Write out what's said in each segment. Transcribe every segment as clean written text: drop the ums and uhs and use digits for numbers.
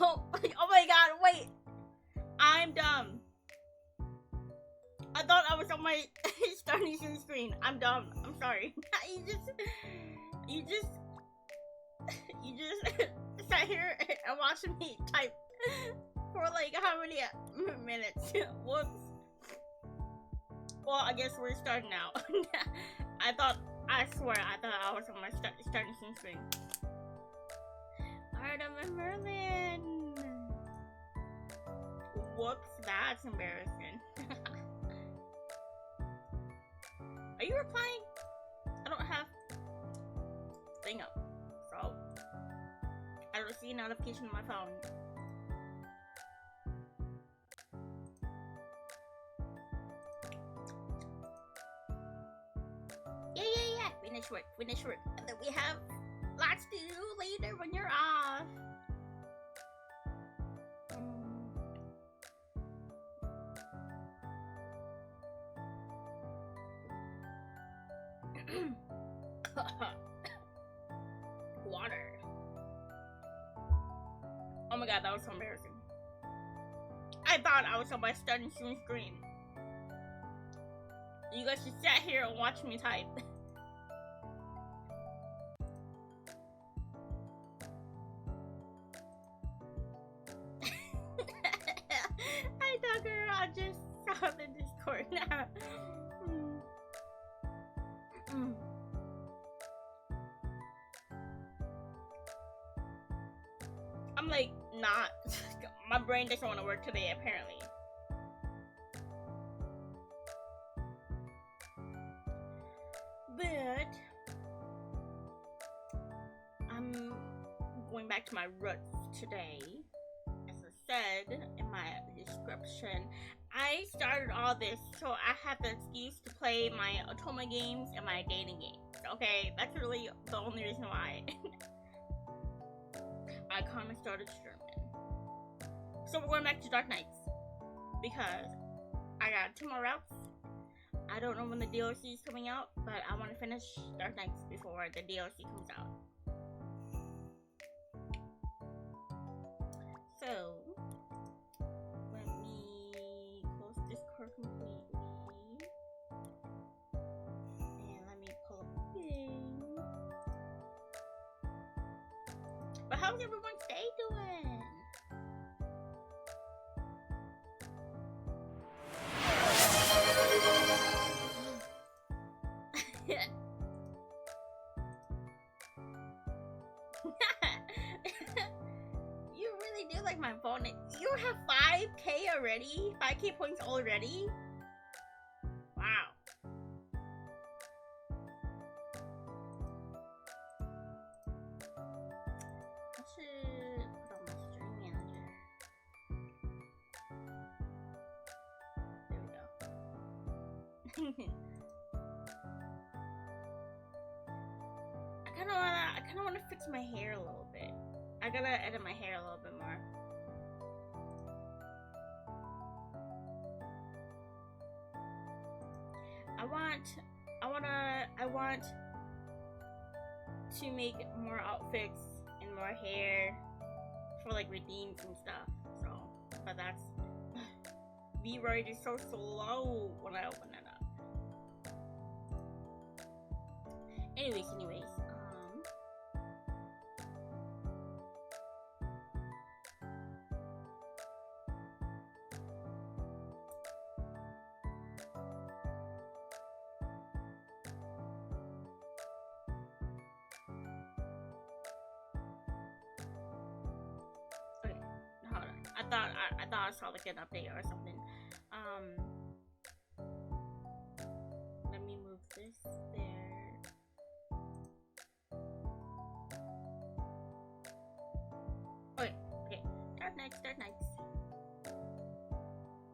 Oh my god, wait. I'm dumb. I thought I was on my starting Zoom screen. I'm dumb. I'm sorry. You just sat here and watched me type for like how many minutes? Whoops. Well, I guess we're starting now. I swear, I thought I was on my starting Zoom screen. Alright, I'm in Merlin. Whoops, that's embarrassing. Are you replying? I don't have thing up, so I don't see a notification on my phone. Yeah. Finish work. And then we have lots to do later when you're off. Water. Oh my god, that was so embarrassing. I thought I was on my starting Zoom screen. You guys just sat here and watch me type. Hi Tucker, I just saw the Discord now. I'm like not. My brain doesn't want to work today apparently. But I'm going back to my roots today. As I said in my description, I started all this so I have the excuse to play my Otoma games and my dating games. Okay, that's really the only reason why. I kind of started streaming. So we're going back to Dark Knights because I got 2 more routes. I don't know when the DLC is coming out, but I want to finish Dark Knights before the DLC comes out. So let me close Discord completely, and let me pull up the game. But how's everyone's day doing? You really do like my phone. You have 5K already? 5K points already? Wow. I should put on my stream manager. There we go. I kinda wanna fix my hair a little bit. I gotta edit my hair a little bit more. I want to make more outfits and more hair for like redeems and stuff. So, but that's V-Ride is so slow when I open it up. Anyways. Okay, hold on. I thought I saw like an update or something. Let me move this there. Okay. Dark Knights.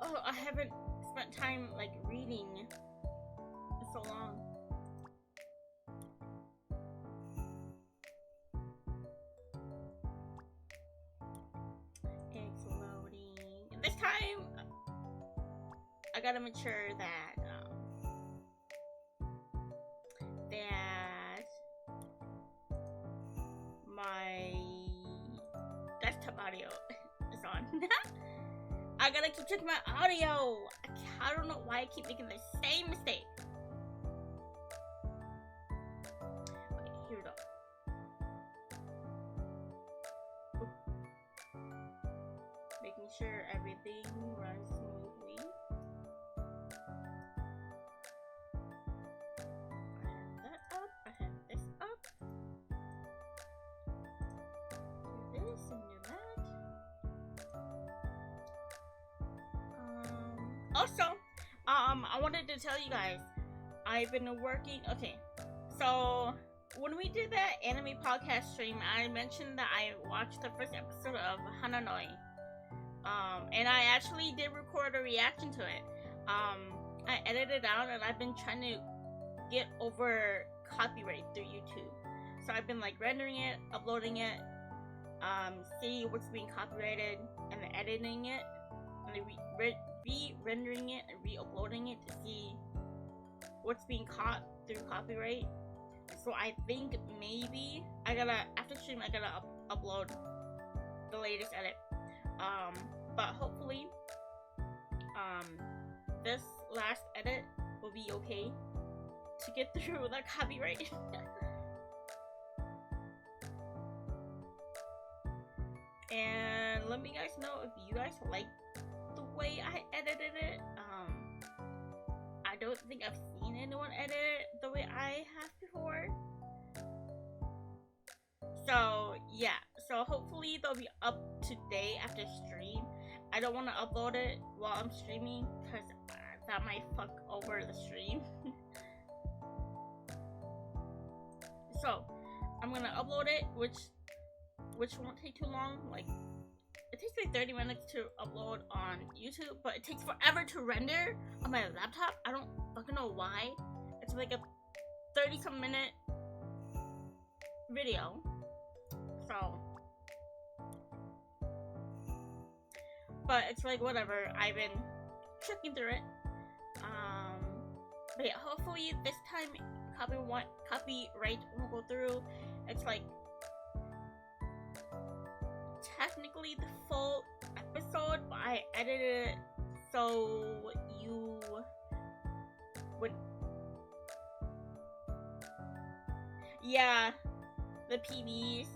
Oh, I haven't spent time like reading in so long. It's loading. And this time, I gotta make sure that my desktop audio on. I gotta keep checking my audio. I don't know why I keep making the same mistake. Okay, here we go. Making sure everything runs smoothly. I have that up. I have this up. Do this and do that. Also, I wanted to tell you guys, I've been working. Okay, so when we did that anime podcast stream, I mentioned that I watched the first episode of Hananoi. And I actually did record a reaction to it. I edited it out, and I've been trying to get over copyright through YouTube. So I've been like rendering it, uploading it, see what's being copyrighted, and then editing it, and then re-rendering it and re-uploading it to see what's being caught through copyright. So I think maybe after stream I gotta upload the latest edit. But hopefully this last edit will be okay to get through that copyright. And let me guys know if you guys like the way I edited it. I don't think I've seen anyone edit it the way I have before. So yeah, so hopefully they'll be up today after stream. I don't want to upload it while I'm streaming because that might fuck over the stream. So I'm gonna upload it, which won't take too long. Like, it takes like 30 minutes to upload on YouTube, but it takes forever to render on my laptop. I don't fucking know why. It's like a 30-some minute video. So, but it's like whatever. I've been checking through it. But yeah, hopefully this time copyright won't go through. It's like technically the full episode, but I edited it so you would, yeah, the PBs.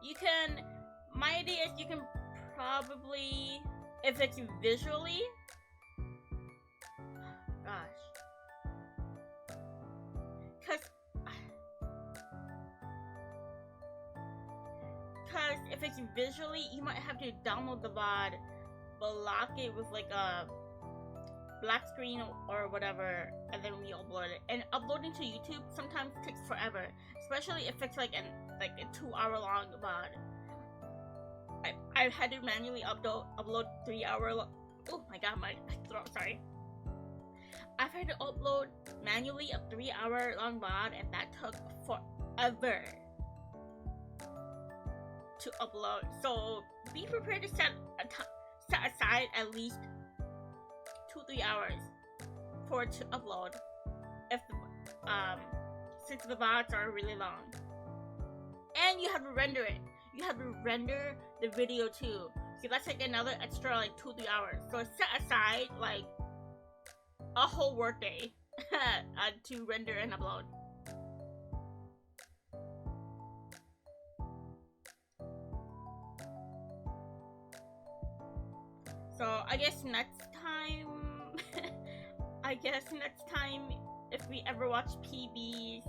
You can, my idea is you can probably, if it's visually, because if it's visually, you might have to download the VOD, block it with like a black screen or whatever, and then re-upload it. And uploading to YouTube sometimes takes forever, especially if it's like a 2-hour long VOD. I've had to manually upload 3-hour long. Oh my god, my throat, sorry. I've had to upload manually a 3-hour long VOD, and that took forever to upload. So be prepared to set aside at least 2-3 hours for it to upload if since the VODs are really long. And you have to render it. You have to render the video too. So that's like another extra like 2-3 hours. So set aside like a whole workday to render and upload. So I guess next time, if we ever watch PBs,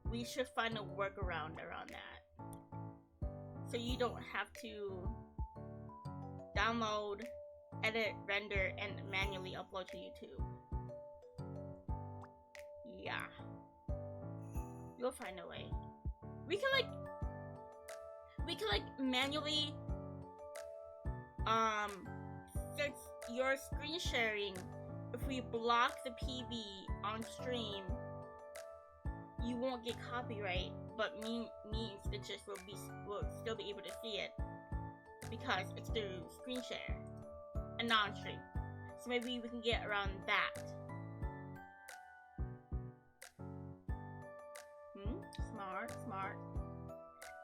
we should find a workaround around that, so you don't have to download, edit, render, and manually upload to YouTube. Yeah, you'll find a way. We can manually, since you're screen sharing, if we block the PB on stream, you won't get copyright, but me and Stitches will still be able to see it because it's through screen share and not on stream. So maybe we can get around that. smart.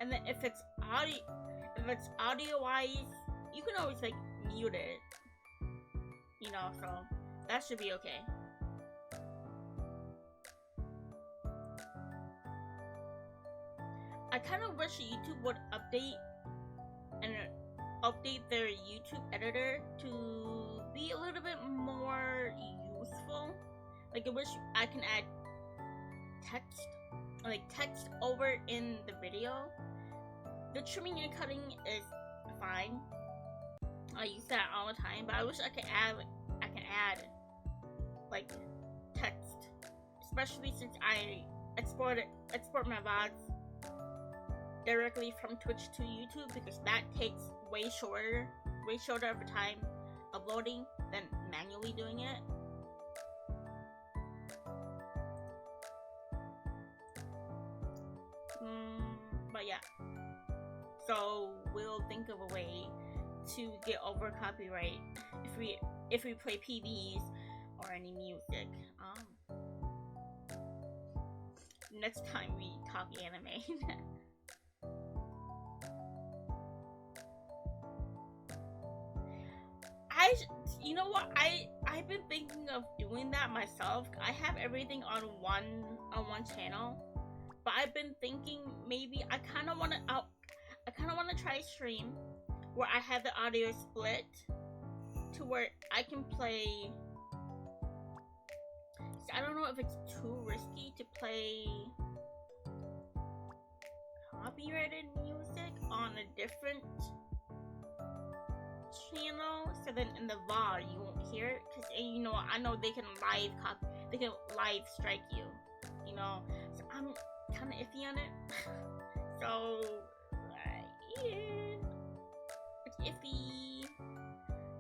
And then if it's audio wise, you can always like mute it, you know, so that should be okay. I kind of wish YouTube would update their YouTube editor to be a little bit more useful. Like I wish I can add text over in the video. The trimming and cutting is fine. I use that all the time, but I wish I can add like text, especially since I export my VODs directly from Twitch to YouTube, because that takes way shorter of a time uploading than manually doing it. But yeah, so we'll think of a way to get over copyright if we play PVs or any music. Next time we talk anime. You know what? I've been thinking of doing that myself. I have everything on one channel, but I've been thinking maybe I kind of want to try a stream where I have the audio split to where I can play. I don't know if it's too risky to play copyrighted music on a different channel, so then in the VOD you won't hear it, because you know, I know they can live strike you, you know, so I'm kind of iffy on it. So yeah, it's iffy,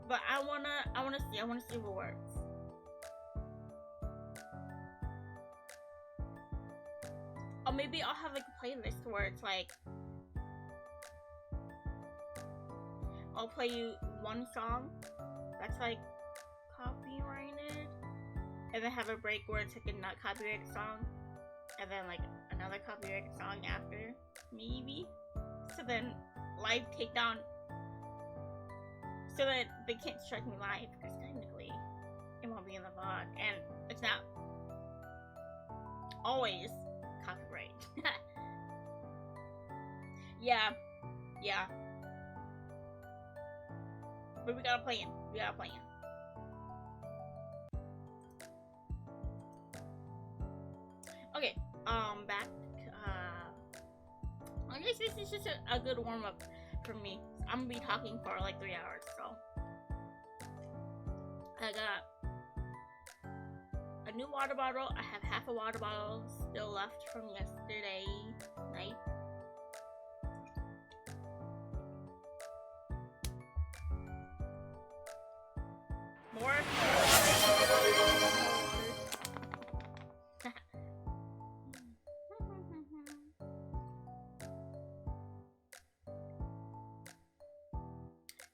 but I wanna see if it works. Or maybe I'll have like a playlist where it's like I'll play you one song that's like copyrighted, and then have a break where it's like a not copyrighted song, and then like another copyrighted song after, maybe. So then live takedown, so that they can't strike me live, because technically it won't be in the VOD, and it's not always copyright. Yeah. But we got a plan. Okay, back. I guess this is just a good warm up for me. I'm gonna be talking for like 3 hours, so I got a new water bottle. I have half a water bottle still left from yesterday night. More.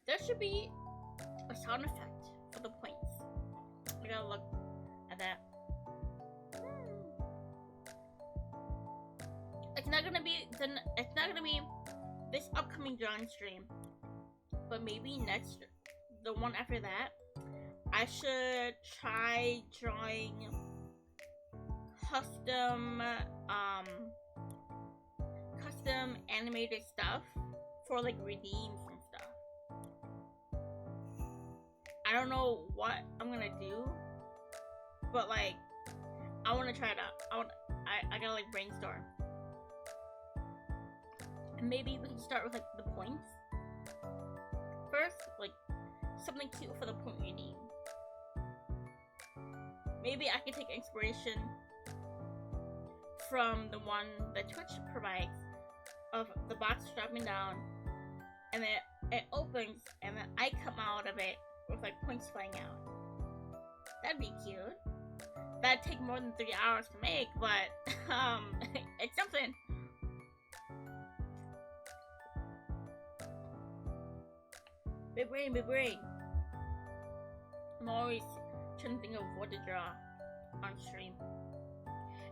There should be a sound effect for the points. We gotta look at that. It's not gonna be this upcoming drawing stream, but maybe the one after that. I should try drawing custom animated stuff for like redeems and stuff. I don't know what I'm gonna do, but like I want to try it out. I gotta like brainstorm. And maybe we can start with like the points first, like something cute for the point redeem. Maybe I can take inspiration from the one that Twitch provides, of the box dropping down, and then it opens, and then I come out of it with like points flying out. That'd be cute. That'd take more than 3 hours to make, but it's something. Big brain. I'm always trying to think of what to draw on stream.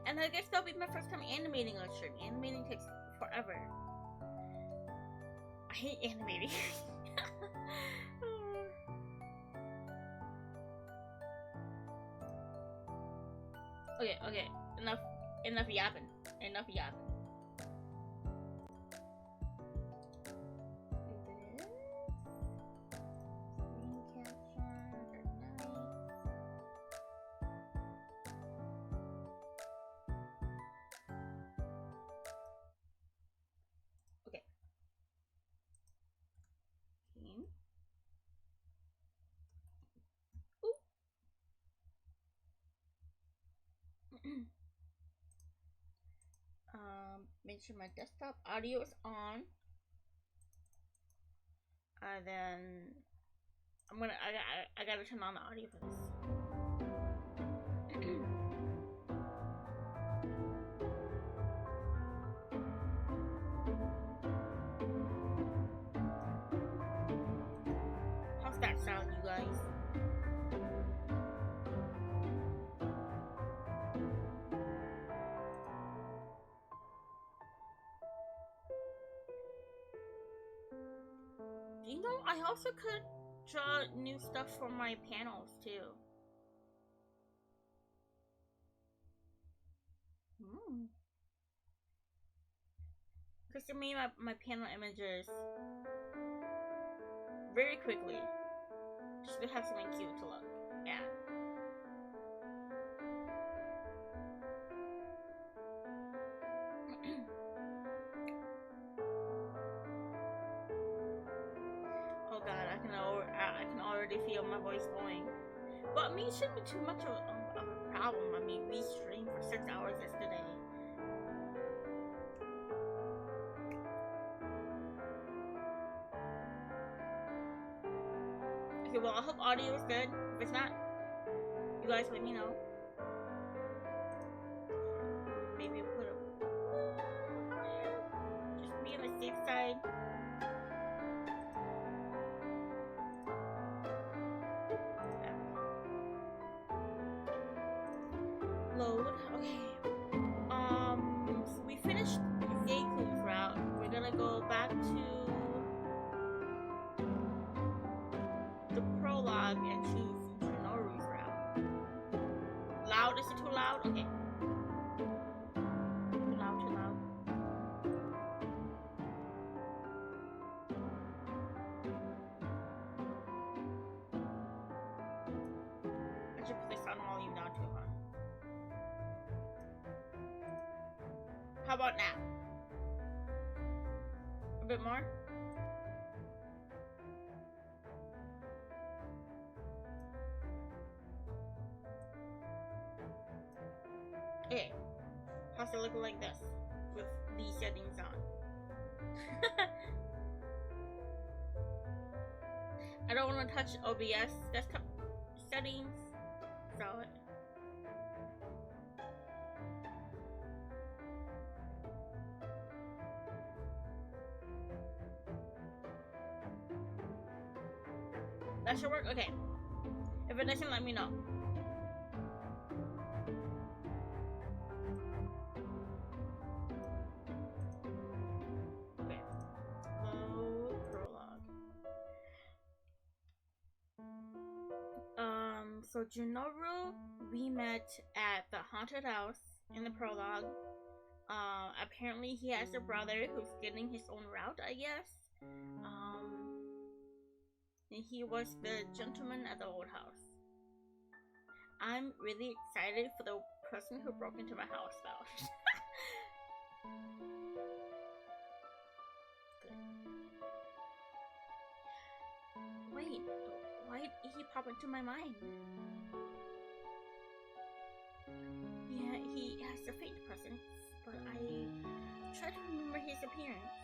And I guess that'll be my first time animating on stream. Animating takes forever. I hate animating. Okay. Enough yapping. Okay. Make sure my desktop audio is on. Then I gotta turn on the audio for this. How's that sound, you guys? You know, I also could draw new stuff for my panels too. Because to me, my panel images very quickly. Just to have something cute to look at. Oh god, I can already feel my voice going. But I mean, it shouldn't be too much of a problem. I mean, we streamed for 6 hours yesterday. Okay, well, I hope audio is good. If it's not, you guys let me know. Maybe put a... just be on the safe side. Load. Okay. So we finished Zeiku's route. We're gonna go back to the prologue and choose Junoru's route. Loud? Is it too loud? Okay. Too loud. I should put this on volume down too, huh? How about now? A bit more? Okay. How's it look like this? With these settings on. I don't want to touch OBS desktop settings. So that should work? Okay. If it doesn't, let me know. Okay. Prologue. So Junoru, we met at the haunted house in the prologue. Apparently he has a brother who's getting his own route, I guess. And he was the gentleman at the old house. I'm really excited for the person who broke into my house, though. Wait, why did he pop into my mind? Yeah, he has a fake presence, but I try to remember his appearance.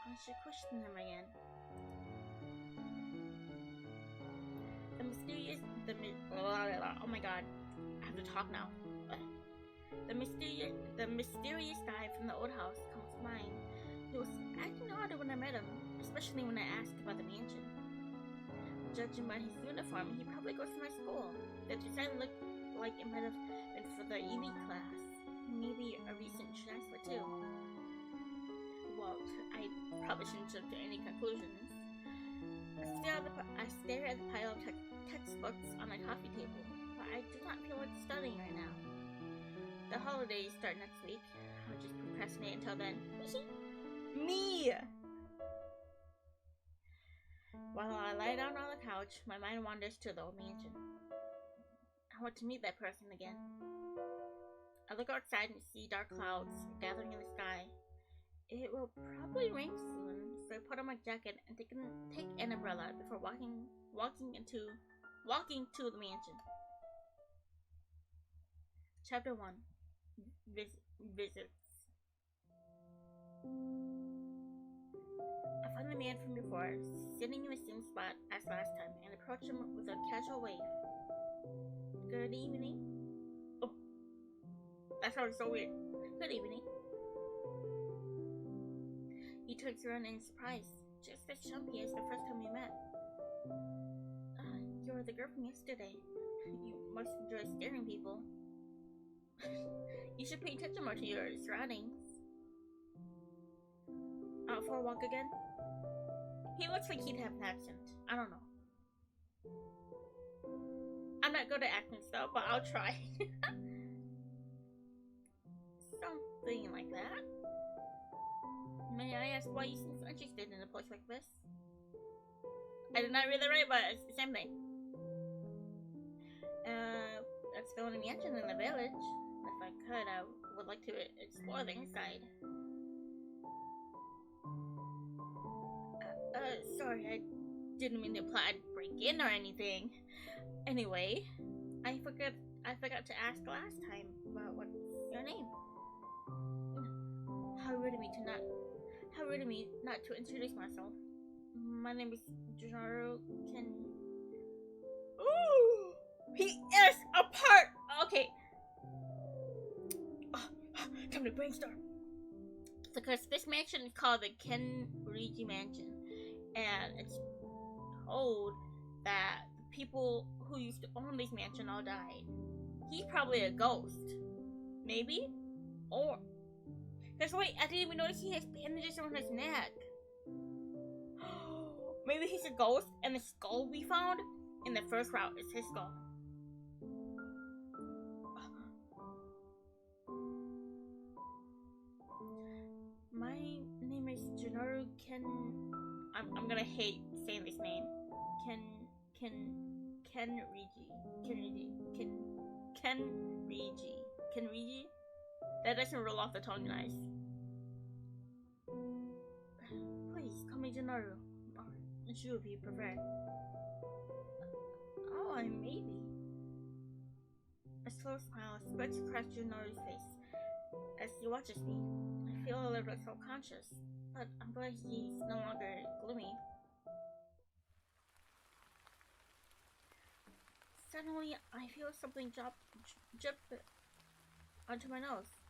I should question him again. Oh my god, I have to talk now. The mysterious guy from the old house comes to mind. He was acting odd when I met him, especially when I asked about the mansion. Judging by his uniform, he probably goes to my school. The design looked like it might have been for the EV class. Maybe a recent transfer too. Well, I probably shouldn't jump to any conclusions. I stare at the pile of textbooks on my coffee table, but I do not feel like studying right now. The holidays start next week. I'll just procrastinate until then. Me! While I lie down on the couch, my mind wanders to the old mansion. I want to meet that person again. I look outside and see dark clouds gathering in the sky. It will probably rain soon, so I put on my jacket and take an umbrella before walking to the mansion. Chapter 1. Visits. I find the man from before, sitting in the same spot as last time, and approach him with a casual wave. Good evening. Oh, that sounds so weird. Good evening. He turns around in surprise, just as jumpy as the first time we met. You're the girl from yesterday. You must enjoy scaring people. You should pay attention more to your surroundings. Out for a walk again? He looks like he'd have an accent. I don't know. I'm not good at accents though, but I'll try. Something like that. May I ask why you seem so interested in a place like this? I did not read that right, but it's the same thing. That's the only mansion in the village. If I could, I would like to explore the inside. Sorry, I didn't mean to imply I'd break in or anything. Anyway, I forgot to ask last time about what's your name. How rude of me not to introduce myself. My name is Junoru. Ooh, he is a part. Okay. Time to brainstorm. Because this mansion is called the Kenriji Mansion, and it's told that the people who used to own this mansion all died. He's probably a ghost, maybe, or. That's wait, I didn't even notice he has bandages around his neck. Maybe he's a ghost, and the skull we found in the first route is his skull. My name is Junoru I'm gonna hate saying this name. Kenriji. That doesn't roll off the tongue nice. Please call me Junoru, or Ju if you prefer. Oh, I maybe. A slow smile spreads across Junoru's face as he watches me. I feel a little bit self-conscious, but I'm glad he's no longer gloomy. Suddenly, I feel something drip onto my nose.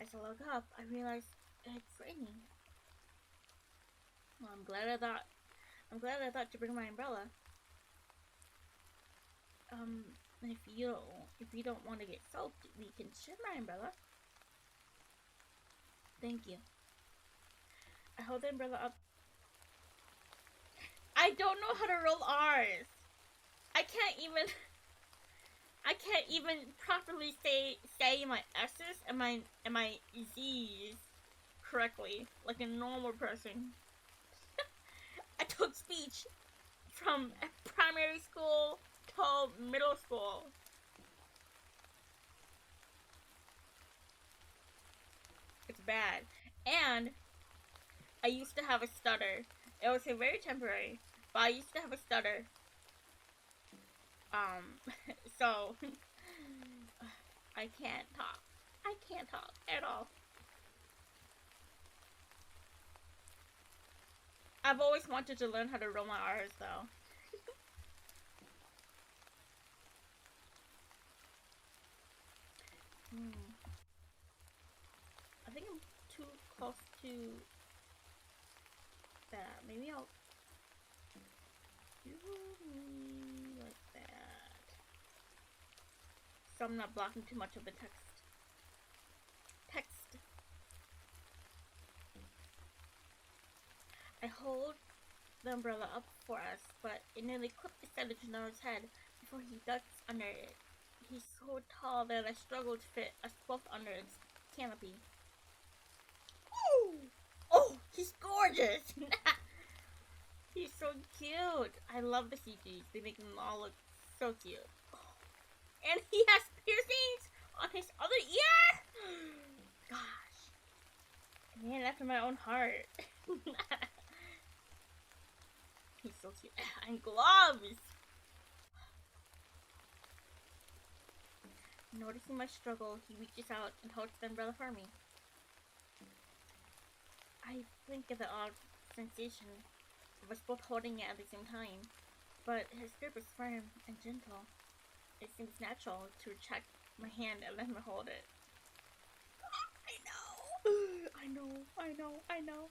As I look up, I realize it's raining. Well, I'm glad I thought to bring my umbrella. If you don't want to get soaked, we can share my umbrella. Thank you. I hold the umbrella up. I don't know how to roll R's. I can't even properly say my S's and my Z's correctly, like a normal person. I took speech from primary school to middle school. It's bad. And I used to have a stutter. It was very temporary, but I used to have a stutter. So I can't talk. I can't talk at all. I've always wanted to learn how to roll my R's though. I think I'm too close to that. Maybe I'll do me like that. so I'm not blocking too much of the text. I hold the umbrella up for us, but it nearly clipped the side of Junoru's head before he ducks under it. He's so tall that I struggle to fit us both under its canopy. Oh, he's gorgeous! He's so cute. I love the CGs. They make them all look so cute. And he has piercings on his other ear? Gosh. Man after my own heart. He's so cute. And gloves! Noticing my struggle, he reaches out and holds the umbrella for me. I think of the odd sensation of us both holding it at the same time, but his grip is firm and gentle. It seems natural to retract my hand and let him hold it. I know.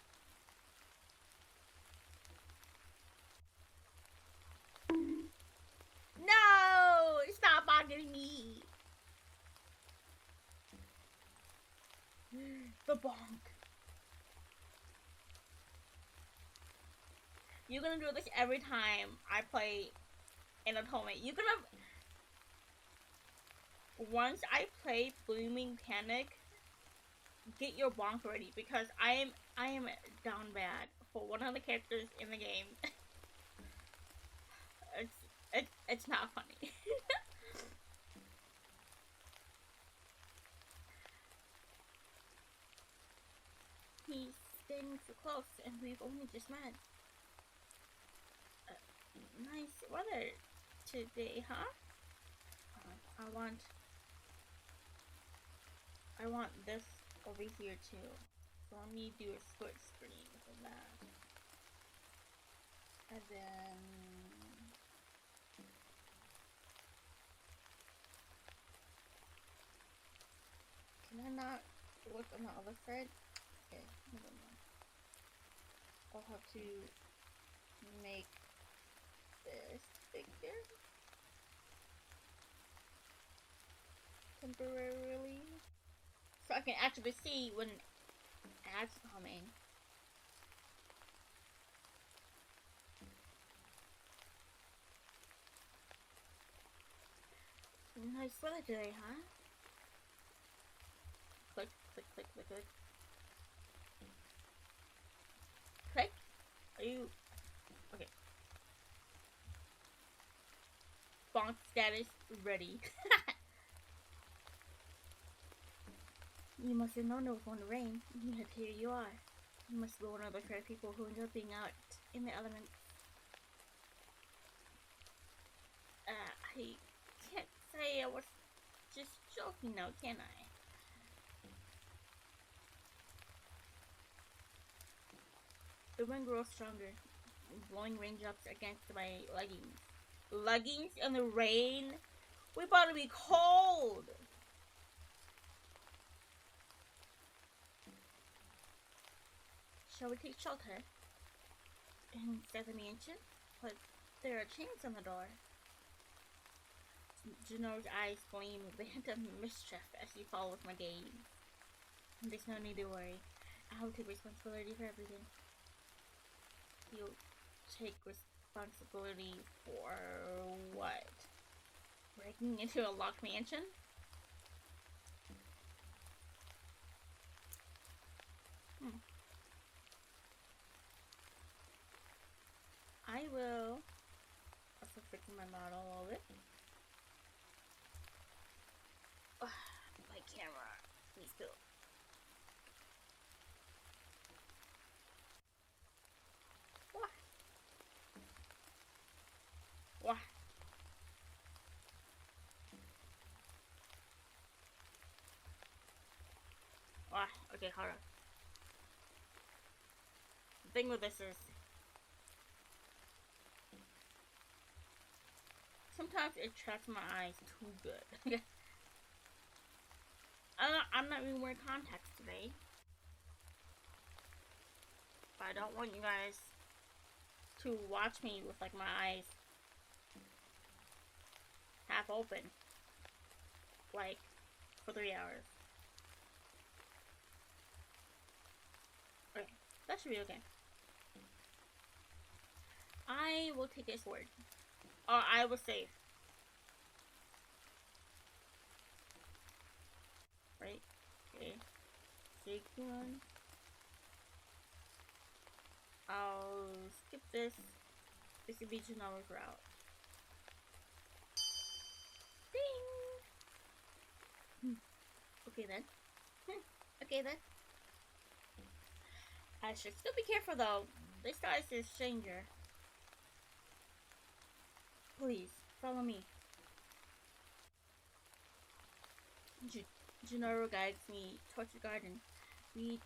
No! Stop bothering me! The bonk. You're gonna do this every time I play an atonement. You're gonna... Once I play Blooming Panic, get your bonk ready, because I am down bad for one of the characters in the game. It's not funny. He's standing so close, and we've only just met. Nice weather today, huh? I want this over here too. So let me do a split screen for that. And then can I not look on the other side? Okay, never mind. I'll have to make this bigger temporarily, so I can actually see when ads coming. Nice weather today, huh? Click. Click? Are you... Okay. Bonk status ready. You must have known it was going to rain, yet here you are. You must be one of those rare people who enjoy being out in the elements. I can't say I was just joking now, can I? The wind grows stronger, blowing raindrops against my leggings. Leggings in the rain? We about to be cold! Shall we take shelter inside the mansion? But there are chains on the door. Junoru's eyes gleam with a hint of mischief as he follows my gaze. There's no need to worry. I'll take responsibility for everything. You'll take responsibility for what? Breaking into a locked mansion? I will also fix my model a little bit. My camera needs to... What? Okay, hold on. The thing with this is... sometimes it traps my eyes too good. I'm not even wearing contacts today. But I don't want you guys to watch me with like my eyes half open. like, for 3 hours. Okay, that should be okay. I will take a sword. Or I will save. Right? Okay. Take one. I'll skip this. This would be Junoru's route. Ding! Okay then. Okay then. I should still be careful though. This guy's a stranger. Please, follow me. Junoru guides me towards the garden. We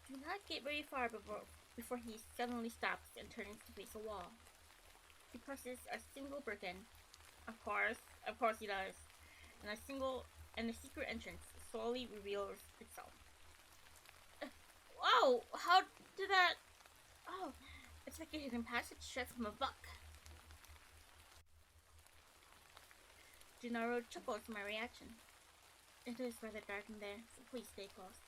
do not get very far before he suddenly stops and turns to face a wall. He presses a single brick in. Of course he does. And the secret entrance slowly reveals itself. Whoa! How did that? Oh, it's like a hidden passage straight from a book. Junoru chuckles at my reaction. It is rather dark in there, so please stay close.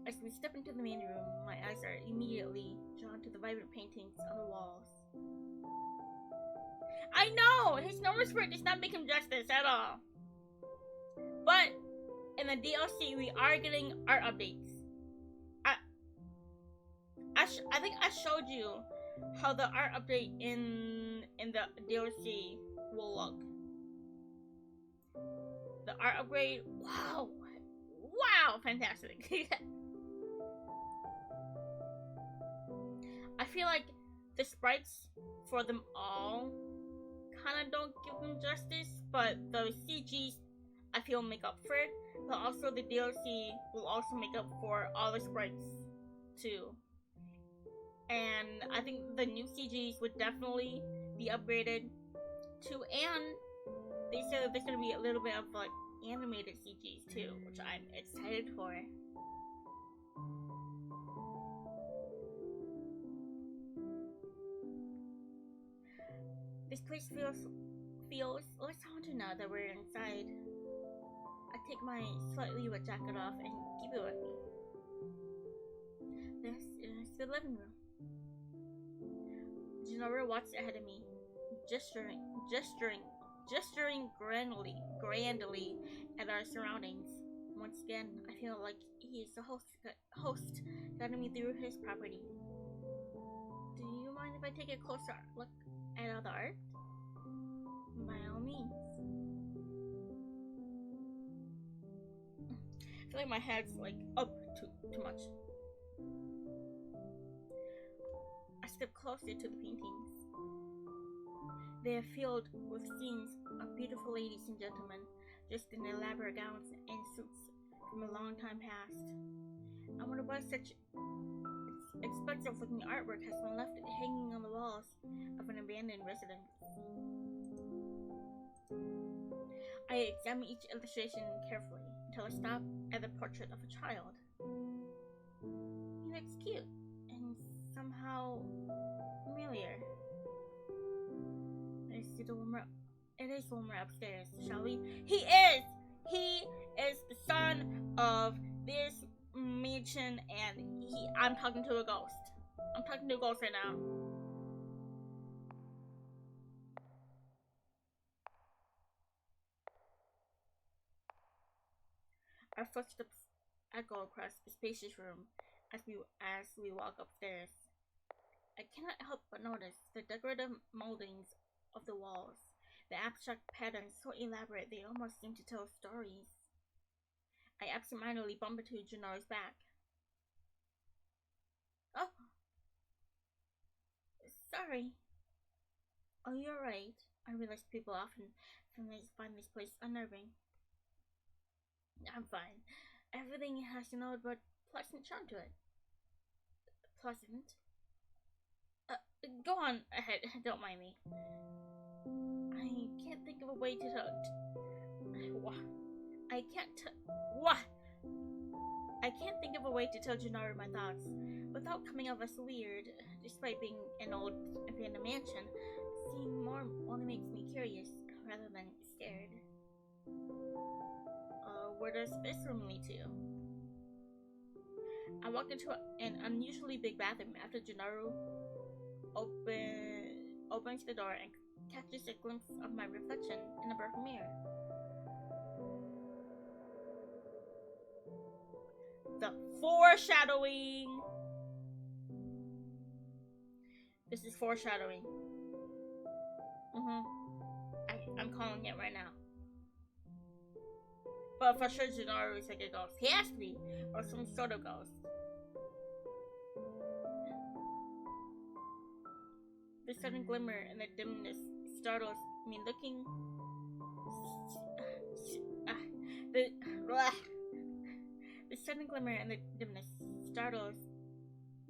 As we step into the main room, my eyes are immediately drawn to the vibrant paintings on the walls. I know! His normal spirit does not make him justice at all. But in the DLC, we are getting art updates. I think I showed you how the art update in the DLC will look. The art upgrade, wow, fantastic. I feel like the sprites for them all kind of don't give them justice, but the CGs I feel make up for it. But also the DLC will also make up for all the sprites too. And I think the new CGs would definitely be upgraded too. And they said that there's gonna be a little bit of like animated CGs too, which I'm excited for. This place feels less haunted now that we're inside. I take my slightly wet jacket off and keep it with me. This is the living room. Junoru walks ahead of me, gesturing grandly at our surroundings. Once again, I feel like he is the host guiding me through his property. Do you mind if I take a closer look at all the art? By all means. I feel like my head's like up too much. I step closer to the paintings. They are filled with scenes of beautiful ladies and gentlemen dressed in elaborate gowns and suits from a long time past. I wonder why such expensive looking artwork has been left hanging on the walls of an abandoned residence. I examine each illustration carefully until I stop at the portrait of a child. He looks cute and somehow familiar. It is warmer upstairs, shall we? He is the son of this mansion, and I'm talking to a ghost. I'm talking to a ghost right now. Our footsteps echo across the spacious room as we walk upstairs. I cannot help but notice the decorative moldings of the walls, the abstract patterns so elaborate they almost seem to tell stories. I absentmindedly bump into Junoru's back. Oh! Sorry. Oh, you're right. I realize people often find this place unnerving. I'm fine. Everything has an odd but pleasant charm to it. Pleasant? Go on ahead. Don't mind me. I can't think of a way to I can't think of a way to tell Junoru my thoughts without coming off as weird. Despite being an old abandoned mansion, seeing more only makes me curious rather than scared. Where does this room lead to? I walked into an unusually big bathroom after Junoru opens the door and catches a glimpse of my reflection in a broken mirror. The foreshadowing! This is foreshadowing. I'm calling it right now. But for sure Junoru is like a ghost. He has to be, or some sort of ghost. The sudden glimmer and the dimness startles me, looking. The sudden glimmer and the dimness startles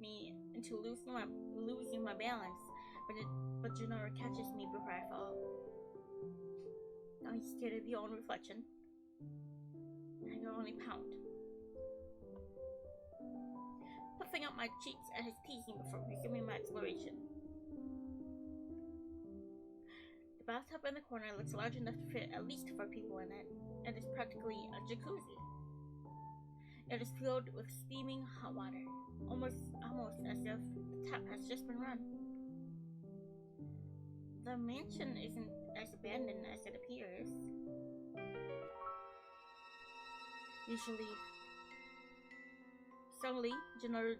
me into losing my balance, but Junoru catches me before I fall. Now he's scared of your own reflection. I can only pound, puffing out my cheeks at his teasing before resuming my exploration. The bathtub in the corner looks large enough to fit at least 4 people in it, and is practically a jacuzzi. It is filled with steaming hot water, almost as if the tap has just been run. The mansion isn't as abandoned as it appears. Usually. Suddenly, Junoru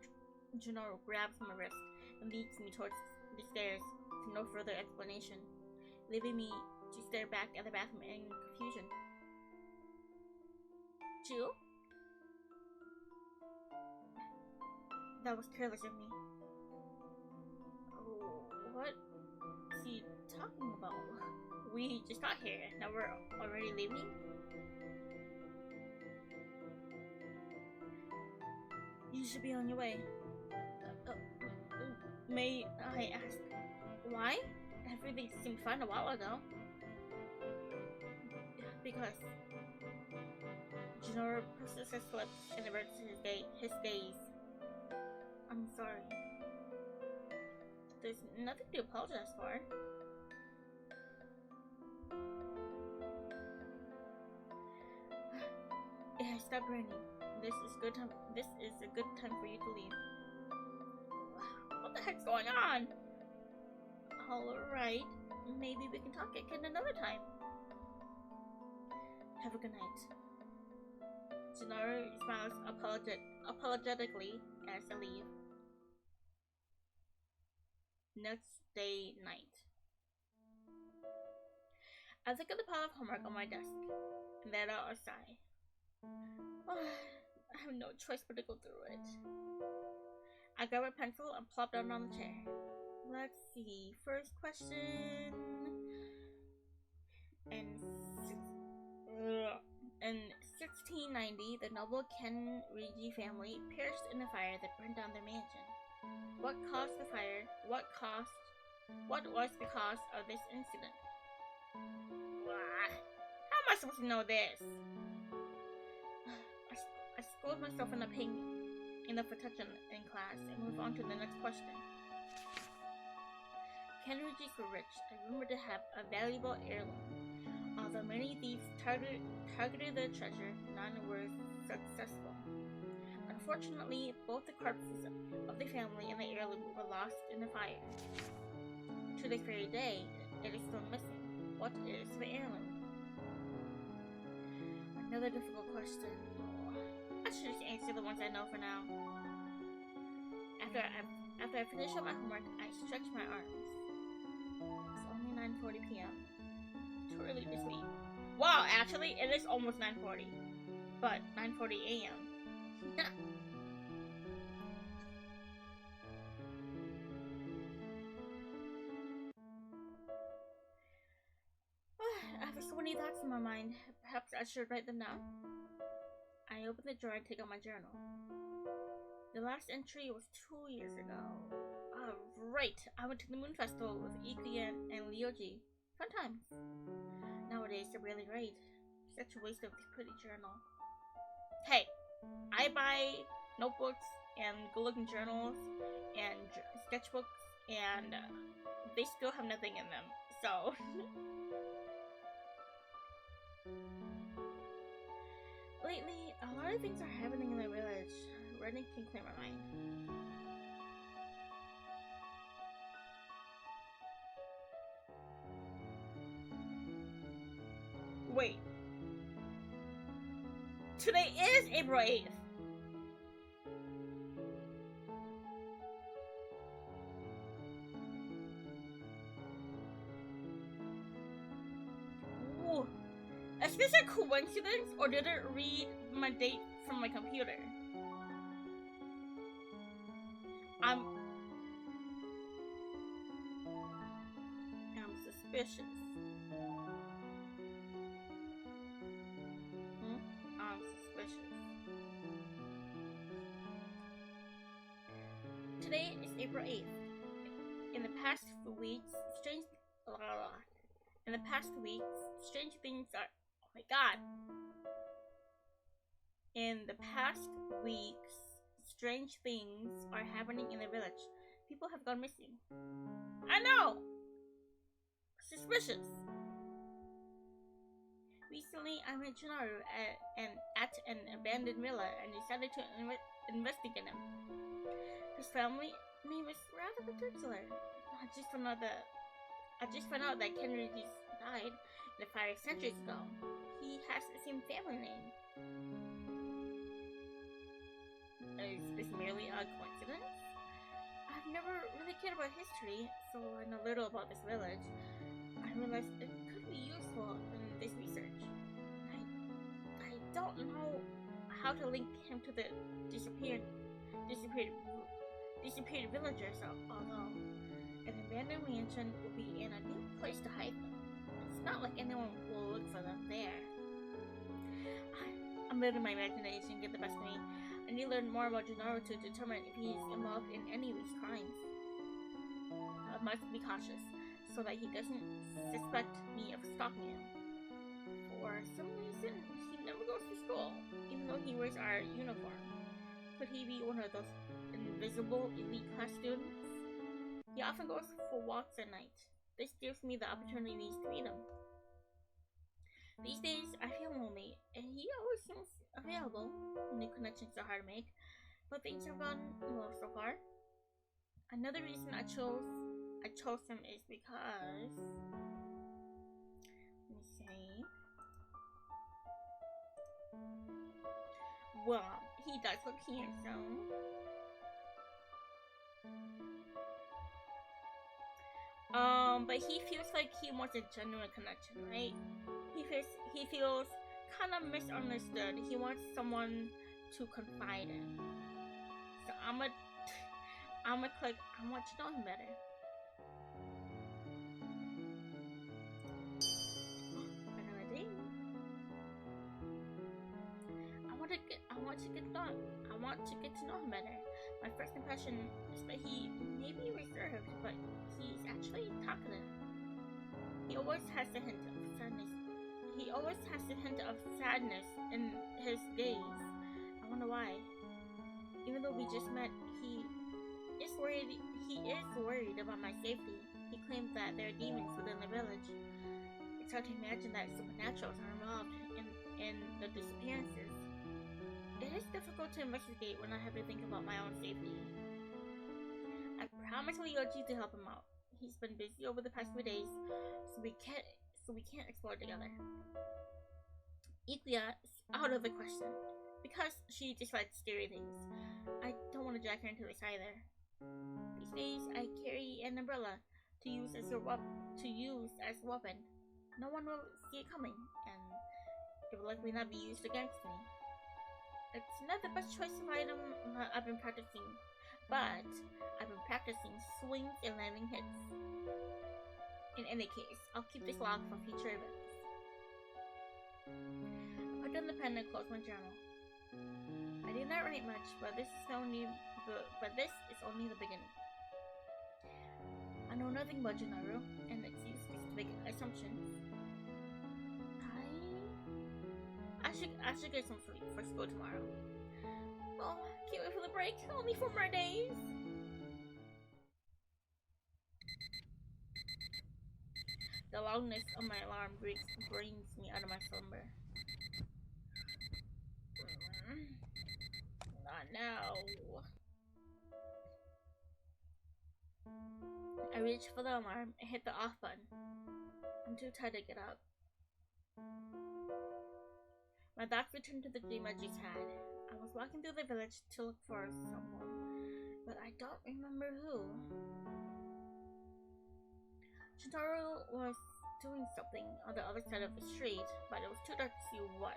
grabs my wrist and leads me towards the stairs with no further explanation, leaving me to stare back at the bathroom in confusion. Ju? That was careless of me. Oh, what is he talking about? We just got here. Now we're already leaving? You should be on your way. May I ask why? Everything seemed fine a while ago. Because Junoru presses his lips and averts his gaze. I'm sorry. There's nothing to apologize for. It has stopped raining. This is a good time for you to leave. What the heck's going on? Alright, maybe we can talk again another time. Have a good night. Junoru smiles apologetically as I leave. Next day night. I look at the pile of homework on my desk and let out a sigh. I have no choice but to go through it. I grab a pencil and plop down on the chair. Let's see. First question. In 1690, the noble Kenrigi family perished in a fire that burned down their mansion. What caused the fire? What was the cause of this incident? How am I supposed to know this? I scold myself in enough attention in class and move on to the next question. Kenrigis were rich and rumored to have a valuable heirloom. Although many thieves targeted their treasure, none were successful. Unfortunately, both the corpses of the family and the heirloom were lost in the fire. To this very day, it is still missing. What is the heirloom? Another difficult question. I should just answer the ones I know for now. After I finish up my homework, I stretch my arms. It's only 9:40 p.m. Too early to sleep. Wow, actually, it is almost 9:40. But 9:40 a.m. I have so many thoughts in my mind. Perhaps I should write them down. I open the drawer and take out my journal. The last entry was 2 years ago. Right, I went to the Moon Festival with Iki and Ryoji. Fun times. Nowadays, I barely write. Such a waste of this pretty journal. Hey, I buy notebooks and good-looking journals and sketchbooks, and they still have nothing in them. so. Lately, a lot of things are happening in the village. Running can clear my mind. Wait. Today is April 8th. Ooh. Is this a coincidence, or did it read my date from my computer? I'm suspicious. I'm suspicious. Today is April 8th. In the past few weeks, strange things are. Oh my god. In the past weeks, strange things are happening in the village. People have gone missing. I know! Suspicious. Recently, I met Junoru at an abandoned villa and decided to investigate him. His family name is rather particular. I just found out that Kennedy died 5 centuries ago. He has the same family name. Is this merely a coincidence? I've never really cared about history, so I know little about this village. I realized it could be useful in this research. I don't know how to link him to the disappeared villagers, although an abandoned mansion will be an ideal place to hide them. It's not like anyone will look for them there. I'm letting my imagination get the best of me. I need to learn more about Junoru to determine if he's involved in any of these crimes. I must be cautious, so that he doesn't suspect me of stalking him. For some reason, he never goes to school, even though he wears our uniform. Could he be one of those invisible elite class students? He often goes for walks at night. This gives me the opportunities to meet him. These days, I feel lonely, and he always seems available. New connections are hard to make, but things have gone well so far. Another reason I chose him is because, let me see. Well, he does look handsome. But he feels like he wants a genuine connection, right? He feels kind of misunderstood. He wants someone to confide in. So I'ma click. I want to know him better. Another date. I want to get to know him better. My first impression is that he may be reserved, but he's actually talkative. He always has a hint of sadness in his gaze. I wonder why. Even though we just met, he is worried about my safety. He claims that there are demons within the village. It's hard to imagine that supernaturals are involved in the disappearances. It is difficult to investigate when I have to think about my own safety. I promised Ryoji to help him out. He's been busy over the past few days, so we can't explore together. Ikuya is out of the question, because she just likes scary things. I don't want to drag her into this either. These days, I carry an umbrella to use as a weapon. No one will see it coming, and it will likely not be used against me. It's not the best choice of item I've been practicing, but I've been practicing swings and landing hits. In any case, I'll keep this log for future events. I put down the pen and closed my journal. I did not write much, but this is only the beginning. I know nothing about Junoru, and it's useless to make assumptions. I should get some sleep for school tomorrow. Oh, can't wait for the break. Only 4 more days. The loudness of my alarm brings me out of my slumber. Not now. I reach for the alarm and hit the off button. I'm too tired to get up. My thoughts return to the dream I just had. I was walking through the village to look for someone, but I don't remember who. Junoru was doing something on the other side of the street, but it was too dark to see what.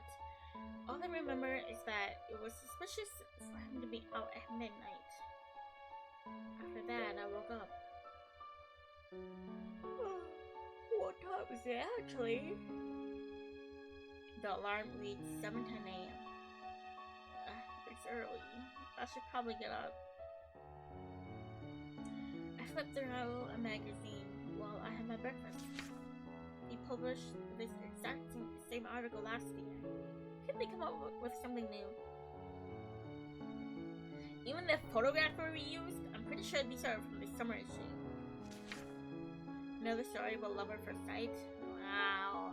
All I remember is that it was suspicious for him to be out at midnight. After that, I woke up. What time is it actually? The alarm reads 7:10 a.m. It's early. I should probably get up. I flipped through a magazine while I had my breakfast. He published this exact same article last year. Couldn't they come up with something new? Even the photographs were reused. I'm pretty sure these are from the summer issue. Another story about love at first sight. Wow.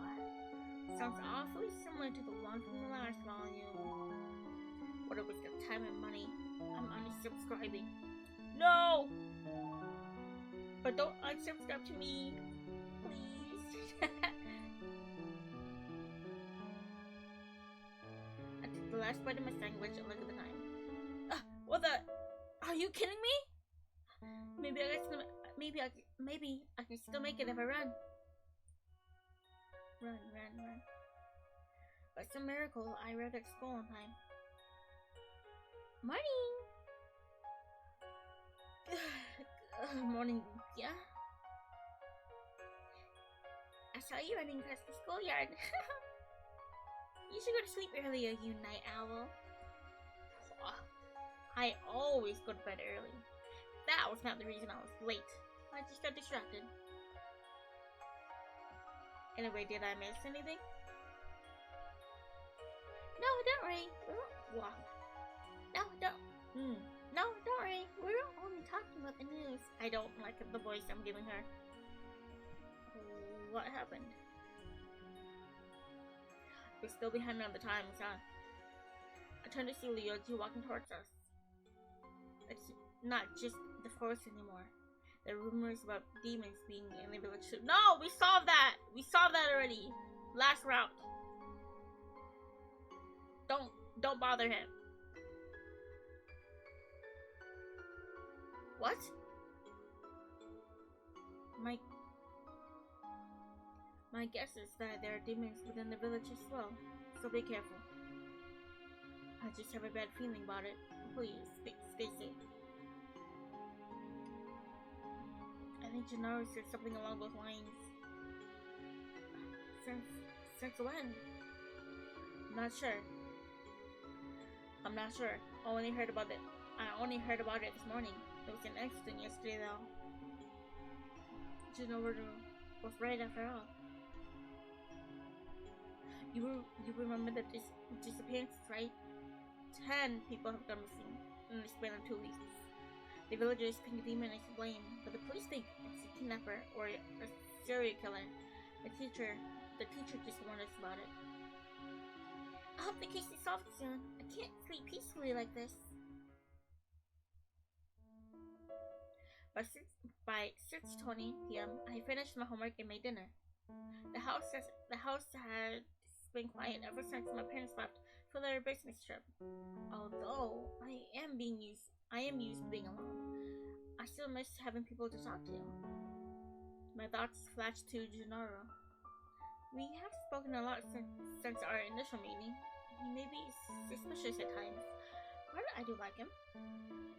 Sounds awfully similar to the one from the last volume. What a waste of time and money. I'm unsubscribing. No! But don't unsubscribe to me, please. I took the last bite of my sandwich and looked at the time. What the? Are you kidding me? Maybe I can still make it if I run. Run. By some miracle, I arrived at school on time. Morning! Morning, yeah? I saw you running past the schoolyard. You should go to sleep earlier, you night owl. I always go to bed early. That was not the reason I was late. I just got distracted. Anyway, did I miss anything? No, don't worry. We won't walk. No, don't worry. We're only talking about the news. I don't like the voice I'm giving her. What happened? We're still behind on the times, huh? I turned to see Ryoji walking towards us. It's not just the forest anymore. There are rumors about demons being in the village too. No, we solved that! We solved that already. Last route. Don't bother him. What? My guess is that there are demons within the village as well, so be careful. I just have a bad feeling about it. Please, stay safe. I think Junoru said something along those lines. Since when? I'm not sure. I only heard about it this morning. There was an accident yesterday though. Junoru was right after all. You remember that this disappearance, right? 10 people have gone missing in the span of 2 weeks. The villagers think the demon is to blame, but the police think it's a kidnapper or a serial killer. The teacher just warned us about it. I hope the case is solved soon. I can't sleep peacefully like this. By 6:20 p.m., I finished my homework and made dinner. The house had been quiet ever since my parents left for their business trip. Although I am used to being alone, I still miss having people to talk to. My thoughts flashed to Junoru. We have spoken a lot since our initial meeting. He may be suspicious at times, but I do like him.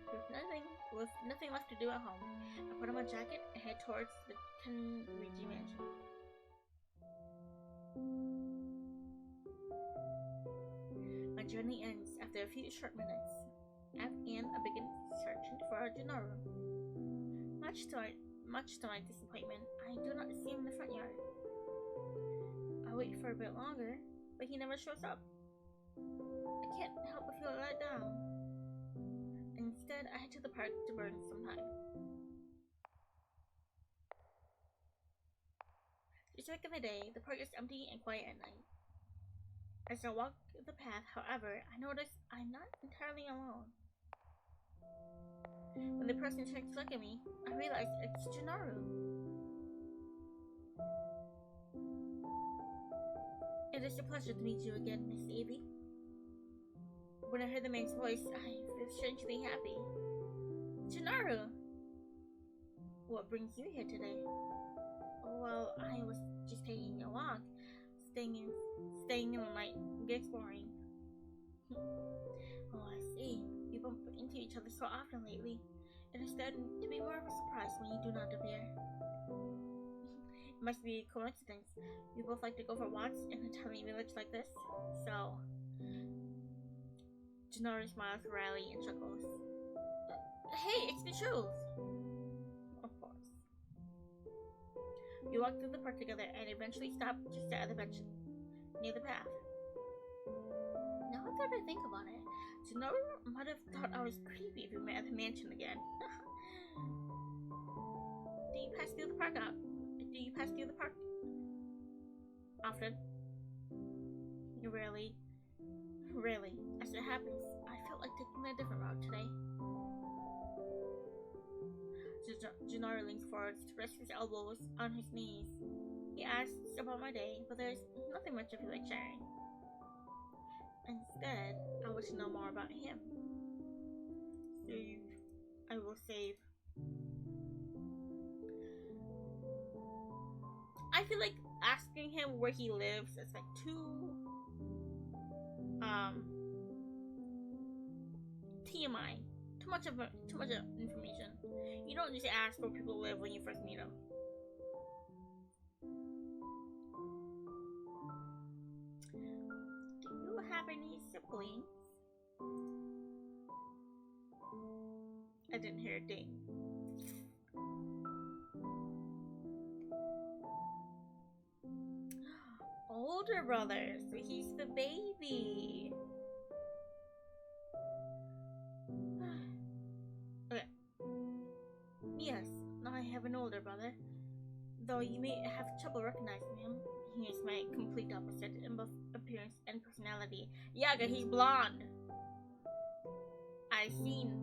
With nothing left to do at home, I put on my jacket and head towards the Kenriji mansion. My journey ends after a few short minutes, and I begin searching for Junoru. Much to my disappointment, I do not see him in the front yard. I wait for a bit longer, but he never shows up. I can't help but feel let down. Instead, I head to the park to burn some time. It's back in the day. The park is empty and quiet at night. As I walk the path, however, I notice I'm not entirely alone. When the person turns to look at me, I realize it's Junoru. It is a pleasure to meet you again, Miss Evie. When I heard the man's voice, I feel strangely happy. Junoru! What brings you here today? Well, I was just taking a walk, staying in the night, exploring. Oh, I see. We bump into each other so often lately. It is starting to be more of a surprise when you do not appear. It must be a coincidence. We both like to go for walks in a tiny village like this. So, Junoru smiles wryly and chuckles. Hey, it's the truth! Of course. We walk through the park together and eventually stop just at the bench near the path. Now that I think about it, Junoru might have thought I was creepy if we met at the mansion again. Do you pass through the park often? Rarely. As it happens, I felt like taking a different route today. Junoru leans forward to rest his elbows on his knees. He asks about my day, but there's nothing much I feel like sharing. Instead, I want to know more about him. I will save. I feel like asking him where he lives is like too TMI. Too much information. You don't just ask where people live when you first meet them. Do you have any siblings? I didn't hear a ding. Older brother, so he's the baby. Okay. Yes, I have an older brother. Though you may have trouble recognizing him, he is my complete opposite in both appearance and personality. Yaga, he's blonde. I've seen.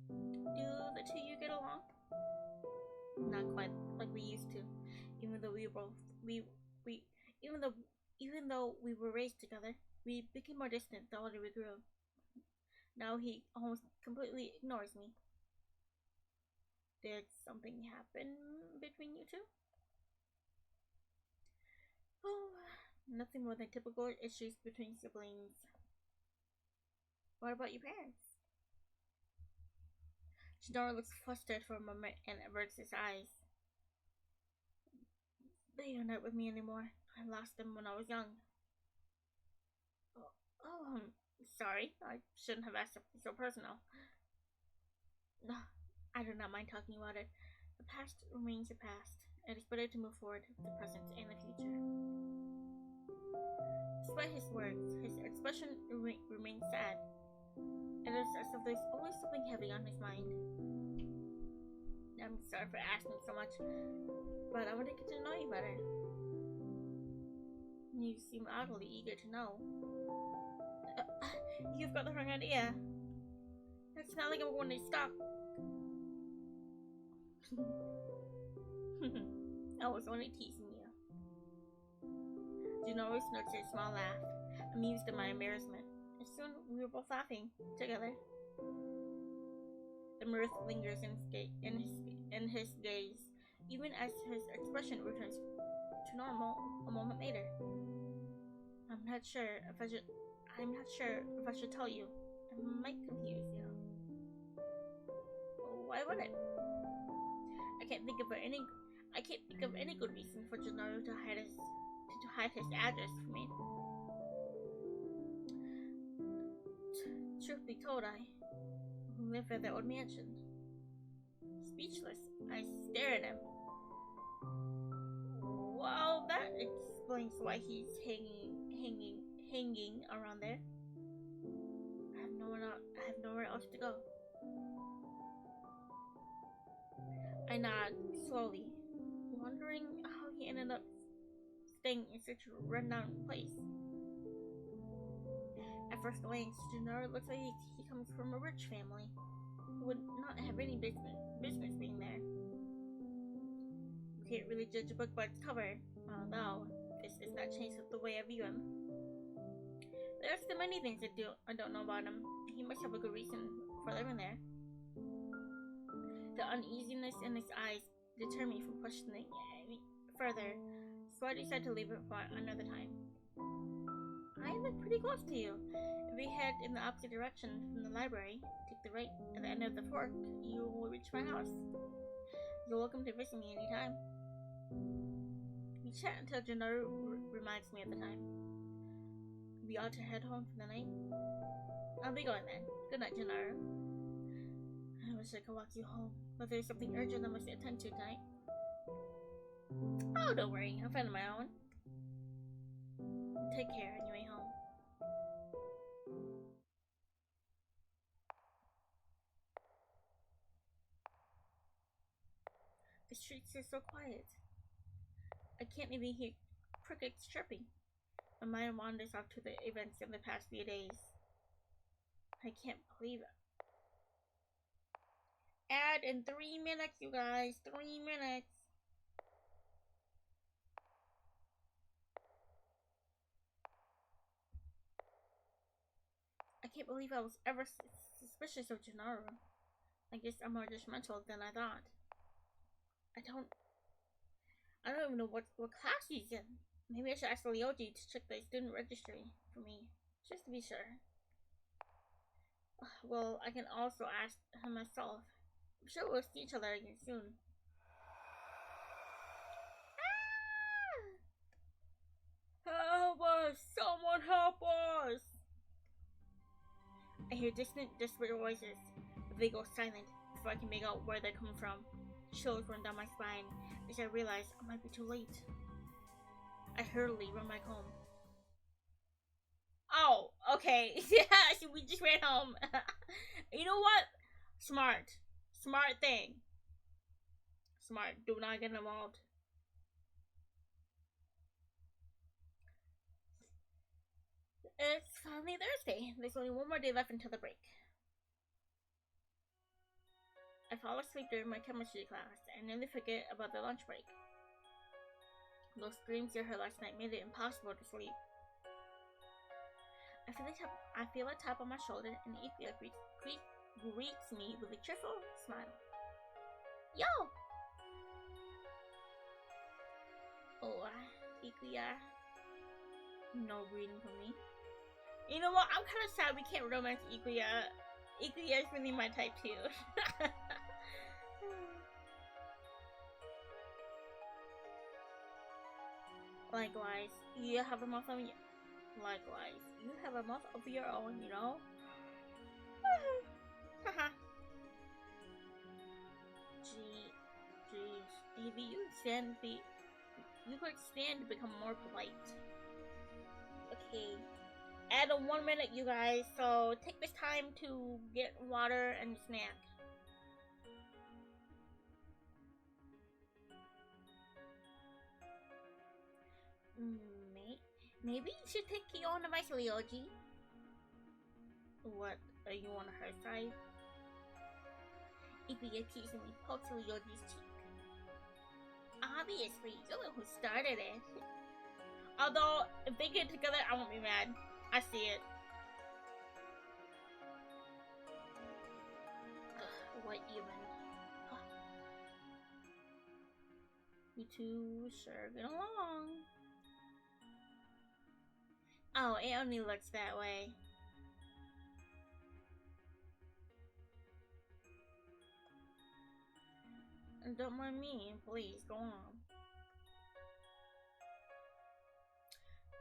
Do the two of you get along? Not quite like we used to. Even though we were raised together, we became more distant the older we grew. Now he almost completely ignores me. Did something happen between you two? Oh, nothing more than typical issues between siblings. What about your parents? Junoru looks flustered for a moment and averts his eyes. They are not with me anymore. I lost them when I was young. Oh, sorry. I shouldn't have asked something so personal. No, I do not mind talking about it. The past remains the past. It is better to move forward with the present and the future. Despite his words, his expression remains sad. It is as if there's always something heavy on his mind. I'm sorry for asking so much, but I want to get to know you better. You seem oddly eager to know. You've got the wrong idea. It's not like I'm going to stop. I was only teasing you. Junoru snorts a small laugh, amused at my embarrassment. And soon we were both laughing together. The mirth lingers in his gaze, even as his expression returns to normal a moment later. I'm not sure if I should tell you. It might confuse you. Why would it? I can't think of any good reason for Junoru to hide his address from me. Truth be told, I live at the old mansion. Speechless, I stare at him. Well, that explains why he's hanging around there. I have nowhere else to go. I nod slowly. wondering how he ended up staying in such a rundown place. At first glance, Junoru looks like he comes from a rich family who would not have any business being there. You can't really judge a book by its cover, although this does not change the way I view him. There are still many things I don't know about him. He must have a good reason for living there. The uneasiness in his eyes deterred me from questioning any further, so I decided to leave it for another time. I live pretty close to you. If we head in the opposite direction from the library, take the right at the end of the fork, you will reach my house. You're welcome to visit me anytime. We chat until Junoru reminds me of the time. We ought to head home for the night. I'll be going then. Good night, Junoru. I wish I could walk you home, but there's something urgent I must attend to tonight. Oh, don't worry. I'll find my own. Take care on your way home. The streets are so quiet. I can't even hear crickets chirping. My mind wanders off to the events of the past few days. I can't believe it. Add in 3 minutes, you guys. 3 minutes. I can't believe I was ever suspicious of Junoru. I guess I'm more judgmental than I thought. I don't even know what class he's in. Maybe I should ask Ryoji to check the student registry for me, just to be sure. Well, I can also ask him myself. I'm sure we'll see each other again soon. Ah! Help us! Someone help us! I hear distant, desperate voices, but they go silent before I can make out where they're coming from. Chills run down my spine as I realize I might be too late. I hurriedly run back home. Oh, okay. Yeah, so we just ran home. You know what? Smart. Smart thing. Smart. Do not get involved. It's finally Thursday. There's only one more day left until the break. I fall asleep during my chemistry class and nearly forget about the lunch break. Those screams you heard last night made it impossible to sleep. I feel a tap on my shoulder and Ikuya greets me with a cheerful smile. Yo! Oh, Ikuya. No greeting from me. You know what? I'm kind of sad we can't romance Ikuya. Ikuya is really my type too. Likewise, you have a mouth of your own, you know? Haha. Jeez, maybe you could stand to become more polite. Okay. Add a 1 minute, you guys, so take this time to get water and snack. Maybe you should take you on advice, Ryoji. What, are you on her side? Ikuya teasingly pokes Ryoji's cheek. Obviously, you're the one who started it. Although, if they get together, I won't be mad. I see it. What even? You two sure get along. Oh, it only looks that way. And don't mind me, please, go on.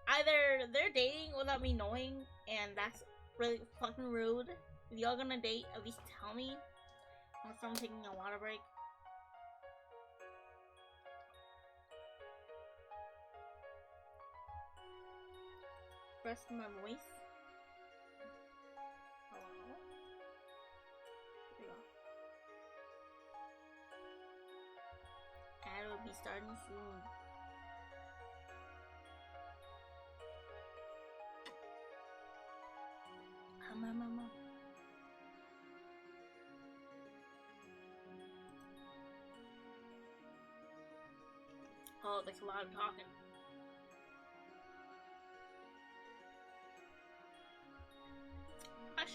Either they're dating without me knowing, and that's really fucking rude. If y'all gonna date, at least tell me. Unless I'm taking a water break. Rest of my voice. Hello? Here we go. Add a be starting soon. Mama. Oh, there's a lot of talking. I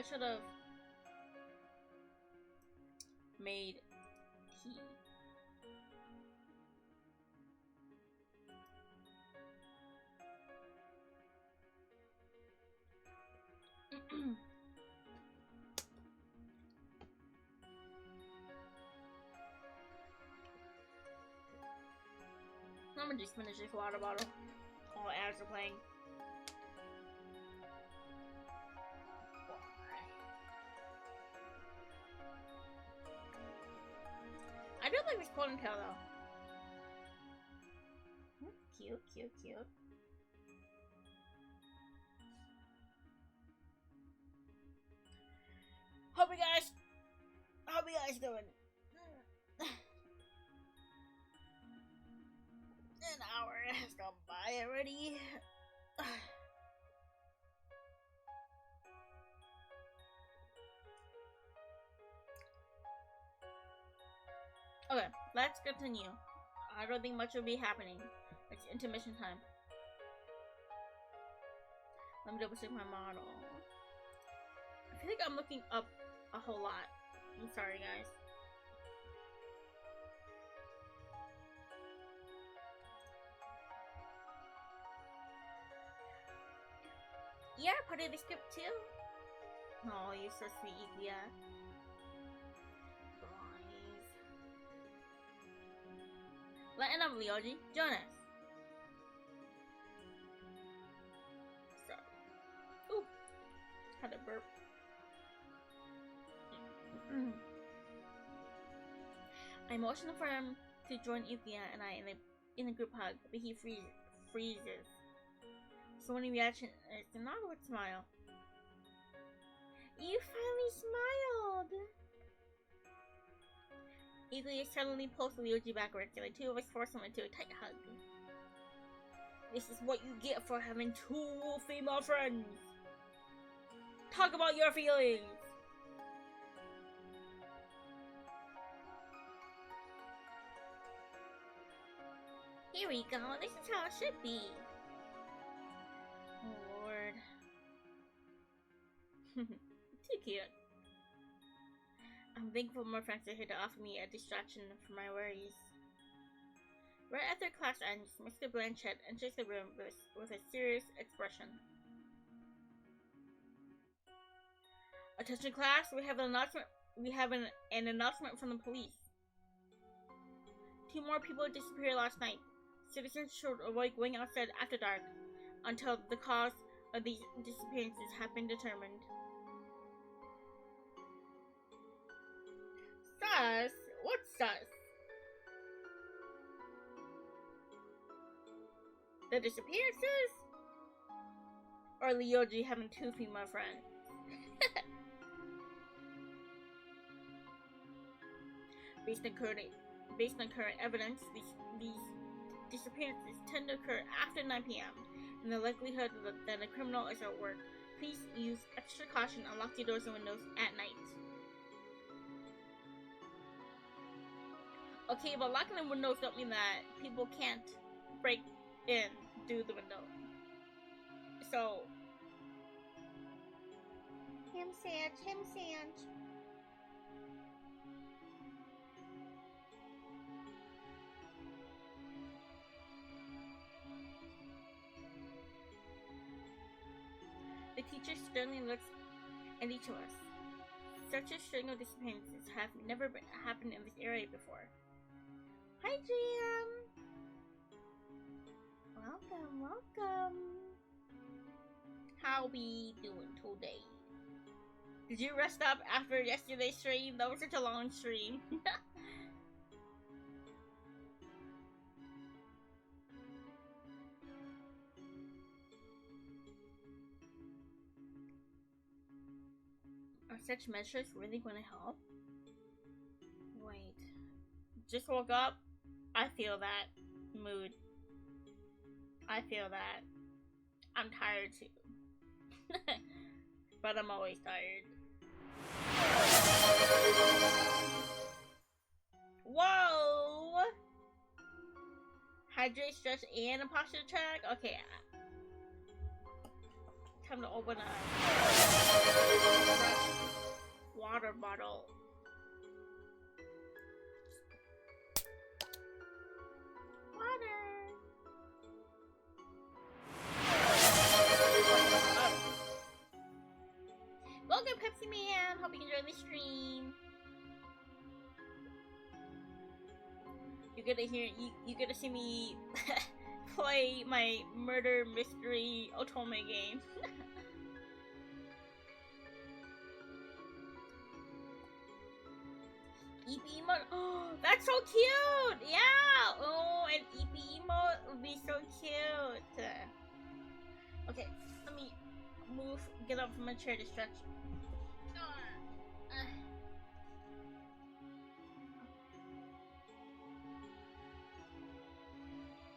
should have made tea. I'm gonna just finish this water bottle while ads are playing. I do like this ponytail though. Cute. Hope you guys doing? An hour has gone by already. Okay, let's continue. I don't think much will be happening. It's intermission time. Let me double check my model. I feel like I'm looking up a whole lot. I'm sorry, guys. Yeah, part of the script too. Oh, you're so sweet, yeah. Letting up Ryoji, Jonas. Sorry. Ooh, had a burp. I motioned for him to join Yukia and I in a group hug, but he freezes. So when he reaction is an awkward smile. You finally smiled! Yukia suddenly pulls Ryoji backwards, and the two of us force him into a tight hug. This is what you get for having two female friends! Talk about your feelings! Here we go, this is how it should be. Oh lord. Too cute. I'm thankful my friends are here to offer me a distraction from my worries. Right after class ends, Mr. Blanchett enters the room with a serious expression. Attention class, we have an announcement from the police. 2 more people disappeared last night. Citizens should avoid going outside after dark until the cause of these disappearances have been determined. Sus? What's sus? The disappearances? Or Ryoji having 2 female friends? Based on current evidence, these disappearances tend to occur after 9 p.m. and the likelihood that a criminal is at work. Please use extra caution and lock your doors and windows at night. Okay, but locking the windows don't mean that people can't break in through the window. So, him sand. The teacher sternly looks at each of us. Such a string of disappearances have never happened in this area before. Hi, Jam! Welcome. How we doing today? Did you rest up after yesterday's stream? That was such a long stream. Are such measures really going to help? Wait. just woke up, I feel that mood. I feel that. I'm tired too. But I'm always tired. Whoa! Hydrate, stretch, and a posture check? Okay. Time to open a water bottle. Welcome, Pepsi Man. Hope you enjoy the stream. You get to see me play my murder mystery otome game. EP emote. Oh, that's so cute. Yeah. Oh, an EP emote would be so cute. Okay, let me get up from my chair to stretch.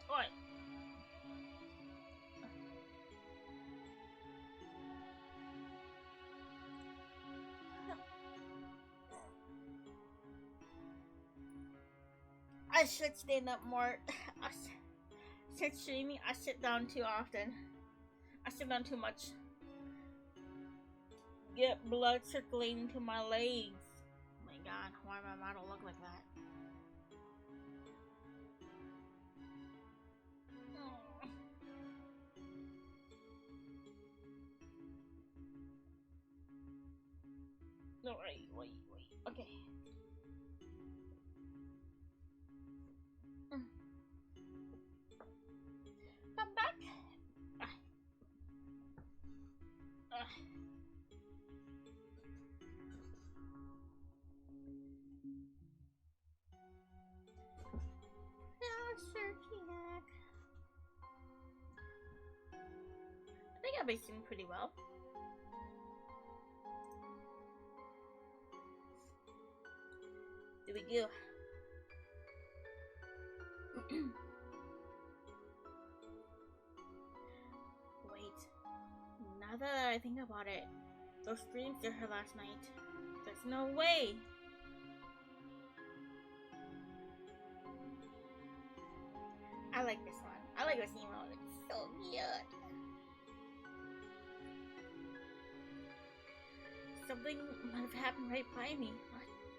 Oi. I should stand up more. Since streaming, I sit down too often. I sit down too much. Get blood circulating to my legs. Oh my god, why my model look like that? No, wait. Okay. Come back. I think I've been doing pretty well. Do we go? Wait. Now that I think about it, those streams did her last night. There's no way. I like this one. I like this emote. It's so cute. Something might have happened right by me.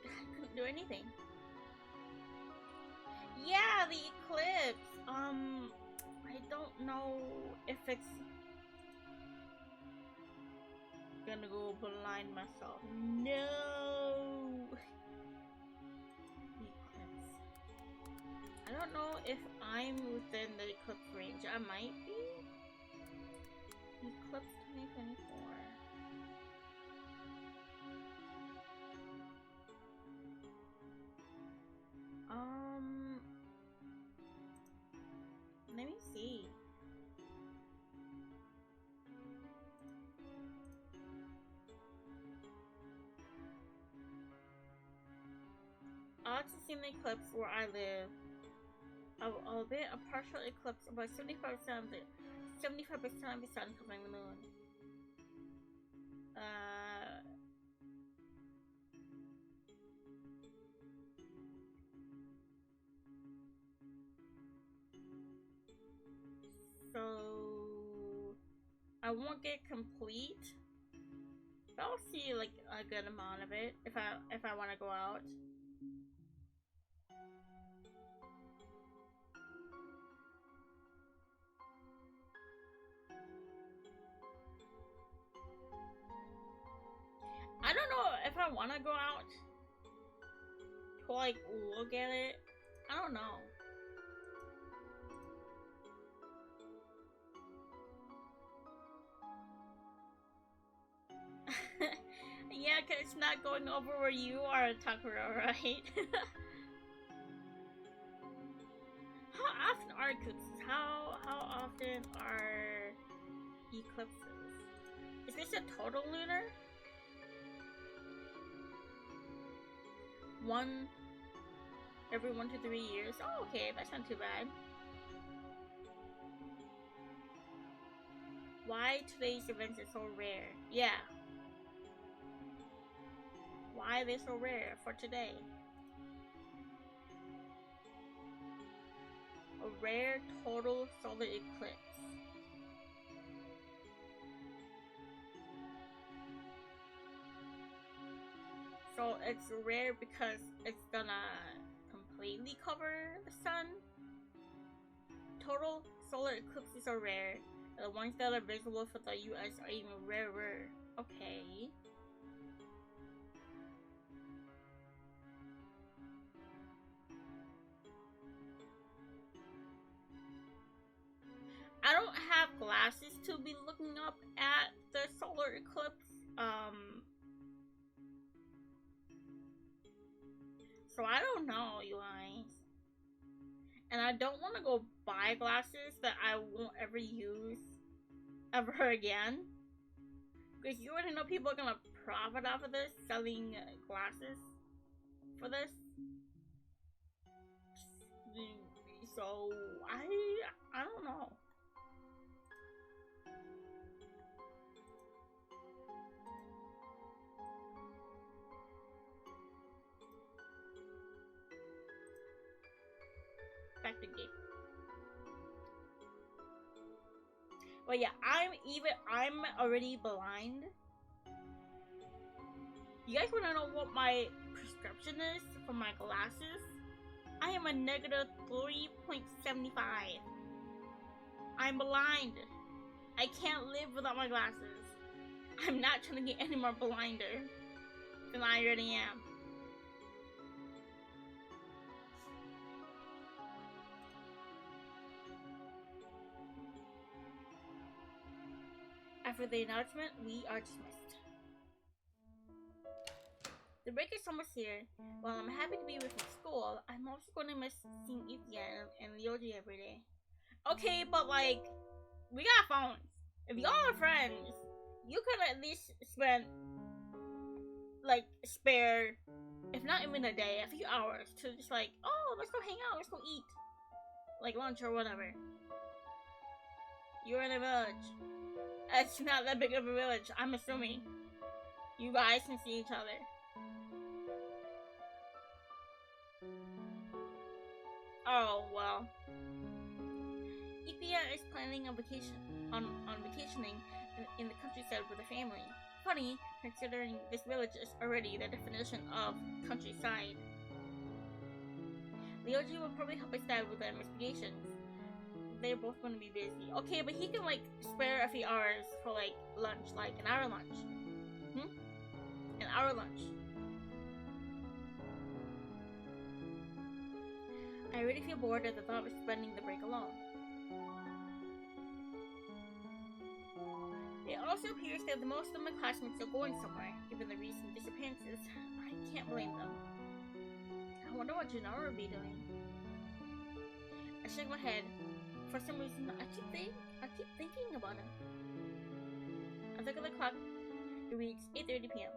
I couldn't do anything. Yeah, the eclipse. I don't know if it's gonna go blind myself. No. Eclipse. I don't know if I'm within the eclipse range. I might be. Eclipse 2024. Let me see. Odds to see the eclipse where I live. I'll be a partial eclipse about 75% of the 75% of the sun covering the moon. So I won't get complete, but I'll see like a good amount of it if I want to go out. I don't know if I want to go out to like look at it. I don't know. Yeah, cause it's not going over where you are, Takuro, right? How often are eclipses? How often are eclipses? Is this a total lunar? Every 1 to 3 years. Oh, okay, that's not too bad. Why today's events are so rare? Yeah. Why are they so rare for today? A rare total solar eclipse. So it's rare because it's gonna completely cover the sun. Total solar eclipses are rare. The ones that are visible for the US are even rarer. Okay. I don't have glasses to be looking up at the solar eclipse. So I don't know, you guys. And I don't want to go buy glasses that I won't ever use ever again. Because you already know people are gonna profit off of this, selling glasses for this. So I don't know. Back to game. But yeah, I'm already blind. You guys wanna know what my prescription is for my glasses? I am a negative 3.75. I'm blind. I can't live without my glasses. I'm not trying to get any more blinder than I already am. After the announcement, we are dismissed. The break is almost here. While I'm happy to be with my school, I'm also going to miss seeing Etienne and Ryoji every day. Okay, but like, we got phones. If y'all are friends, you could at least spend, like, spare, if not even a day, a few hours to just like, oh, let's go hang out, let's go eat. Like lunch or whatever. You're in a village. It's not that big of a village, I'm assuming. You guys can see each other. Oh, well. Ipia is planning a vacation, on vacationing in the countryside with a family. Funny, considering this village is already the definition of countryside. Ryoji will probably help his dad with the investigations. They're both going to be busy. Okay, but he can like spare a few hours for like lunch, like an hour lunch. An hour lunch. I really feel bored at the thought of spending the break alone. It also appears that most of my classmates are going somewhere, given the recent disappearances. I can't blame them. I wonder what Junoru will be doing. I shake my head. For some reason, I keep thinking about him. I look at the clock. It reads 8:30 p.m.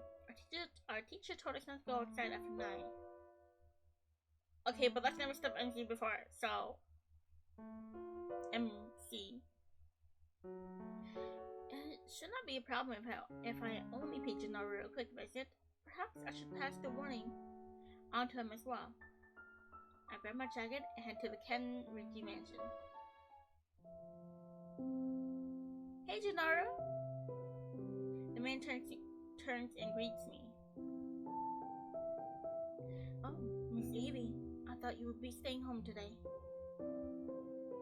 Our teacher told us not to go outside after 9. Okay, but that's never stopped MC before, so MC. It should not be a problem if I only pay Junoru a quick visit. Perhaps I should pass the warning on to him as well. I grab my jacket and head to the Kenriki mansion. Hey, Junoru! The man turns and greets me. Oh, Miss Evie, I thought you would be staying home today.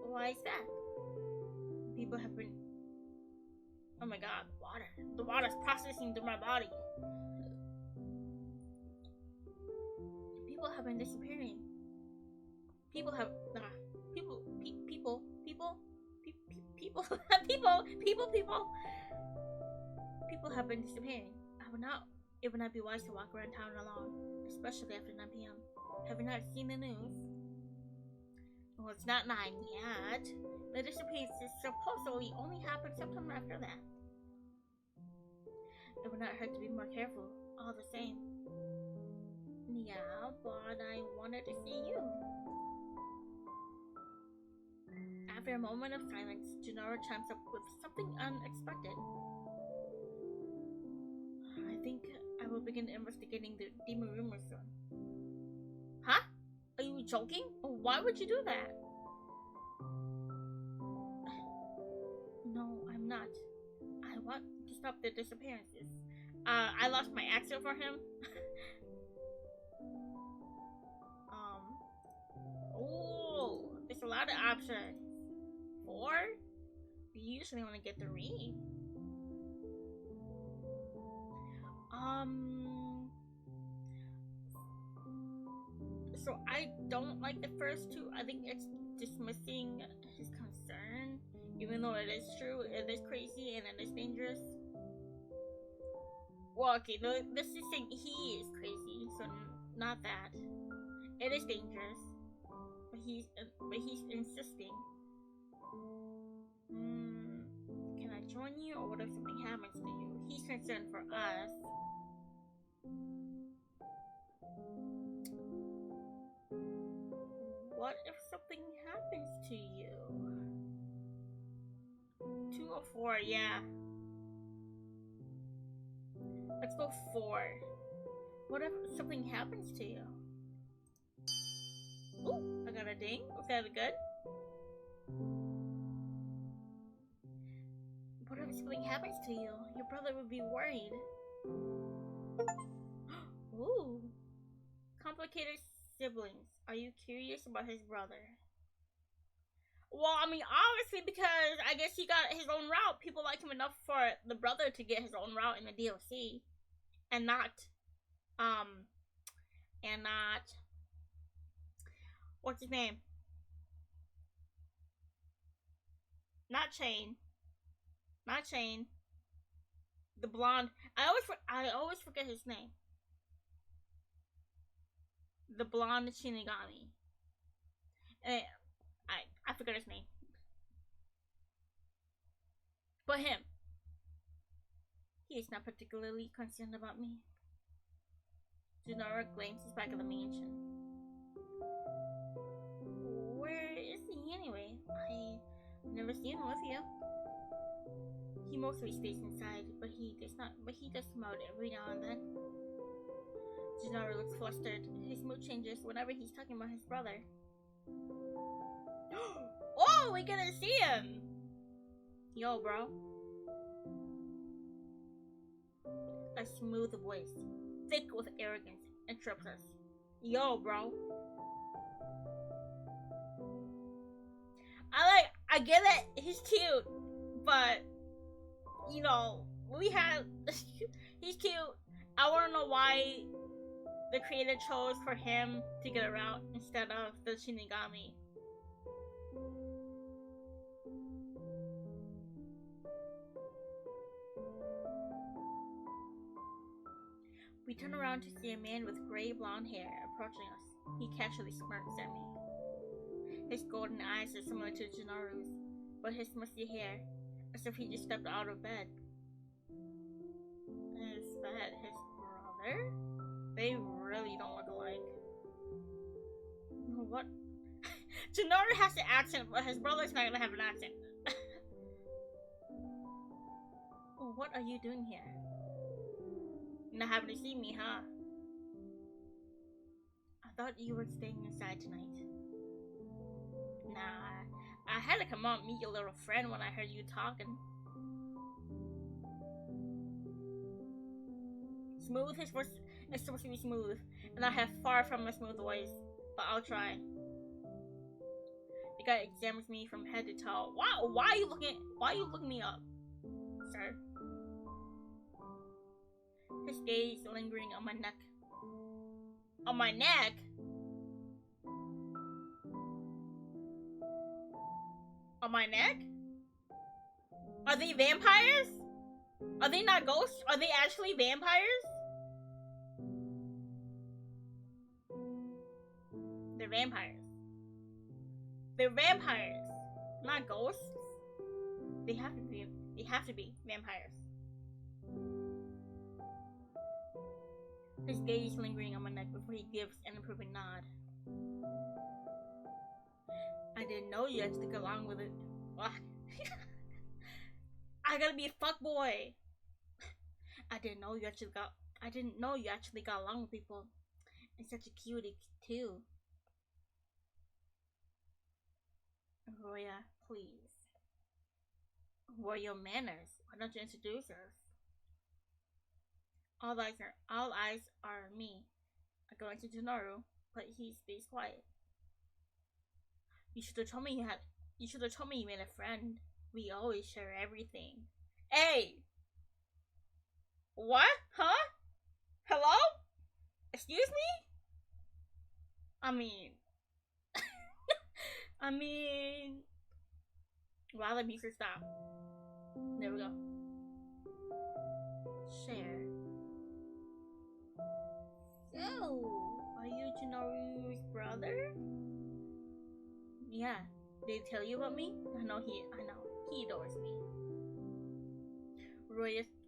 Why is that? People have been... Oh my god, water. The water's processing through my body. People have been disappearing. People have... People have been disappearing. It would not be wise to walk around town alone, especially after 9 p.m. Have you not seen the news? Well, it's not 9 yet. The disappearances supposedly only happened sometime after that. It would not hurt to be more careful, all the same. Yeah, but I wanted to see you. After a moment of silence, Junoru chimes up with something unexpected. I think I will begin investigating the demon rumors soon. Huh? Are you joking? Why would you do that? No, I'm not. I want to stop the disappearances. I lost my accent for him. Oh, there's a lot of options. 4? We usually only get 3. So I don't like the first 2. I think it's dismissing his concern, even though it is true, it is crazy, and it is dangerous. Well, okay, this is saying he is crazy, so not that. It is dangerous, but he's insisting. Can I join you, or what if something happens to you? He's concerned for us. What if something happens to you? 2 or 4, yeah. Let's go 4. What if something happens to you? Ooh, I got a ding. Was that good? What if something happens to you? Your brother would be worried. Ooh. Complicated siblings. Are you curious about his brother? Well, I mean, obviously, because I guess he got his own route. People like him enough for the brother to get his own route in the DLC. And not, what's his name? Not Chain. Not Chain. The blonde. I always forget his name. The blonde shinigami. And I forgot his name. But him. He is not particularly concerned about me. Junoru glances back at the mansion. Where is he anyway? I've never seen him with you. He mostly stays inside, but he does come out every now and then. Junoru looks flustered. His mood changes whenever he's talking about his brother. Oh, we get to see him! Yo, bro. A smooth voice, thick with arrogance, interrupts us. Yo, bro. I get it, he's cute, but, you know, he's cute. I wanna know why the creator chose for him to get around instead of the shinigami. We turn around to see a man with gray blonde hair approaching us. He casually smirks at me. His golden eyes are similar to Junoru's, but his musty hair, as if he just stepped out of bed. Is that his brother? They really don't look alike. What? Junoru has an accent, but his brother's not gonna have an accent. Oh, what are you doing here? You're not having to see me, huh? I thought you were staying inside tonight. Nah, I had to come out and meet your little friend when I heard you talking. Smooth, his voice is supposed to be smooth, and I have far from a smooth voice, but I'll try. The guy examines me from head to toe. Wow, why are you looking me up, sir? His gaze lingering on my neck. On my neck? On my neck? Are they vampires? Are they not ghosts? Are they actually vampires? They're vampires. They're vampires, not ghosts. They have to be vampires. His gaze lingering on my neck before he gives an approving nod. I didn't know you actually got along with it. What? I gotta be a fuckboy. I didn't know you actually got along with people. And such a cutie too. Roya, please. What are your manners? Why don't you introduce us? All eyes are on me. I go into Junoru, but he stays quiet. You should have told me you made a friend. We always share everything. Hey! What? Huh? Hello? Excuse me? I mean... Wow, the music stop. There we go. Share. So, are you Junoru's brother? Yeah. Did he tell you about me? I know. He adores me.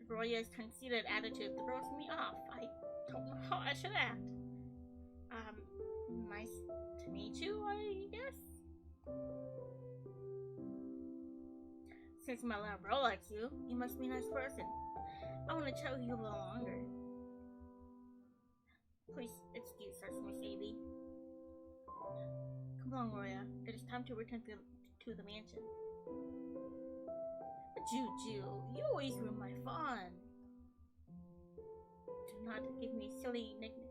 Roya's conceited attitude throws me off. I don't know how I should act. Nice to meet you, I guess? Since my little bro likes you, you must be a nice person. I want to chat with you a little longer. Please excuse us, Miss Sadie. Come along, Roya. It is time to return to the mansion. Juju, you always ruin my fun. Do not give me silly nicknames.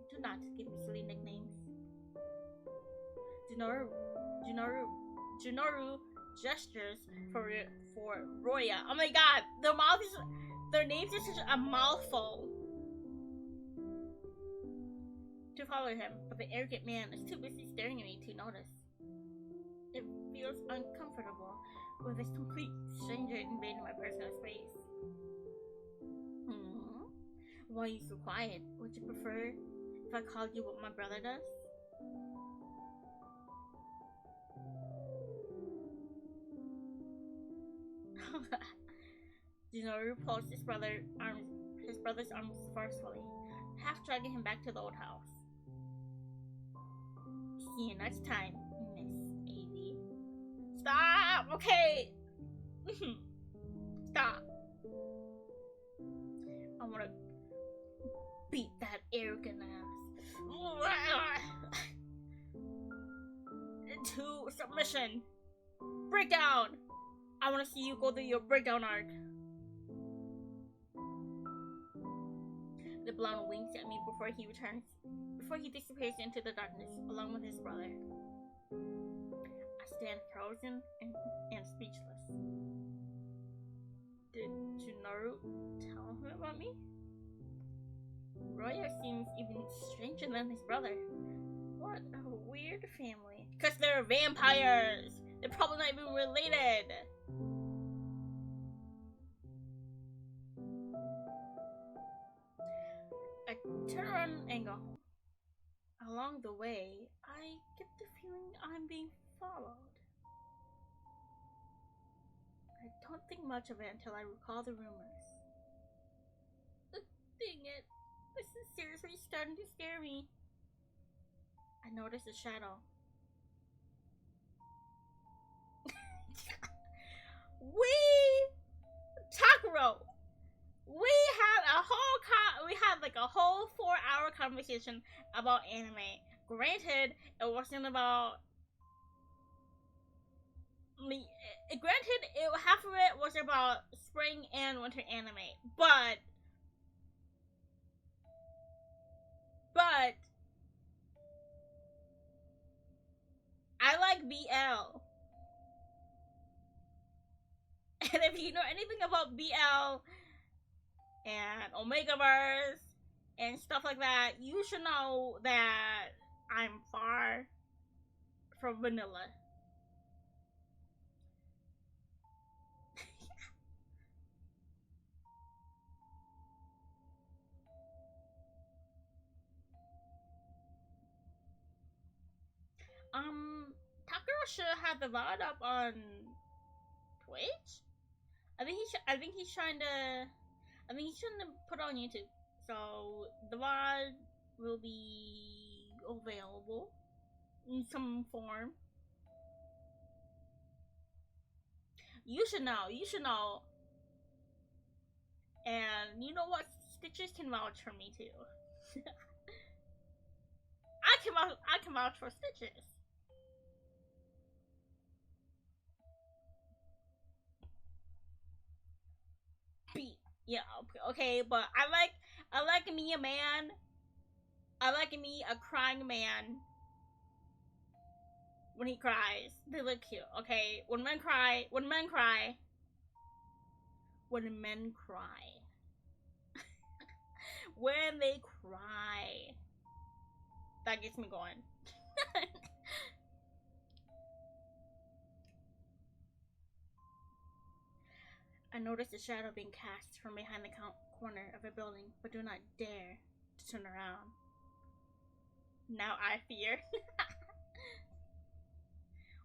Junoru gestures for Roya. Oh my god, their names are such a mouthful. To follow him, but the arrogant man is too busy staring at me to notice. It feels uncomfortable with this complete stranger invading my personal space. Why are you so quiet? Would you prefer if I called you what my brother does? Junoru pulls his brother's arms forcefully, half dragging him back to the old house. See you next time, Miss Sadie. Stop! Okay! Stop. I wanna beat that arrogant ass. To submission. Breakdown! I wanna see you go through your breakdown arc. The blonde winks at me before he disappears into the darkness along with his brother. I stand frozen and speechless. Did Junoru tell him about me? Roya seems even stranger than his brother. What a weird family. Because they're vampires! They're probably not even related! I turn around and go home. Along the way, I get the feeling I'm being followed. I don't think much of it until I recall the rumors. Dang it. This is seriously starting to scare me. I notice a shadow. Takuro! We had like a whole 4-hour conversation about anime. Granted, it wasn't about me. Granted, half of it was about spring and winter anime, but I like BL. And if you know anything about BL and Omegaverse and stuff like that, you should know that I'm far from vanilla. Takuro should have the VOD up on Twitch. I think he's trying to put it on YouTube. So the VOD will be available in some form. You should know. You should know. And you know what? Stitches can vouch for me too. I can vouch for Stitches. Yeah, okay, but I like me a man. I like me a crying man. When he cries, they look cute. Okay, when men cry, when men cry, when they cry, that gets me going. I noticed a shadow being cast from behind the corner of a building, but do not dare to turn around. Now I fear.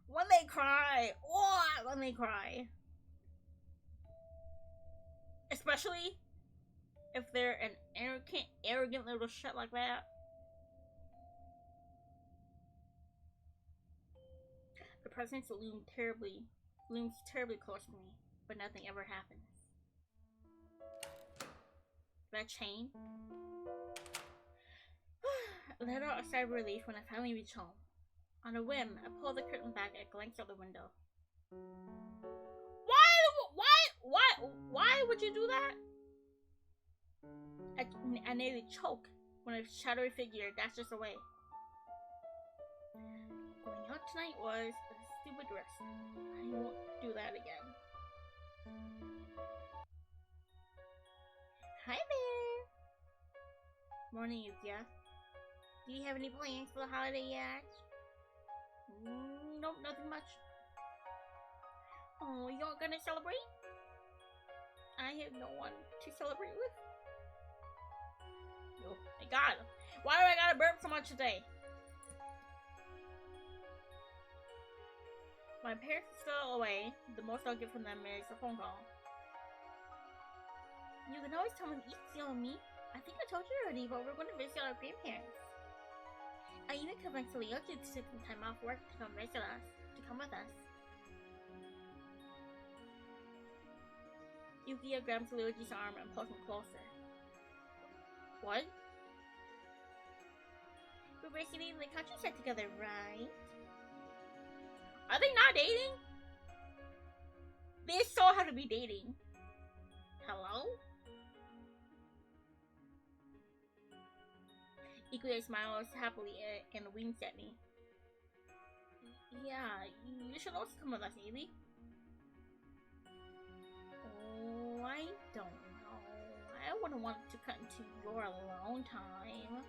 When they cry, what? When they cry, especially if they're an arrogant little shit like that. The presence looms terribly close to me, but nothing ever happens. That chain? Let out a sigh of relief when I finally reach home. On a whim, I pull the curtain back and glance out the window. Why would you do that? I nearly choke when a shadowy figure dashes away. Going out tonight was a stupid risk. I won't do that again. Hi there! Morning, Yukia. Do you have any plans for the holiday yet? Nope, nothing much. Oh, you aren't gonna celebrate? I have no one to celebrate with. Oh my god. Why do I gotta burp so much today? My parents are still away. The most I'll get from them is a phone call. You can always tell when Itsuo and me. I think I told you already, but we're going to visit our grandparents. I even convinced Leoji to take some time off work to come with us. Yukia grabs Leoji's arm and pulls him closer. What? We're basically in the countryside together, right? Are they not dating? They still have to be dating. Hello? Ikuya smiles happily and winks at me. Yeah, you should also come with us, Ailey. Oh, I don't know. I wouldn't want to cut into your alone time.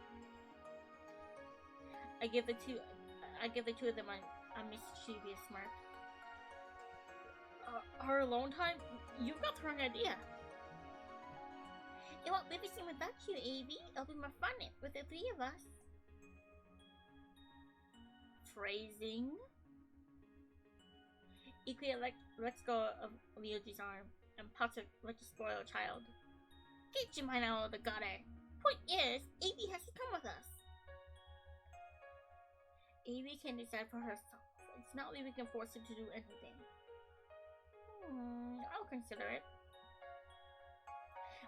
I give the two of them a mischievous smirk. Her alone time? You've got the wrong idea. It won't be the same without you, Avi. It'll be more fun with the three of us. Phrasing. Ikuya lets go of Leoji's arm and pouts like a spoiled child. Get your mind out of the gutter. Point is, Avi has to come with us. Avi can decide for herself. It's not like we can force her to do anything. I'll consider it.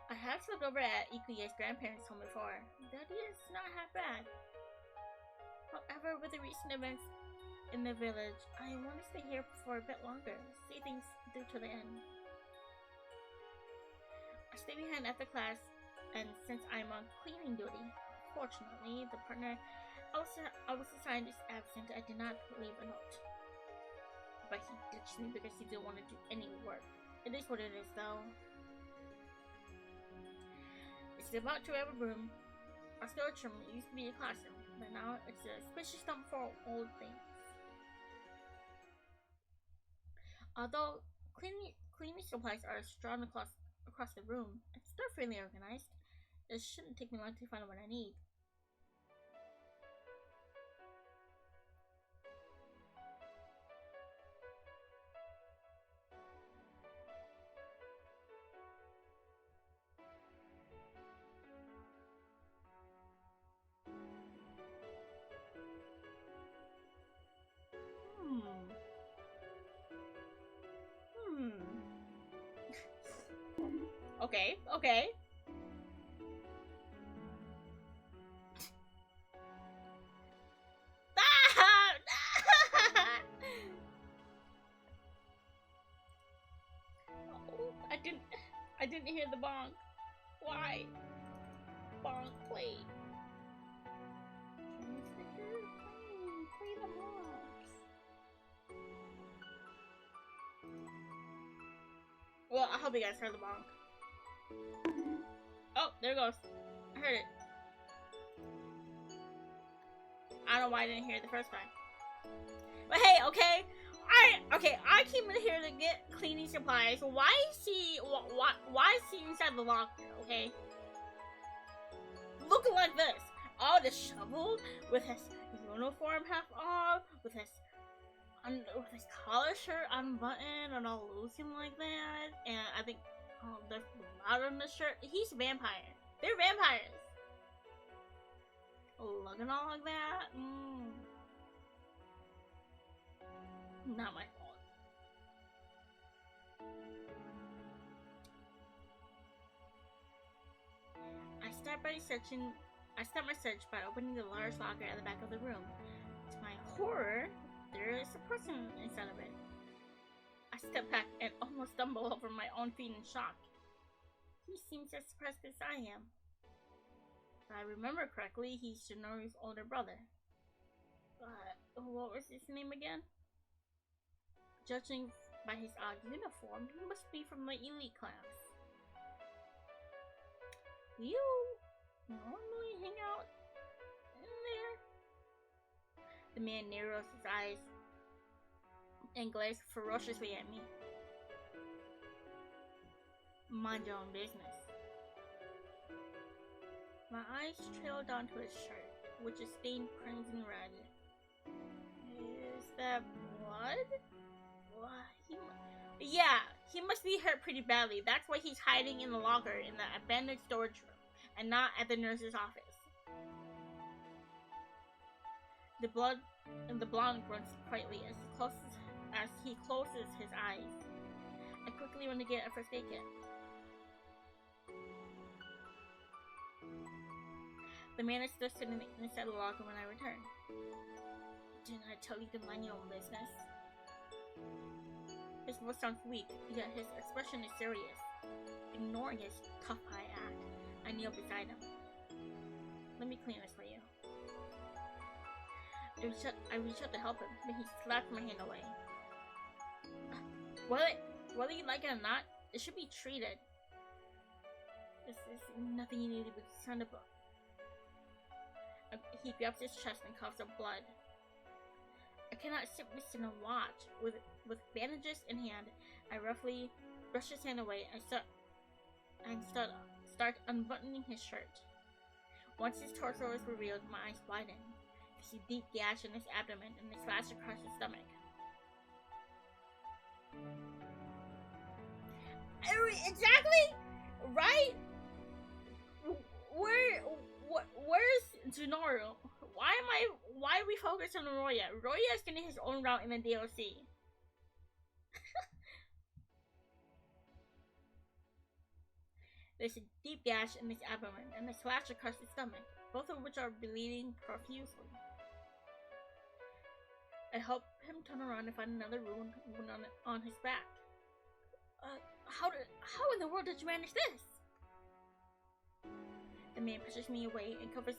I have slept over at Ikuya's grandparents' home before. The idea is not half bad. However, with the recent events in the village, I want to stay here for a bit longer. See things through to the end. I stay behind after class, and since I'm on cleaning duty, fortunately, the partner I was assigned is absent. I did not leave a note. But he ditched me because he didn't want to do any work. It is what it is, though. It's about to have a room. Our storage room used to be a classroom, but now it's a squishy stump for old things. Although cleaning supplies are strewn across the room, it's still fairly organized. It shouldn't take me long to find what I need. Okay, okay. Oh, I didn't hear the bonk. Why? Bonk, wait. Play the bonks. Well, I hope you guys heard the bonk. Oh, there it goes. I heard it. I don't know why I didn't hear it the first time. But hey, okay. I came in here to get cleaning supplies. Why is she inside the locker, okay? Looking like this. All disheveled, with his uniform half off, with his collar shirt unbuttoned and all loosened like that, and I think the blood on the shirt. He's a vampire. They're vampires. Looking all like that. Not my fault. I start my search by opening the large locker at the back of the room. To my horror, there is a person inside of it. I step back and almost stumble over my own feet in shock. He seems as surprised as I am. If I remember correctly, he's Junoru's older brother. What was his name again? Judging by his odd uniform, he must be from the elite class. Do you normally hang out in there? The man narrows his eyes and glares ferociously at me. Mind your own business. My eyes trail down to his shirt, which is stained crimson red. Is that blood? Yeah, he must be hurt pretty badly. That's why he's hiding in the locker in the abandoned storage room, and not at the nurse's office. The blonde grunts quietly as he closes his eyes. I quickly run to get a first aid kit. The man is still sitting inside the locker when I return. Didn't I tell you to mind your own business? His voice sounds weak, yet his expression is serious. Ignoring his tough eye act, I kneel beside him. Let me clean this for you. I reach out to help him, but he slapped my hand away. Whether you like it or not, it should be treated. This is nothing you need to be concerned about. He grabs his chest and coughs up blood. I cannot simply sit and watch. With bandages in hand, I roughly brush his hand away and start unbuttoning his shirt. Once his torso is revealed, my eyes widen. I see a deep gash in his abdomen and a slash across his stomach. Exactly, right? Where's Junoru? Why are we focused on Roya? Roya is getting his own route in the DLC. There's a deep gash in his abdomen and a slash across his stomach, both of which are bleeding profusely. I help him turn around and find another wound on his back. How in the world did you manage this? The man pushes me away and covers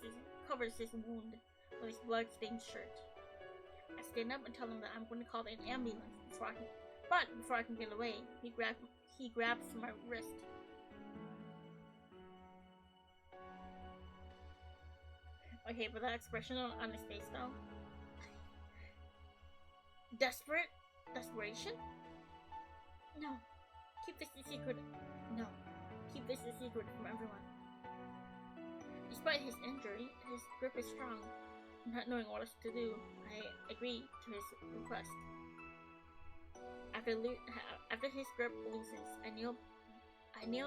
his wound with his blood-stained shirt. I stand up and tell him that I'm going to call an ambulance before I can get away, he grabs my wrist. Okay, but that expression on his face though. Desperation? No. Keep this a secret from everyone. Despite his injury, his grip is strong. Not knowing what else to do, I agree to his request. After his grip loosens, I kneel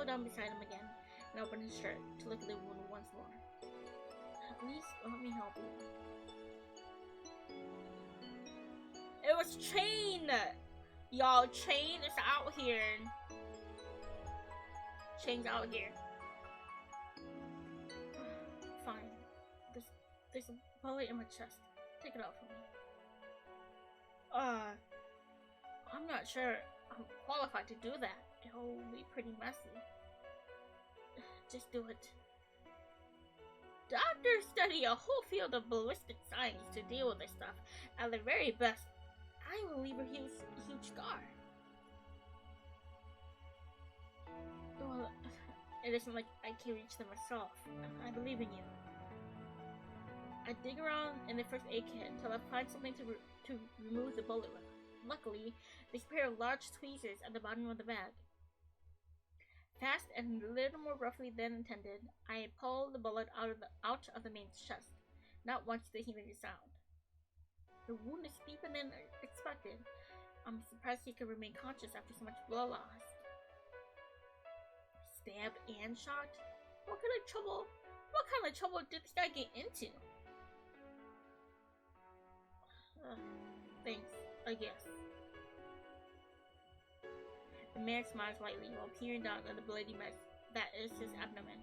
down beside him again and open his shirt to look at the wound once more. Please let me help you. It was Chain! Y'all, Chain is out here. chains out here. Fine. There's a bullet in my chest. Take it out from me. I'm not sure I'm qualified to do that. It'll be pretty messy. Just do it. Doctors study a whole field of ballistic science to deal with this stuff. At the very best, I will leave a huge scar. Well, it isn't like I can reach them myself. I believe in you. I dig around in the first aid kit until I find something to remove the bullet with. Luckily, there's a pair of large tweezers at the bottom of the bag. Fast and a little more roughly than intended, I pull the bullet out of the man's chest. Not once did he make a sound. The wound is deeper than expected. I'm surprised he could remain conscious after so much blood loss. Stabbed and shot? What kind of trouble did this guy get into? Thanks, I guess. The man smiles lightly while peering down at the bloody mess that is his abdomen.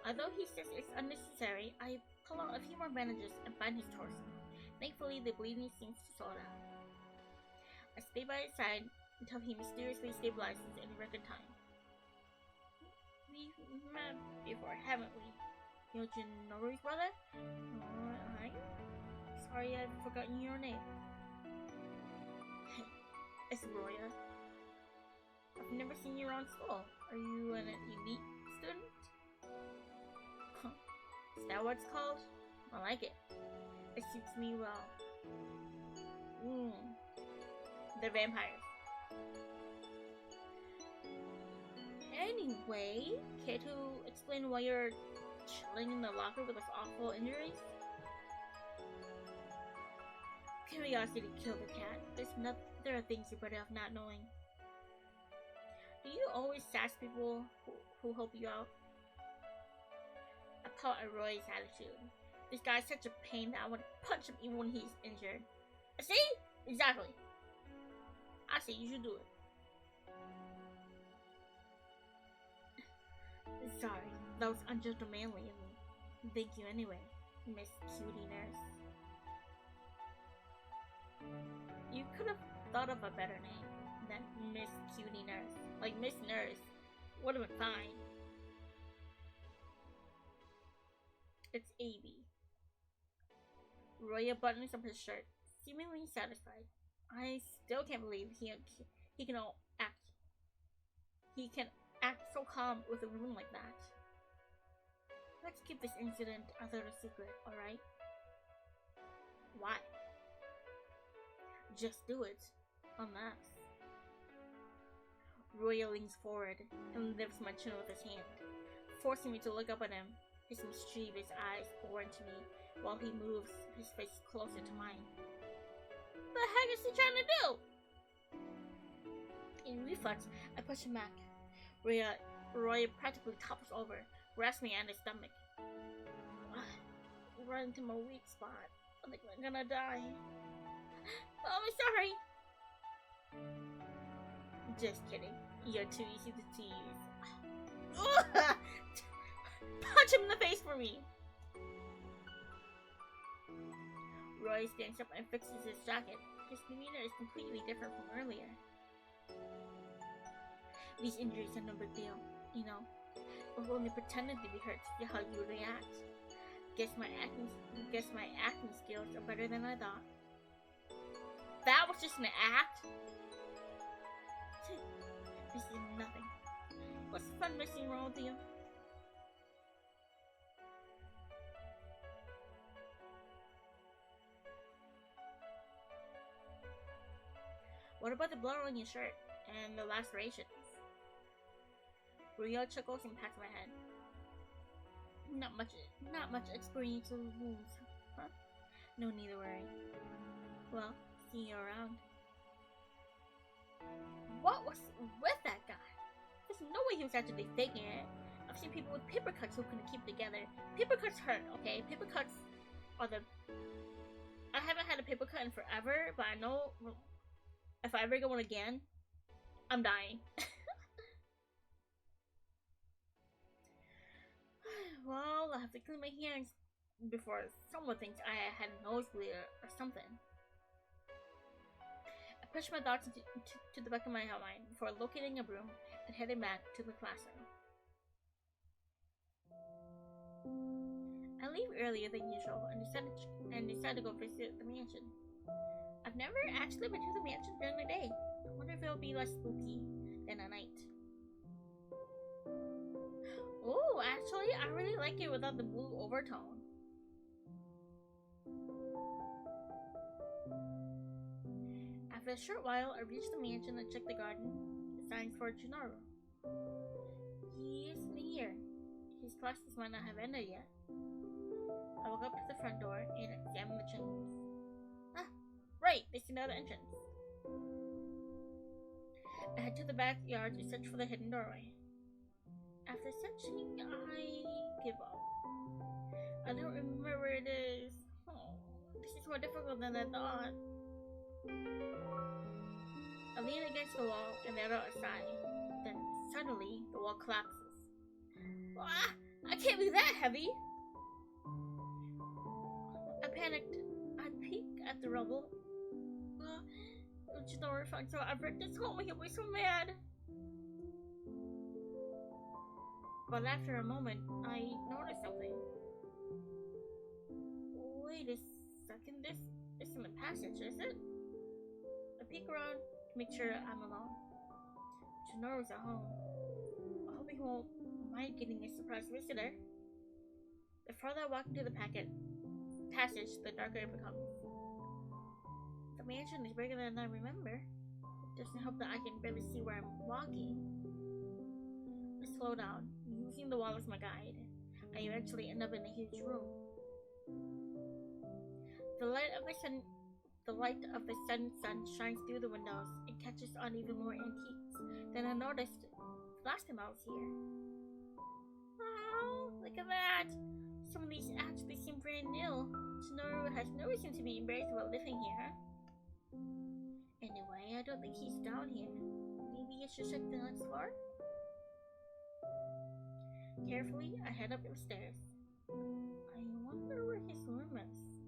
Although he says it's unnecessary, I pull out a few more bandages and bind his torso. Thankfully, the bleeding seems to slow down. I stay by his side until he mysteriously stabilizes in record time. We've met before, haven't we? You're Junoru's brother? Hi. Sorry, I've forgotten your name. It's Roya. I've never seen you around school. Are you an elite student? Is that what it's called? I like it. It suits me well. They're vampires. Anyway, care to explain why you're chilling in the locker with those awful injuries? Curiosity killed the cat. There are things you're better off not knowing. Do you always sass people who help you out? I pout at Roy's attitude. This guy's such a pain that I want to punch him even when he's injured. See? Exactly. I say you should do it. Sorry, that was ungentlemanly of me. Thank you anyway, Miss Cutie Nurse. You could have thought of a better name than Miss Cutie Nurse. Like Miss Nurse would have been fine. It's AB. Roya buttons up his shirt, seemingly satisfied. I still can't believe he can act so calm with a wound like that. Let's keep this incident a little secret, alright? Why? Just do it. Unless. Roya leans forward and lifts my chin with his hand, forcing me to look up at him. His mischievous eyes bore into me while he moves his face closer to mine. The heck is he trying to do? In reflex, I push him back. Roya practically topples over, grasping at his stomach. Right into my weak spot. I think I'm gonna die. Oh, I'm sorry. Just kidding. You're too easy to tease. Punch him in the face for me. Roy stands up and fixes his jacket. His demeanor is completely different from earlier. These injuries are no big deal, you know. I've only pretended to be hurt to see how you react. Guess my acting skills are better than I thought. That was just an act? This is nothing. What's the fun messing wrong with you? What about the blood on your shirt and the lacerations? Rio chuckles and pats my head. Not much experience with wounds, huh? No need to worry. Well, see you around. What was with that guy? There's no way he was actually faking it. I've seen people with paper cuts who couldn't keep together. Paper cuts hurt, okay? Paper cuts are the... I haven't had a paper cut in forever, but I know if I ever get one again, I'm dying. Well, I have to clean my hands before someone thinks I had a nosebleed or something. I pushed my thoughts to the back of my mind before locating a broom and heading back to the classroom. I leave earlier than usual and decided to go visit the mansion. I've never actually been to the mansion during the day. I wonder if it'll be less spooky than at night. Oh, actually, I really like it without the blue overtone. After a short while, I reached the mansion and checked the garden. The signs for Junoru. He isn't here. His classes might not have ended yet. I walk up to the front door and examine the chains. Ah, right, there's another entrance. I head to the backyard to search for the hidden doorway. After searching, I give up. I don't remember where it is. Oh, this is more difficult than I thought. I lean against the wall and let out a sigh. Then, suddenly, the wall collapses. Ah, I can't be that heavy! I panicked. I peeked at the rubble. Junoru found out I've wrecked his home. He'll be so mad. But after a moment, I noticed something. Wait a second, this isn't a passage, is it? I peek around to make sure I'm alone. Junoru's at home. I hope he won't mind getting a surprise visitor. The farther I walk into the passage, the darker it becomes. The mansion is bigger than I remember. It doesn't help that I can barely see where I'm walking. I slow down, using the wall as my guide. I eventually end up in a huge room. The light of the setting sun shines through the windows and catches on even more antiques than I noticed last time I was here. Wow, look at that! Some of these actually seem brand new. Junoru has no reason to be embarrassed about living here. Anyway, I don't think he's down here. Maybe I should check the next floor? Carefully, I head up the stairs. I wonder where his room is.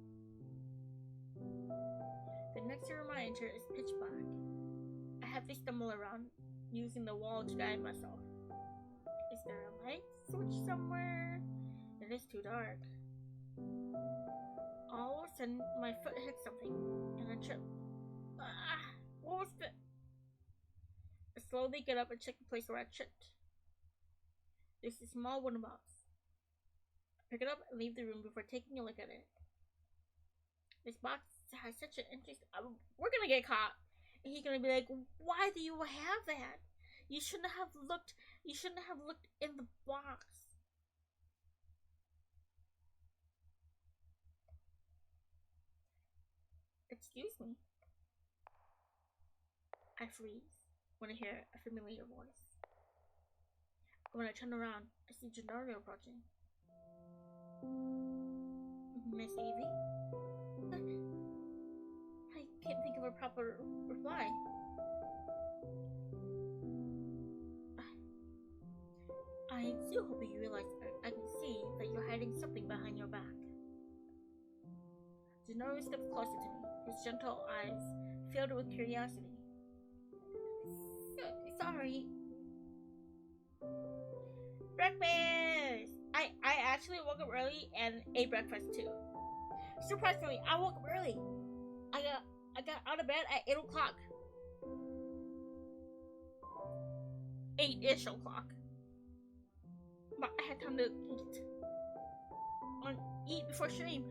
The next room I enter is pitch black. I have to stumble around, using the wall to guide myself. Is there a light switch somewhere? It is too dark. All of a sudden, my foot hits something, and I trip. Ah, what was that? I slowly get up and check the place where I tripped. There's a small wooden box. I pick it up and leave the room before taking a look at it. This box has such an interest. We're gonna get caught, and he's gonna be like, "Why do you have that? You shouldn't have looked. You shouldn't have looked in the box." Excuse me. I freeze when I hear a familiar voice. When I turn around, I see Junoru approaching. Miss Evie? I can't think of a proper reply. I do hope you realize I can see that you're hiding something behind your back. Junoru steps closer to me, his gentle eyes filled with curiosity. Sorry. Breakfast! I actually woke up early and ate breakfast too. Surprisingly, I woke up early. I got out of bed at 8 o'clock. 8-ish o'clock. But I had time to eat before stream.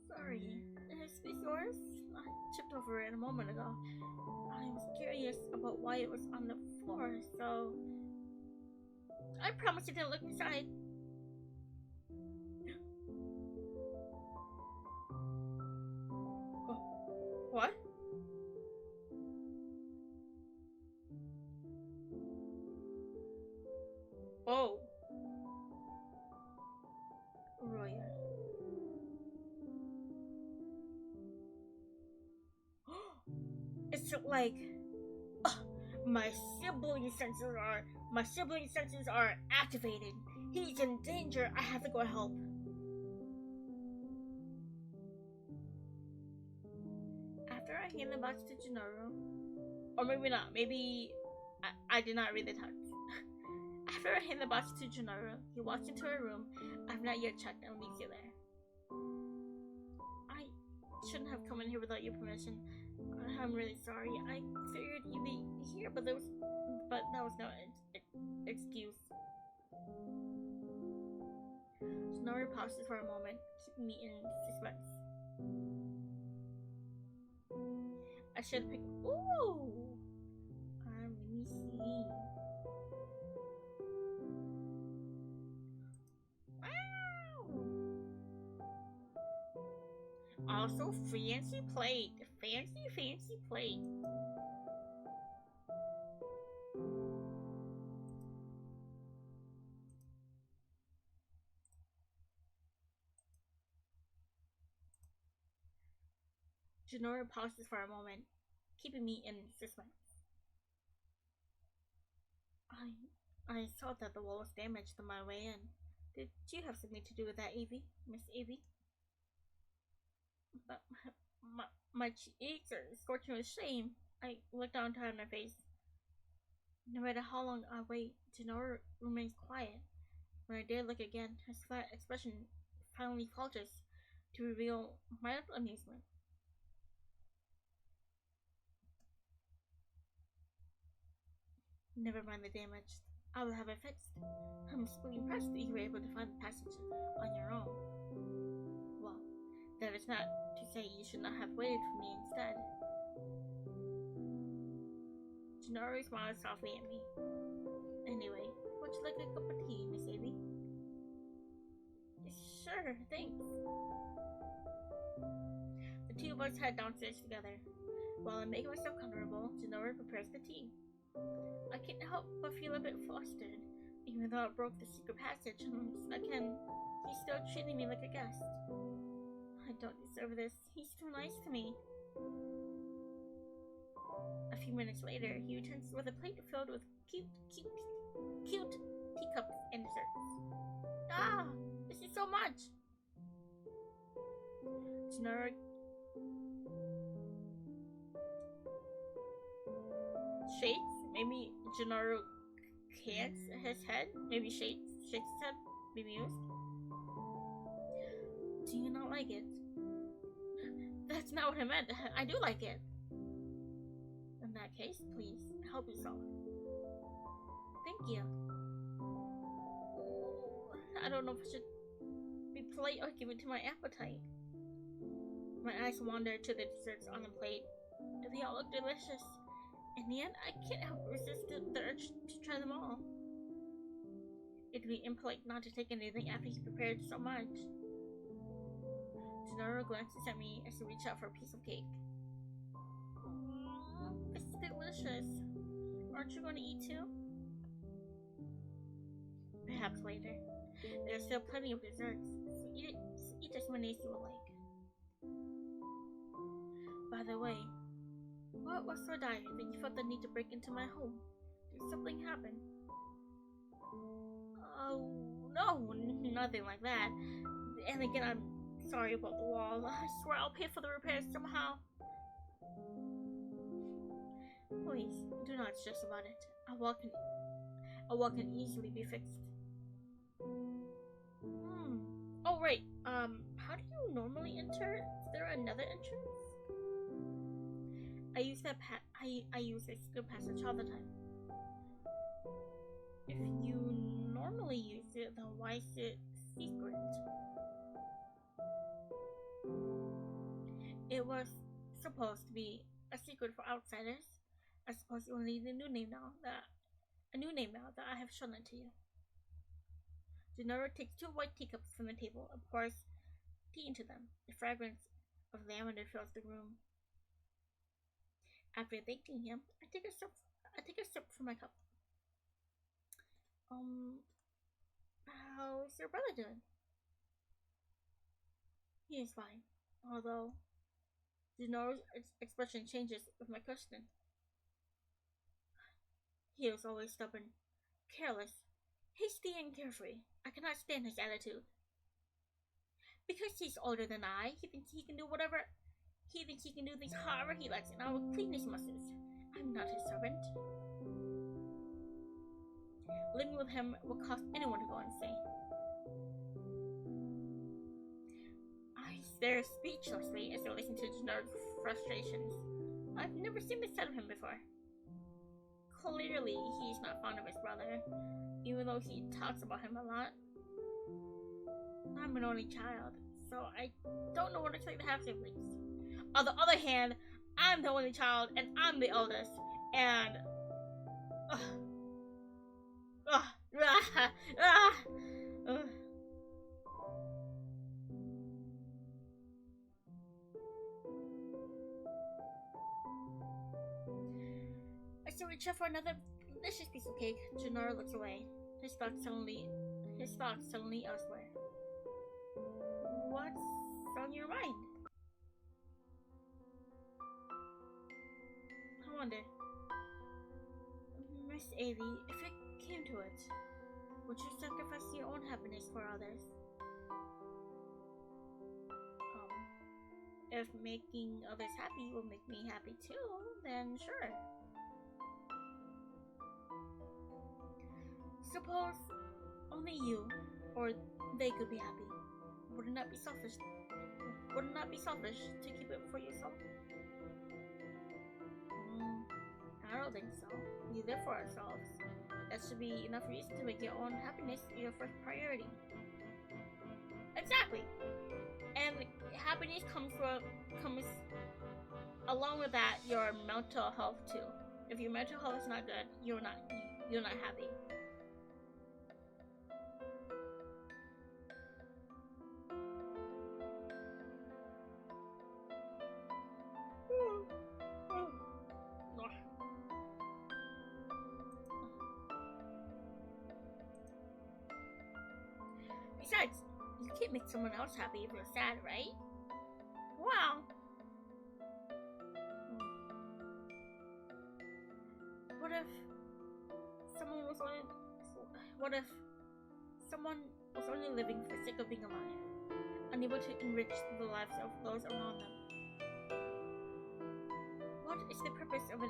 Sorry, is this yours? I tripped over it a moment ago. I was curious about why it was on the floor, so I promise I didn't look inside. Oh, what? Oh. Roya. So like, my sibling senses are activated. He's in danger. I have to go help. After I hand the box to Junoru, or maybe not, maybe I did not read the text. After I hand the box to Junoru, he walks into her room. I've not yet checked and leaves you there. I shouldn't have come in here without your permission. I'm really sorry. I figured you'd be here, but that was no excuse. Junoru pauses for a moment, keeping me in suspense. I should pick. Ooh! Let me see. Wow! Also, fancy plate. Fancy plate. Junoru pauses for a moment, keeping me in suspense. I saw that the wall was damaged on my way in. Did you have something to do with that, Evie? Miss Evie? But my cheeks are scorching with shame. I look down to hide my face. No matter how long I wait, Junoru remains quiet. When I dare look again, his flat expression finally falters to reveal mild amusement. Never mind the damage. I will have it fixed. I'm so impressed that you were able to find the passage on your own. Well, that is not to say you should not have waited for me instead. Junoru smiles softly at me. Anyway, would you like a cup of tea, Miss Evie? Sure, thanks. The two of us head downstairs together. While I make myself comfortable, Junoru prepares the tea. I can't help but feel a bit flustered. Even though I broke the secret passage and snuck in, he's still treating me like a guest. I don't deserve this. He's too nice to me. A few minutes later, he returns with a plate filled with cute teacups and desserts. Ah, this is so much. Junoru shakes. Maybe Junoru cants his head. Maybe shakes his head. Bemused. Do you not like it? That's not what I meant. I do like it. In that case, please help yourself. Thank you. I don't know if I should be polite or give it to my appetite. My eyes wander to the desserts on the plate. They all look delicious. In the end, I can't help but resist the urge to try them all. It'd be impolite not to take anything after he prepared so much. Junoru glances at me as he reaches out for a piece of cake. It's delicious. Aren't you going to eat too? Perhaps later. There's still plenty of desserts, so eat as many as you would like. By the way, what was so dire that you felt the need to break into my home? Did something happen? Oh, no, nothing like that. And again, I'm sorry about the wall. I swear I'll pay for the repairs somehow. Please, do not stress about it. A wall can easily be fixed. Oh, right. How do you normally enter? Is there another entrance? I use I use a secret passage all the time. If you normally use it, then why is it secret? It was supposed to be a secret for outsiders. I suppose you will need a new name now that I have shown it to you. Junoru takes 2 white teacups from the table and pours tea into them. The fragrance of lavender fills the room. After thanking him, I take a sip from my cup. How's your brother doing? He is fine, although Junoru's expression changes with my question. He was always stubborn, careless, hasty and carefree. I cannot stand his attitude. Because he's older than I, he thinks he can do whatever. He thinks he can do things however he likes, and I will clean his messes. I'm not his servant. Living with him will cause anyone to go insane. I stare speechlessly as I listen to Junoru's frustrations. I've never seen this side of him before. Clearly, he's not fond of his brother, even though he talks about him a lot. I'm an only child, so I don't know what it's like to have siblings. On the other hand, I'm the only child, and I'm the eldest, and... I still reach out for another delicious piece of cake. Junoru looks away. His thoughts suddenly elsewhere. What's on your mind? I wonder. Miss Ailey, if it came to it, would you sacrifice your own happiness for others? If making others happy will make me happy too, then sure. Suppose only you or they could be happy. Wouldn't that be selfish? Wouldn't that be selfish to keep it for yourself? I don't think so. We live for ourselves. That should be enough reason to make your own happiness your first priority. Exactly. And happiness comes along with that your mental health too. If your mental health is not good, you're not happy. Besides, you can't make someone else happy if you're sad, right? Wow. What if someone was only living for the sake of being alive, unable to enrich the lives of those around them? What is the purpose of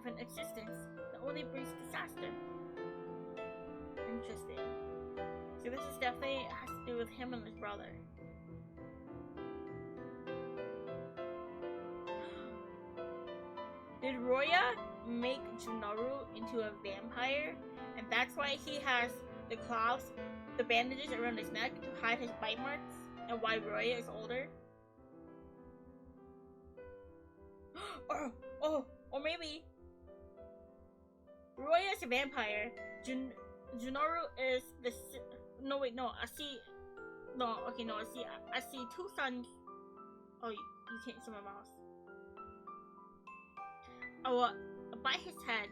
an existence that only brings disaster? Interesting. So this is definitely has to do with him and his brother. Did Roya make Junoru into a vampire? And that's why he has the claws, the bandages around his neck to hide his bite marks? And why Roya is older? Or maybe Roya is a vampire. Junoru is the... No, wait, no. I see two sons. Oh, you can't see my mouse. Oh, by his head,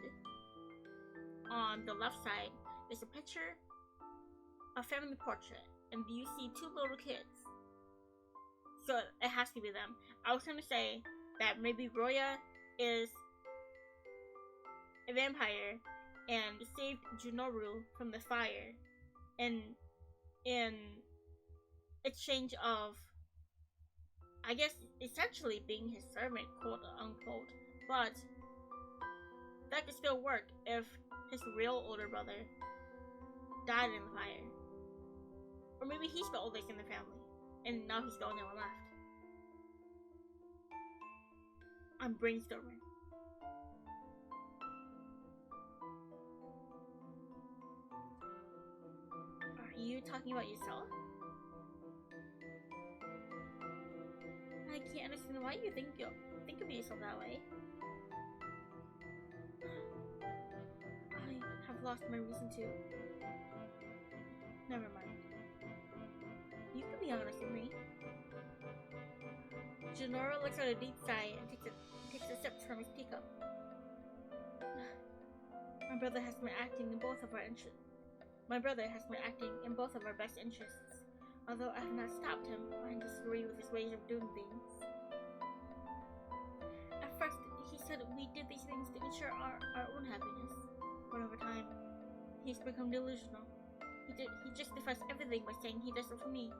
on the left side, there's a picture, a family portrait, and you see two little kids. So it has to be them. I was gonna say that maybe Roya is a vampire and saved Junoru from the fire, and in exchange of, I guess, essentially being his servant, quote unquote. But that could still work if his real older brother died in the fire. Or maybe he's the oldest in the family, and now he's the only one left. I'm brainstorming. Are you talking about yourself? I can't understand why you think of yourself that way. I have lost my reason to. Never mind. You can be honest with me. Junoru looks at a deep sigh and takes a sip from his teacup. My brother has been acting in both of our interests. My brother has been acting in both of our best interests. Although I have not stopped him, I disagree with his ways of doing things. these things to ensure our own happiness. But over time, he's become delusional. He justifies everything by saying he does it for me.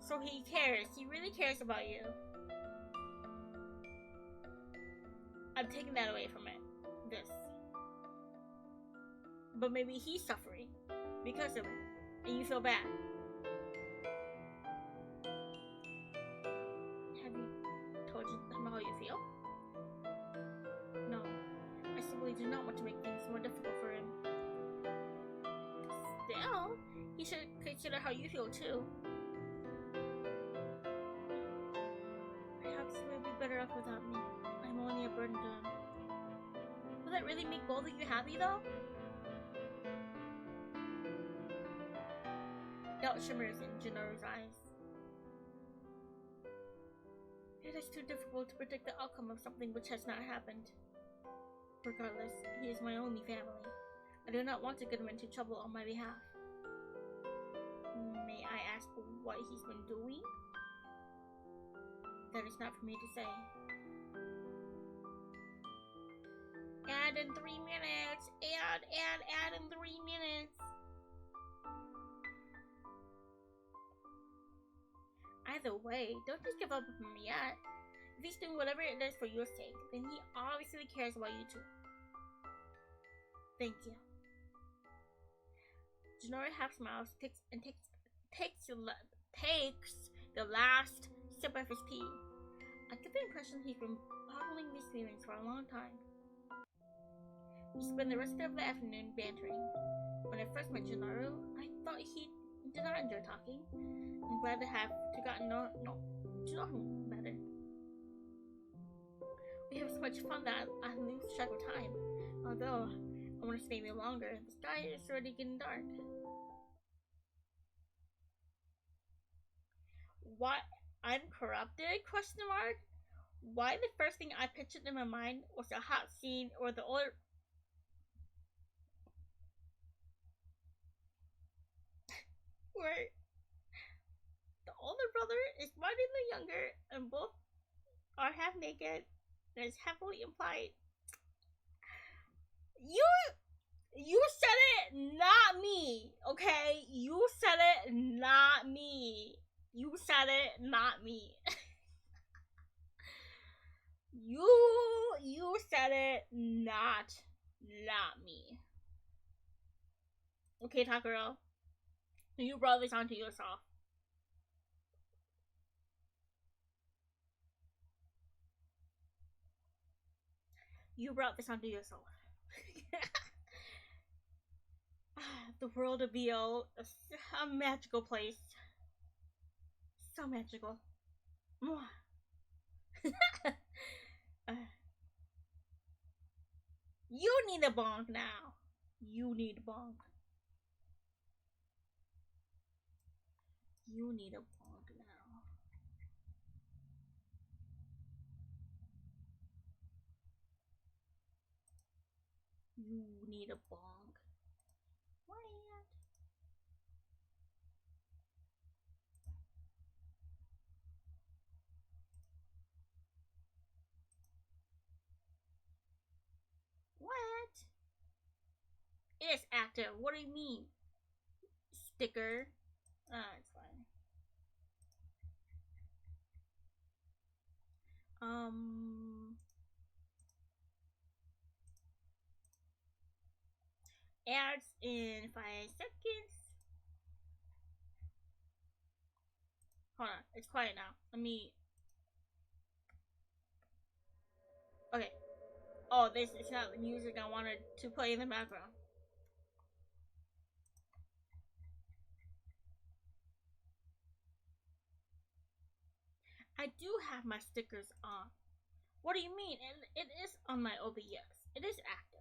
So he cares. He really cares about you. I'm taking that away from it. This. But maybe he's suffering because of it. And you feel bad. Have you told him how you feel? No. I simply do not want to make things more difficult for him. Still, he should consider how you feel too. Perhaps he would be better off without me. I'm only a burden to him. Will that really make both of you happy though? Doubt shimmers in Junoru's eyes. It is too difficult to predict the outcome of something which has not happened. Regardless, he is my only family. I do not want to get him into trouble on my behalf. May I ask what he's been doing? That is not for me to say. Add in 3 minutes! Add in 3 minutes! Either way, don't just give up on him yet. If he's doing whatever it is for your sake, then he obviously cares about you too. Thank you. Junoru half smiles takes the last sip of his tea. I get the impression he's been bottling these feelings for a long time. We spend the rest of the afternoon bantering. When I first met Junoru, I thought he did not enjoy talking. I'm glad to have gotten to know him better. We have so much fun that I lose track of time. Although I want to stay any longer, the sky is already getting dark. What? Uncorrupted? Question mark? Why the first thing I pictured in my mind was a hot scene or the older where the older brother is fighting the younger and both are half naked. That is heavily implied. You said it, not me. Okay? You said it, not me. You said it, not me. You said it, not me. Okay, Takuro. You brought this onto yourself. You brought this onto yourself. The world of BO, a magical place. So magical. You need a bonk now. You need a bonk. You need a bonk now. You need a bonk. What? What? It is active. What do you mean? Sticker. It's fine. Ads in 5 seconds. Hold on, it's quiet now. Let me. Okay. Oh, this is not the music I wanted to play in the background. I do have my stickers on. What do you mean? It is on my OBS. It is active.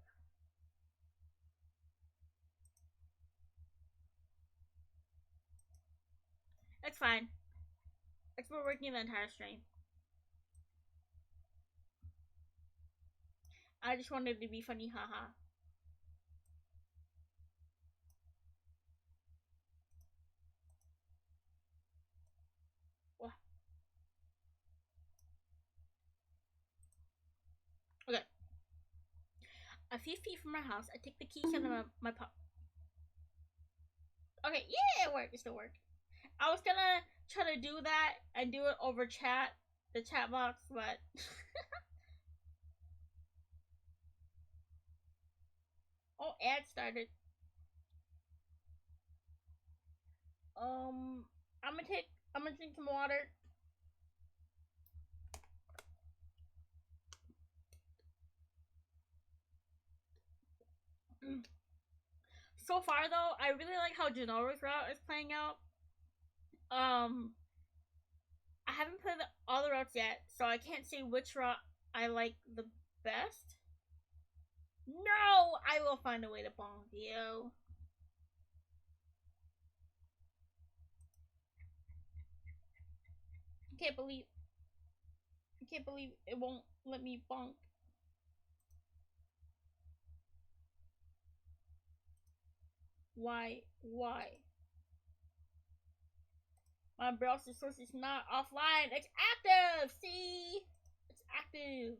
It's fine. It's been working the entire stream. I just wanted to be funny, haha. What? A few feet from my house, I take the keys out of my pocket. Okay, yeah, it worked. It still worked. I was gonna try to do that and do it over chat, the chat box, but oh, ad started. I'm gonna drink some water. So far though, I really like how Junoru's route is playing out. I haven't played all the routes yet, so I can't say which route I like the best. No, I will find a way to bonk you. I can't believe it won't let me bonk. Why? My browser source is not offline. It's active. See? It's active.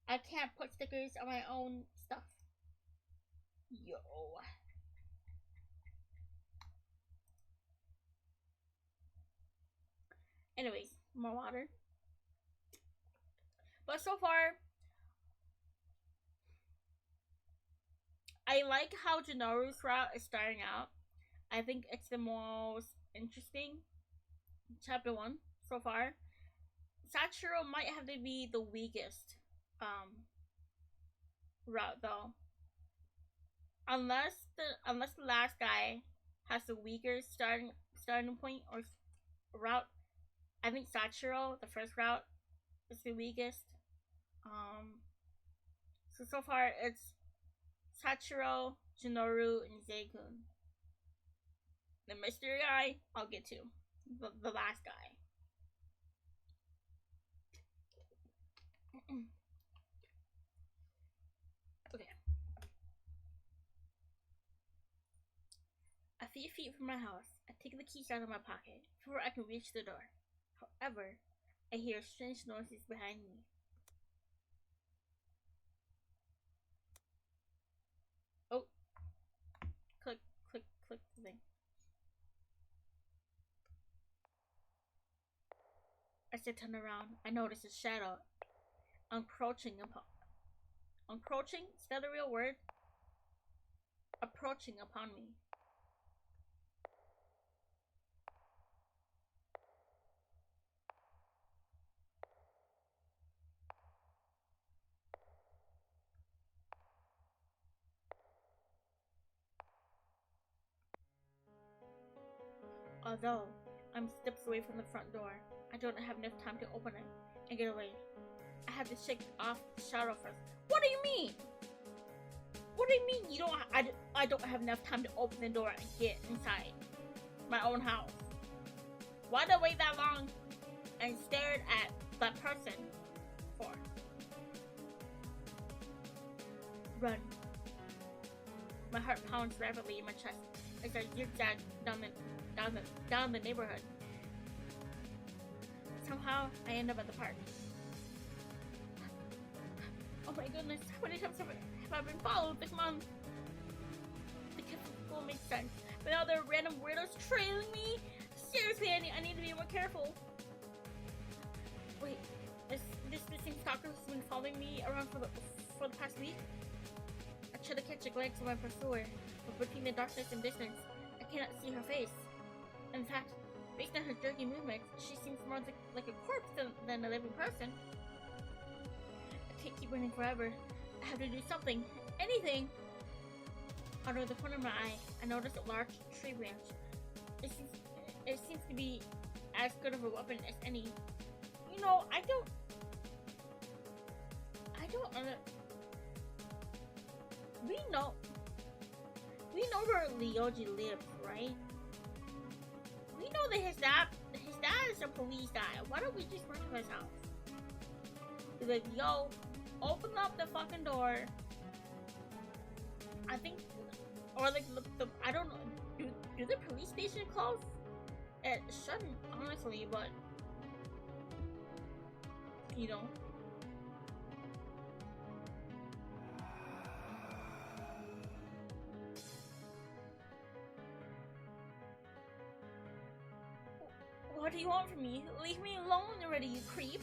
I can't put stickers on my own stuff. Yo. Anyways, more water. But so far, I like how Junoru's route is starting out. I think it's the most interesting chapter 1 so far. Sachiro might have to be the weakest route though. Unless the last guy has the weaker starting point or route, I think Sachiro, the first route, is the weakest. So far it's Sachiro, Junoru, and Zeikun. The mystery guy, I'll get to. The last guy. Okay. A few feet from my house, I take the keys out of my pocket before I can reach the door. However, I hear strange noises behind me. Oh. Click the thing. As I turn around, I notice a shadow encroaching. Is that a real word? Approaching upon me. Although I'm steps away from the front door, I don't have enough time to open it and get away. I have to shake off the shadow first. What do you mean? What do you mean you don't? I don't have enough time to open the door and get inside my own house. Why did I wait that long and stared at that person for? Run. My heart pounds rapidly in my chest as I zigzag down the neighborhood. Somehow, I end up at the park. Oh my goodness, how many times have I been followed this month? The chemical makes sense, but now there are random weirdos trailing me? Seriously, I need to be more careful. Wait, this same stalker has been following me around for the past week? I try to catch a glimpse of my pursuer, but between the darkness and distance, I cannot see her face. In fact, based on her jerky movements, she seems more like a corpse than a living person. I can't keep running forever. I have to do something. Anything! Out of the corner of my eye, I notice a large tree branch. It seems to be as good of a weapon as any. You know, I don't we know where Ryoji lives, right? We know that his dad is a police guy. Why don't we just run to his house? Be like, yo, open up the fucking door. I think, or like I don't know. Do the police station close? It shouldn't, honestly, but you know. What do you want from me? Leave me alone already, you creep!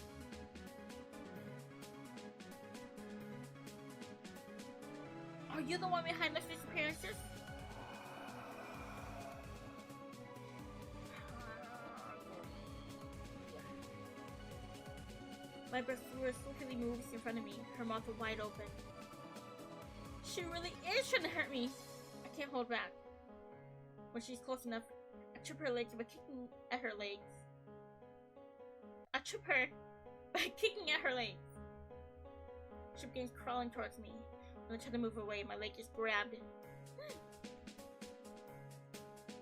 Are you the one behind those disappearances? My breast swiftly moves in front of me, her mouth wide open. She really is trying to hurt me! I can't hold back. When she's close enough, I trip her legs by kicking at her legs. I trip her by kicking at her legs. She begins crawling towards me. When I try to move away, my leg is grabbed.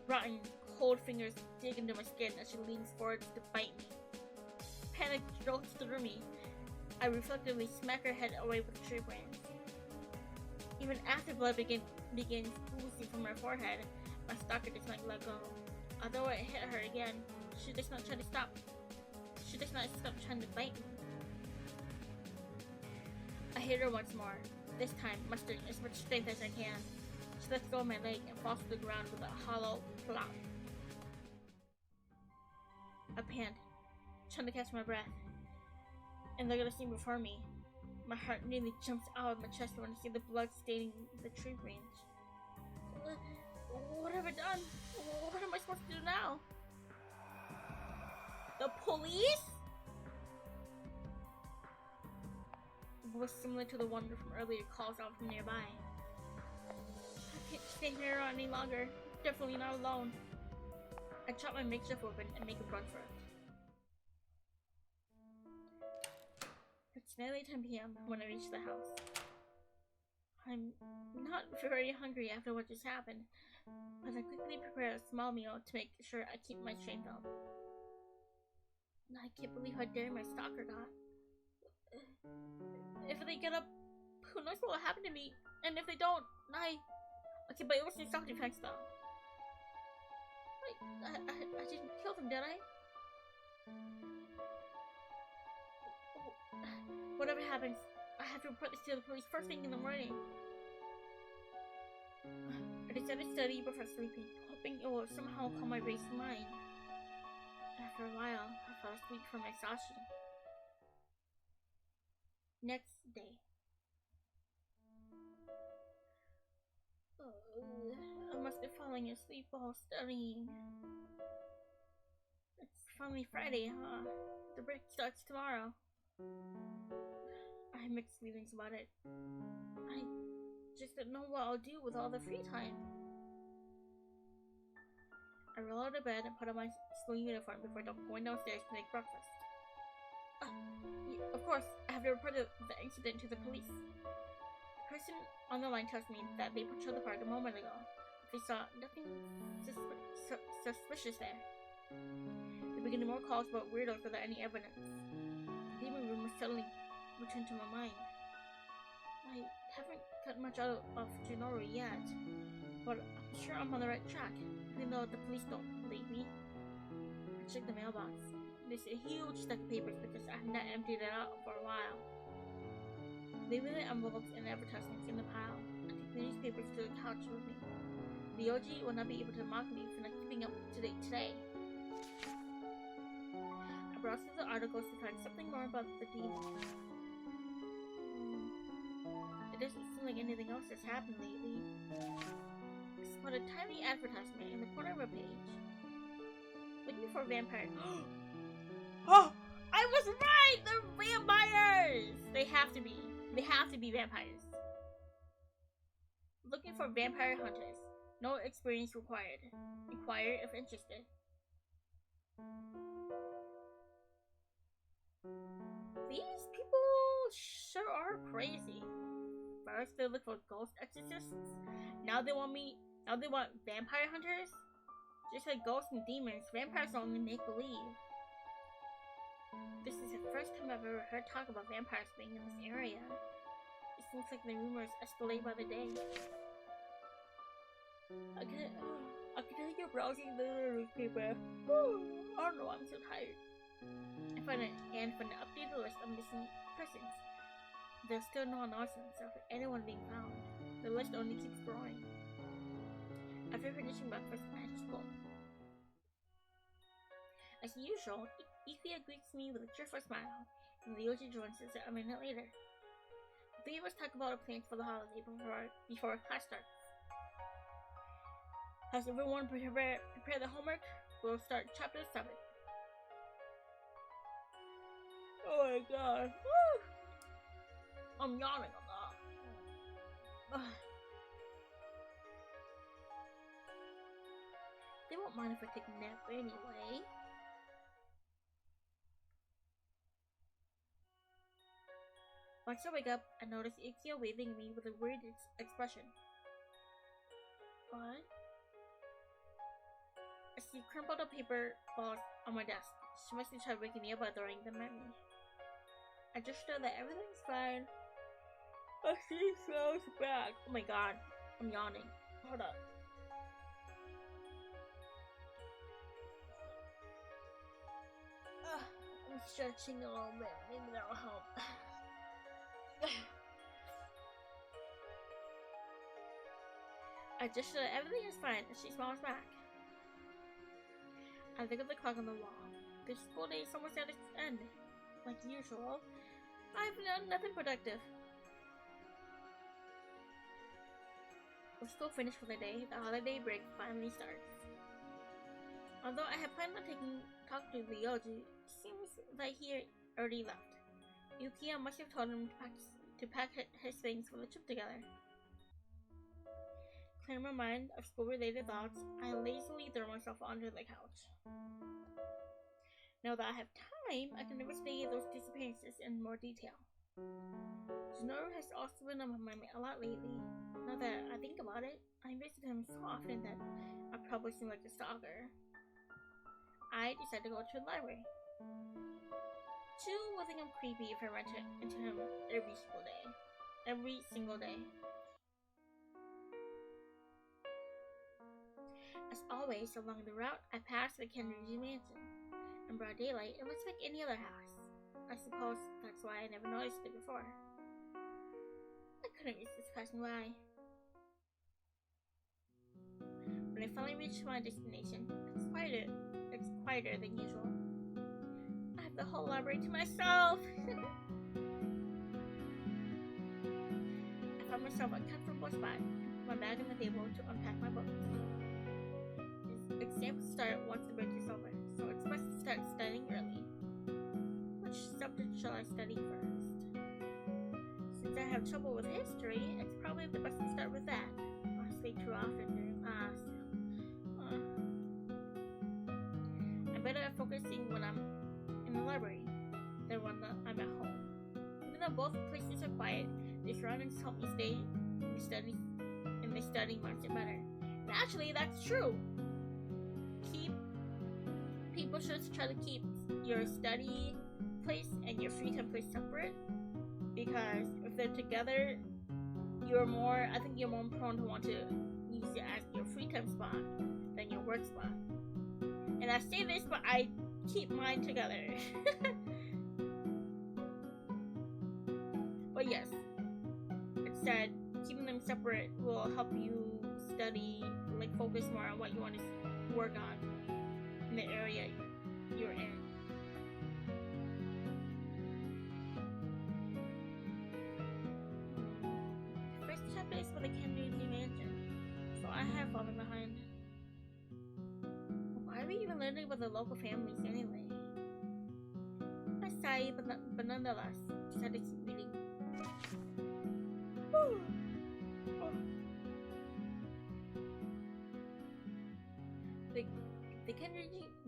Rotten, cold fingers dig into my skin as she leans forward to bite me. Panic jolts through me. I reflectively smack her head away with a tree branch. Even after blood begins oozing from her forehead, my stalker does not let go. Although I hit her again, she does not try to stop. She does not stop trying to bite me. I hit her once more. This time, mustering as much strength as I can. She lets go of my leg and falls to the ground with a hollow plop. I pant, trying to catch my breath, and look at the scene before me. My heart nearly jumps out of my chest when I see the blood staining the tree branch. What have I done? What am I supposed to do now? The police? A voice similar to the one from earlier calls out from nearby. I can't stay here any longer. Definitely not alone. I chop my makeshift weapon and make a run for it. It's nearly 10 p.m. when I reach the house. I'm not very hungry after what just happened, but I quickly prepare a small meal to make sure I keep my strength up. I can't believe how daring my stalker got. If they get up, who knows what will happen to me? And if they don't, okay, but it was in self-defense though. Wait, I didn't kill them, did I? Whatever happens, I have to report this to the police first thing in the morning. I decided to study before sleeping, hoping it will somehow calm my racing mind. After a while, I fell asleep from exhaustion. Next day. I must be falling asleep while studying. It's finally Friday, huh? The break starts tomorrow. I have mixed feelings about it. I just don't know what I'll do with all the free time. I roll out of bed and put on my school uniform before going downstairs to make breakfast. Of course, I have to report the incident to the police. The person on the line tells me that they patrolled the park a moment ago. They saw nothing suspicious there. They began more calls about weirdos without any evidence. The demon rumors suddenly returned to my mind. I haven't cut much out of Junoru yet, but I'm sure I'm on the right track, even though the police don't believe me. I checked the mailbox. There's a huge stack of papers because I have not emptied it out for a while. Leaving the envelopes and advertisements in the pile, I take the newspapers to the couch with me. The OG will not be able to mock me for not keeping up to date today. I browse through the articles to find something more about the deed. It doesn't seem like anything else has happened lately. I spot a tiny advertisement in the corner of a page. Looking for vampires. Oh! I was right! They're vampires! They have to be. They have to be vampires. Looking for vampire hunters. No experience required. Inquire if interested. These people sure are crazy. First they look for ghost exorcists. Now they want vampire hunters? Just like ghosts and demons, vampires only make believe. This is the first time I've ever heard talk about vampires being in this area. It seems like the rumors escalate by the day. I continue browsing the newspaper. I don't know, I'm so tired. I find an updated list of missing persons. There's still no announcements of anyone being found. The list only keeps growing. After finishing breakfast, I had to school. As usual, Yuki greets me with a cheerful smile, and Ryoji joins us a minute later. The three of us talk about our plans for the holiday before class starts. Has everyone prepared the homework? We'll start chapter 7. Oh my god. Woo! I'm yawning a lot. They won't mind if I take a nap anyway. Once I wake up, I notice Ikyo waving at me with a weird expression. What? I see crumpled up paper balls on my desk. She must have tried waking me up by throwing them at me. I just know that everything's fine. She smells bad. Oh my god, I'm yawning. Hold up. I'm stretching a little bit. Maybe that'll help. I just know that everything is fine, and she smiles back. I look at the clock on the wall. The school day is almost at its end. Like usual, I've done nothing productive. With school finished for the day, the holiday break finally starts. Although I had planned on talk to Ryoji, it seems that he already left. Yukiya must have told him to pack his things for the trip together. Clearing my mind of school-related thoughts, I lazily throw myself onto the couch. Now that I have time, I can investigate those disappearances in more detail. Junoru has also been on my mind a lot lately. Now that I think about it, I visit him so often that I probably seem like a stalker. I decide to go to the library. Chu will think I'm creepy if I run into him every single day. As always, along the route, I pass the Kenryuji mansion. In broad daylight, it looks like any other house. I suppose that's why I never noticed it before. I couldn't resist passing by. When I finally reach my destination, it's quieter than usual. I have the whole library to myself! I found myself a comfortable spot, my bag on the table to unpack my books. Exams start once the break is over, so it's best to start studying early. Which subject shall I study first? Since I have trouble with history, it's probably the best to start with that. I speak too often during class. I'm better at focusing when I'm in the library than when I'm at home. Even though both places are quiet, the surroundings help me stay in the studying mindset better. And actually, that's true. People should try to keep your study place and your free time place separate, because if they're together, I think you're more prone to want to use it as your free time spot than your work spot. And I say this, but I keep mine together. But yes, it said keeping them separate will help you study, like focus more on what you want to work on in the area you're in. First chapter is for the Kenryuji mansion, so I have fallen behind. Why are we even learning about the local families anyway? I sigh, but nonetheless, decided to keep reading. Woo. Oh.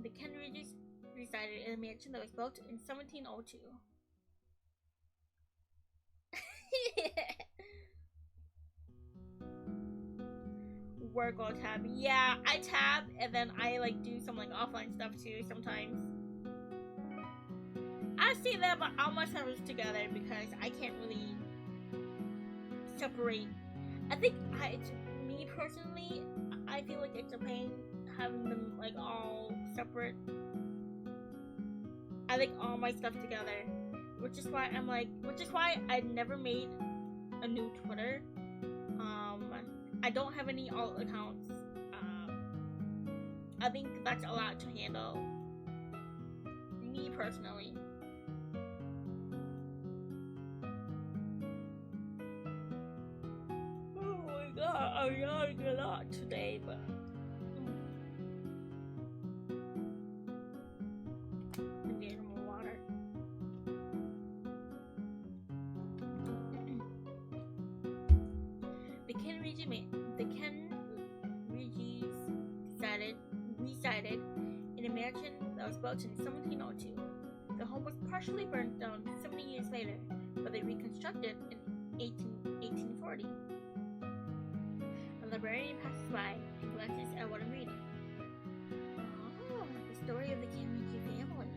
The Kenryujis resided in a mansion that was built in 1702. Work all tab. Yeah, I tab and then I like do some like offline stuff too sometimes. I see that, but I must have it together because I can't really separate. I think me personally, I feel like it's a pain having them like all separate. I like all my stuff together, which is why I never made a new Twitter. I don't have any alt accounts. I think that's a lot to handle. me personally. Oh my god, I'm yawning a lot today, but I'm getting more water. The Kenrigis resided in a mansion that was built in 1702. The home was partially burnt down 70 years later, but they reconstructed in 1840. A librarian passes by and glances at what I'm reading. Oh, the story of the Kenrigi family.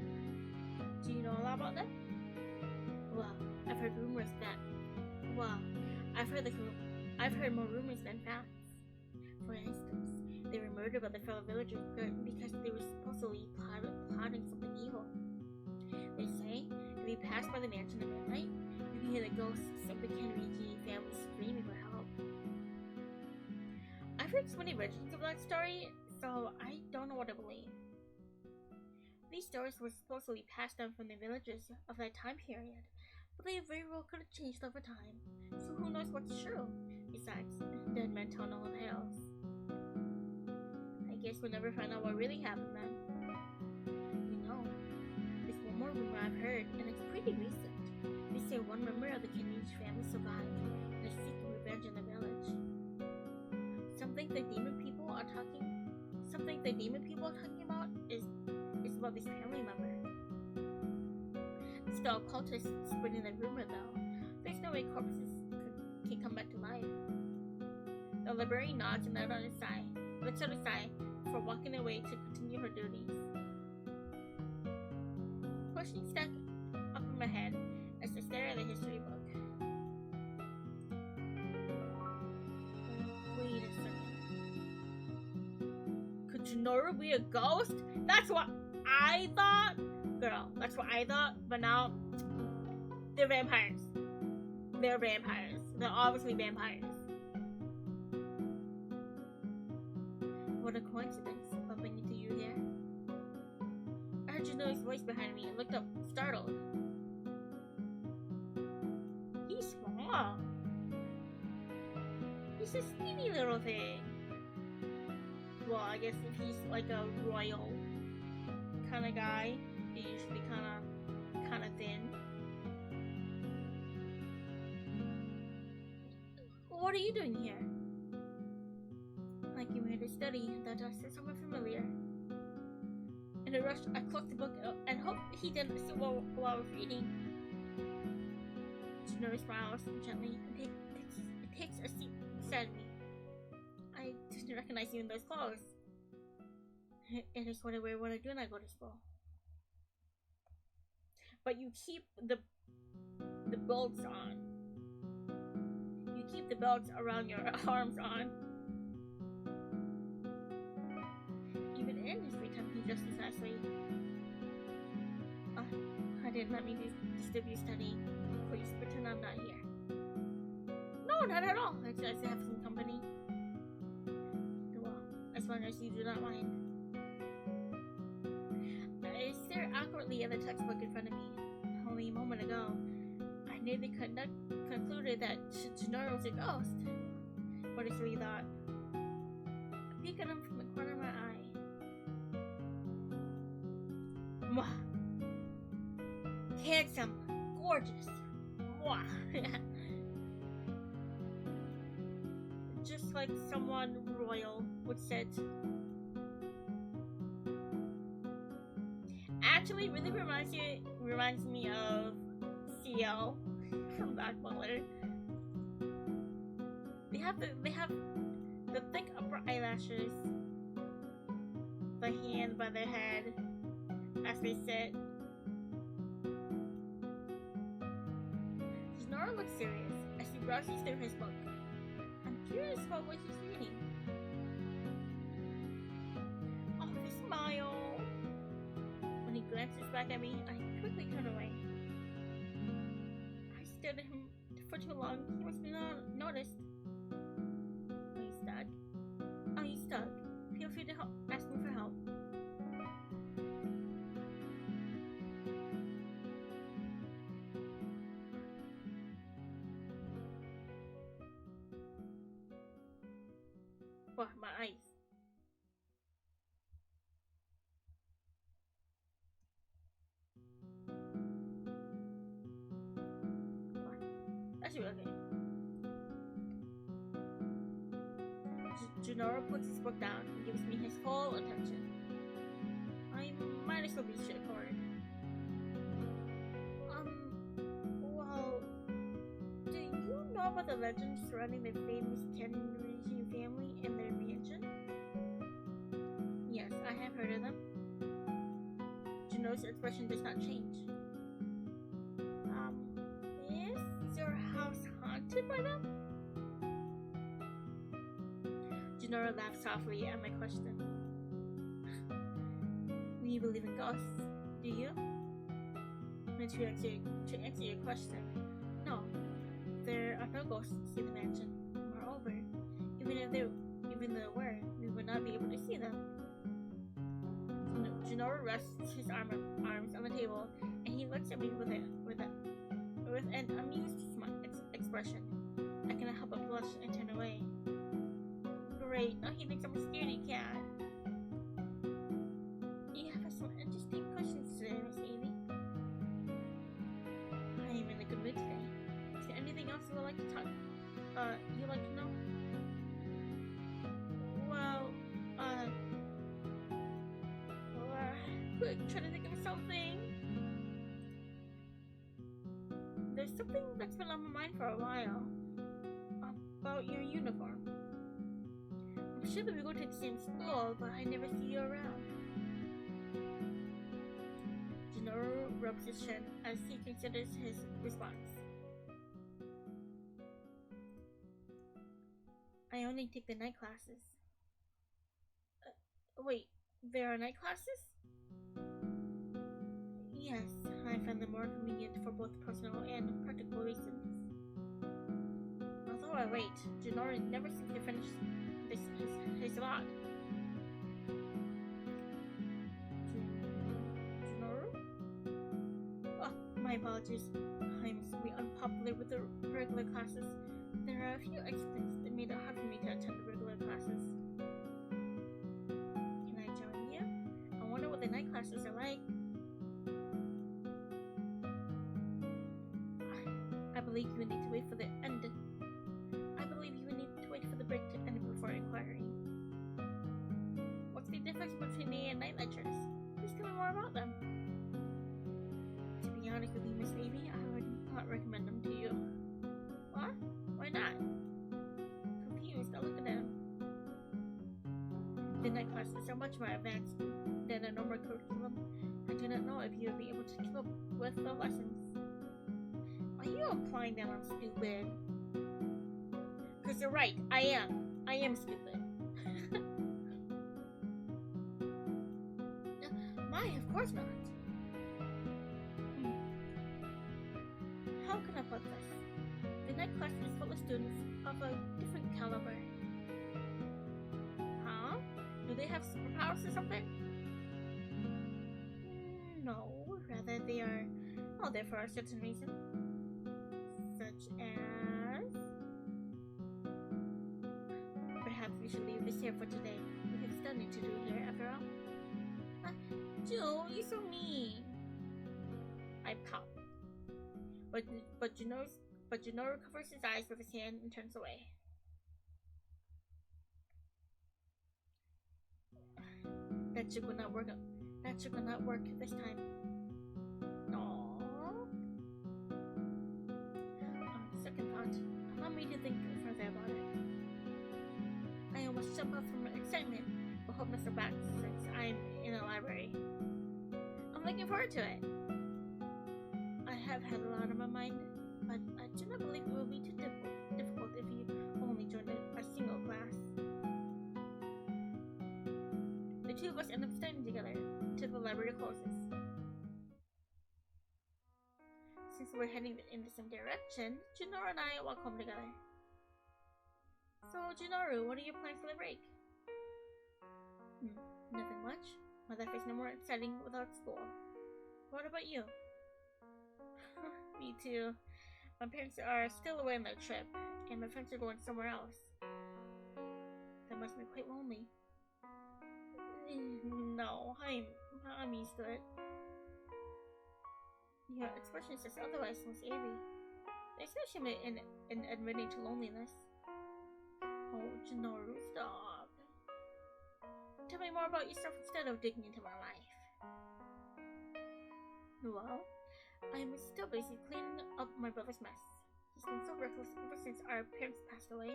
Do you know a lot about them? Well, I've heard rumors that. Well, I've heard more rumors than facts. For instance, they were murdered by the fellow villagers because they were supposedly plotting something evil. They say if you pass by the mansion at midnight, you can hear the ghosts of the Kenrigi family screaming for help. I've heard so many versions of that story, so I don't know what to believe. These stories were supposedly passed down from the villagers of that time period, but they very well could have changed over time, so who knows what's true? Besides, dead men tell no tales. I guess we'll never find out what really happened then. You know, there's one more rumor I've heard, and it's pretty recent. They say one member of the Kenrigi family survived and is seeking revenge in the village. Something the demon people are talking about is about this family member. It's the occultists spreading the rumor, though. There's no way corpses can come back to life. The librarian nods and lets out a sigh before walking away to continue her duties. Questions stack up in my head as I stare at the history book. Wait a second. Could Junoru be a ghost? That's what I thought! Girl, that's what I thought, but now they're vampires. They're vampires. They're obviously vampires. What a coincidence, bumping into you here. I heard Junoru's voice behind me and looked up, startled. He's small. He's a skinny little thing. Well, I guess if he's like a royal kind of guy, he's usually kind of thin. What are you doing here? I came here to study, and that I said something familiar. In a rush, I closed the book and hoped he didn't see while I was reading. Junoru smiles gently and takes a seat beside me. I didn't recognize you in those clothes. It is what I wear when I do not go to school. But you keep the belts on. You keep the belts around your arms on. Even in his free time, he dresses nicely. I didn't let me disturb you studying. Please pretend I'm not here. No, not at all. It's nice to have some company. Well, as long as you do not mind. I stare awkwardly at the textbook in front of me. Only a moment ago, I nearly concluded that Junoru was a ghost. But it's really thought. I peek at him from the corner of my eye. Mwah. Handsome, gorgeous. Mwah. Just like someone royal would say. Actually, really reminds me of CL from Black Butler. They have the thick upper eyelashes, the hand by their head as they sit. Junoru looks serious as he browses through his book. I'm curious about what he's reading. Oh, the smile! When he glances back at me, I quickly turn away. I stared at him for too long. He must be noticed. Are you stuck? Are you stuck? Feel free to ask me for help. you okay? Junoru puts his book down and gives me his full attention. I might as well be straightforward. Well, do you know about the legend surrounding the famous Tenryuji family and their mansion? Yes, I have heard of them. Junoru's expression does not change. Is your house haunted by them? Junoru laughs softly at my question. You believe in ghosts, do you? And to answer your question, no. There are no ghosts in the mansion. Moreover, even if there were, we would not be able to see them. Junoru rests his arms on the table, and he looks at me with an amused expression. I cannot help but blush and turn away. Great, now he thinks I'm a scaredy cat. You have some interesting questions today, Miss Amy. I am in a good mood today. Is there anything else you would like to you'd like to know? Well, quick, trying to think of something. There's something that's been on my mind for a while. About your uniform. I'm sure that we go to the same school, but I never see you around. Junoru rubs his chin as he considers his response. I only take the night classes. Wait, there are night classes? Yes, I find them more convenient for both personal and practical reasons. Although I wait, Junoru never seems to finish his thought. Junoru? Oh, my apologies. I'm simply unpopular with the regular classes. There are a few accidents that made it hard for me to attend the regular classes. Can I join you? I wonder what the night classes are like. I believe you would need to wait for the end. I believe you would need to wait for the break to end before inquiring. What's the difference between day and night lectures? Please tell me more about them. To be honest with you, Miss Amy, I would not recommend them to you. What? Why not? Confused, I look at them. The night classes are much more advanced than a normal curriculum. I do not know if you will be able to keep up with the lessons. Are you implying that I'm stupid? Because you're right, I am stupid. My, of course not. How can I put this? The night class is full of students of a different caliber. Huh? Do they have superpowers or something? No, rather they are all there for a certain reason. Such as... Perhaps we should leave this here for today. We have studying to do here after all. Jill, you're so mean. I pout. But Junoru covers his eyes with his hand and turns away. That shit will not work. That shit will not work this time. No. On second thought, allow me to think further about it. I almost jump up from excitement, but hope Mr. back since I'm in the library. I'm looking forward to it. I have had a lot on my mind, but I do not believe it will be too difficult if you only join a single class. The two of us end up studying together till the library closes. Since we're heading in the same direction, Junoru and I walk home together. So, Junoru, what are your plans for the break? Nothing much. My life is no more exciting without school. What about you? Me too. My parents are still away on their trip, and my friends are going somewhere else. That must be quite lonely. No, I'm used to it. Your expression says otherwise, Miss Avery. There's no shame in admitting to loneliness. Oh, Junoru, stop. Tell me more about yourself instead of digging into my life. Well, I'm still busy cleaning up my brother's mess. He's been so reckless ever since our parents passed away.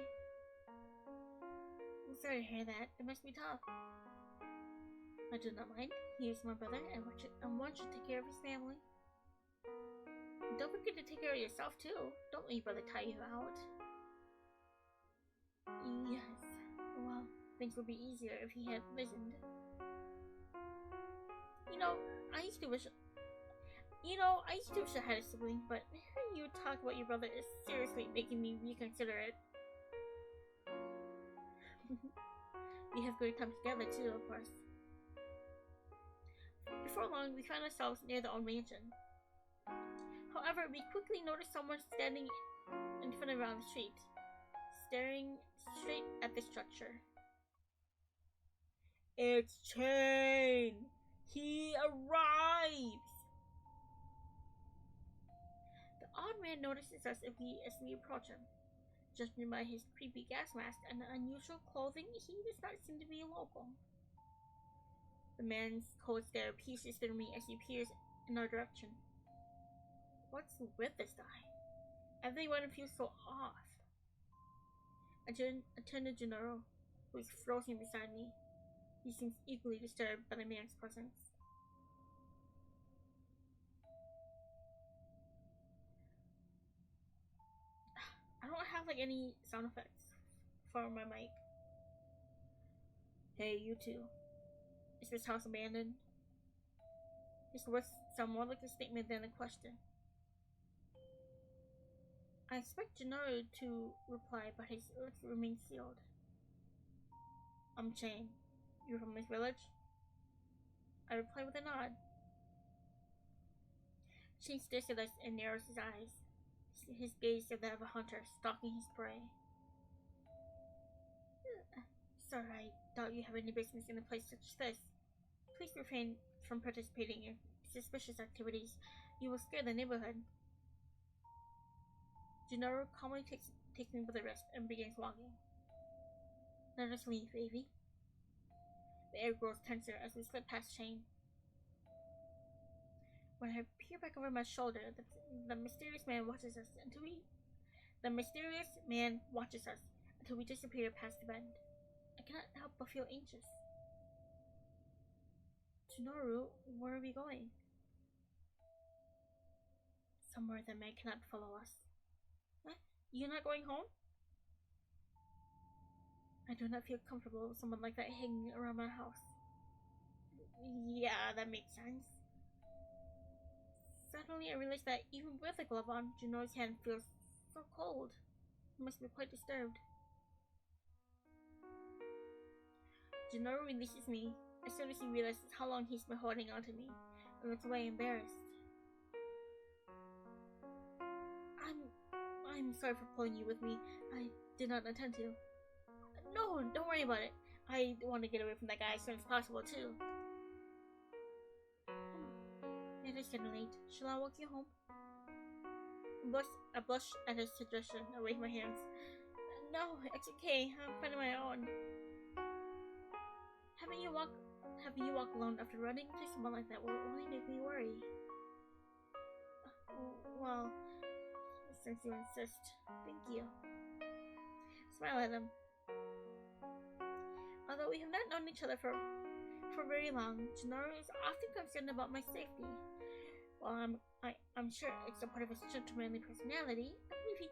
I'm sorry to hear that. It must be tough. I do not mind. He is my brother, and one should take care of his family. Don't forget to take care of yourself too. Don't let your brother tie you out. Yes. Well, things would be easier if he had listened. I used to wish I had a sibling, but hearing you talk about your brother is seriously making me reconsider it. We have great times together too, of course. Before long, we found ourselves near the old mansion. However, we quickly noticed someone standing in front of the street, staring straight at the structure. It's Chain! He arrives! The odd man notices us as we approach him. Judging by his creepy gas mask and unusual clothing, he does not seem to be a local. The man's cold stare pierces through me as he peers in our direction. What's with this guy? Everyone feels so off. I turn to Junoru, who is frozen beside me. He seems equally disturbed by the man's presence. I don't have any sound effects for my mic. Hey, you two. Is this house abandoned? His words sound more like a statement than a question. I expect Junoru to reply, but his lips remain sealed. I'm Chain. You're from this village? I reply with a nod. Chain stares at us and narrows his eyes. His gaze is that of a hunter stalking his prey. Sir, I doubt you have any business in a place such as this. Please refrain from participating in suspicious activities. You will scare the neighborhood. Junoru calmly takes me by the wrist and begins walking. Let us leave, baby. The air grows tenser as we slip past Chain. When I peer back over my shoulder, the mysterious man watches us until we disappear past the bend. I cannot help but feel anxious. Junoru, where are we going? Somewhere that man cannot follow us. Huh? You're not going home? I do not feel comfortable with someone like that hanging around my house. Yeah, that makes sense. Suddenly I realize that even with a glove on, Junoru's hand feels so cold. He must be quite disturbed. Junoru releases me as soon as he realizes how long he's been holding on to me, and looks away embarrassed. I'm sorry for pulling you with me. I did not intend to. No, don't worry about it. I want to get away from that guy as soon as possible, too. It is getting late. Shall I walk you home? I blush at his suggestion. I wave my hands. No, it's okay. I'm fine on my own. Having you walk alone after running into someone like that will only make me worry. Well, since you insist, thank you. Smile at him. Although we have not known each other for very long, Junoru is often concerned about my safety. While I'm sure it's a part of his gentlemanly personality, I believe he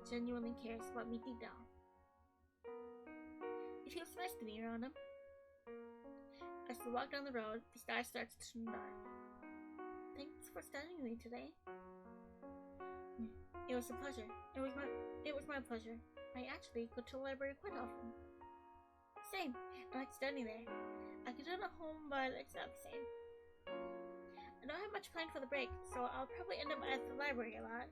genuinely cares about me deep down. It feels nice to be around him. As we walk down the road, the sky starts to turn dark. Thanks for studying with me today. It was a pleasure. It was my pleasure. I actually go to the library quite often. Same. I like studying there. I could do it at home, but it's not the same. I don't have much planned for the break, so I'll probably end up at the library a lot.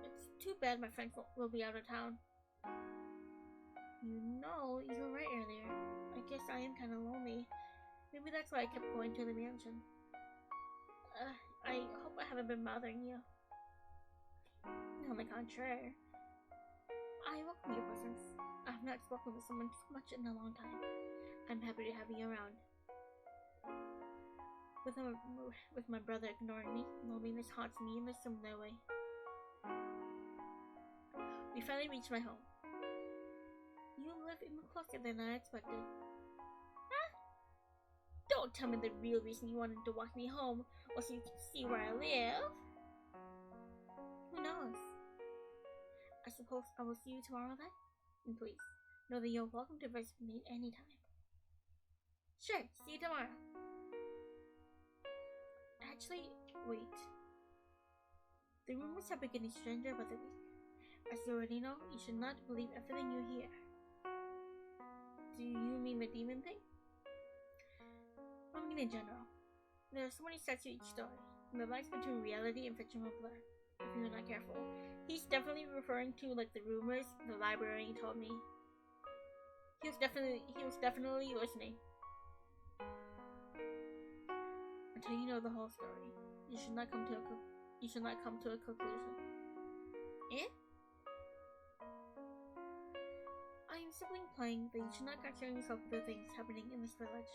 It's too bad my friends will be out of town. You were right earlier. I guess I am kind of lonely. Maybe that's why I kept going to the mansion. I hope I haven't been bothering you. On the contrary, I welcome your presence. I have not spoken with someone so much in a long time. I'm happy to have you around. With my brother ignoring me, loneliness haunts me in a similar way. We finally reached my home. You live even closer than I expected. Huh? Don't tell me the real reason you wanted to walk me home was so you can see where I live. Who knows? I suppose I will see you tomorrow then? And please, know that you're welcome to visit me anytime. Sure, see you tomorrow. Actually, wait. The rumors have been getting stranger by the week. As you already know, you should not believe everything you hear. Do you mean the demon thing? I mean in general. There are so many sides to each story, and the lines between reality and fiction will blur if you're not careful. He's definitely referring to like the rumors the librarian told me. He was definitely listening. Until you know the whole story, you should not come to a conclusion. Eh? I am simply implying that you should not concern yourself with the things happening in this village.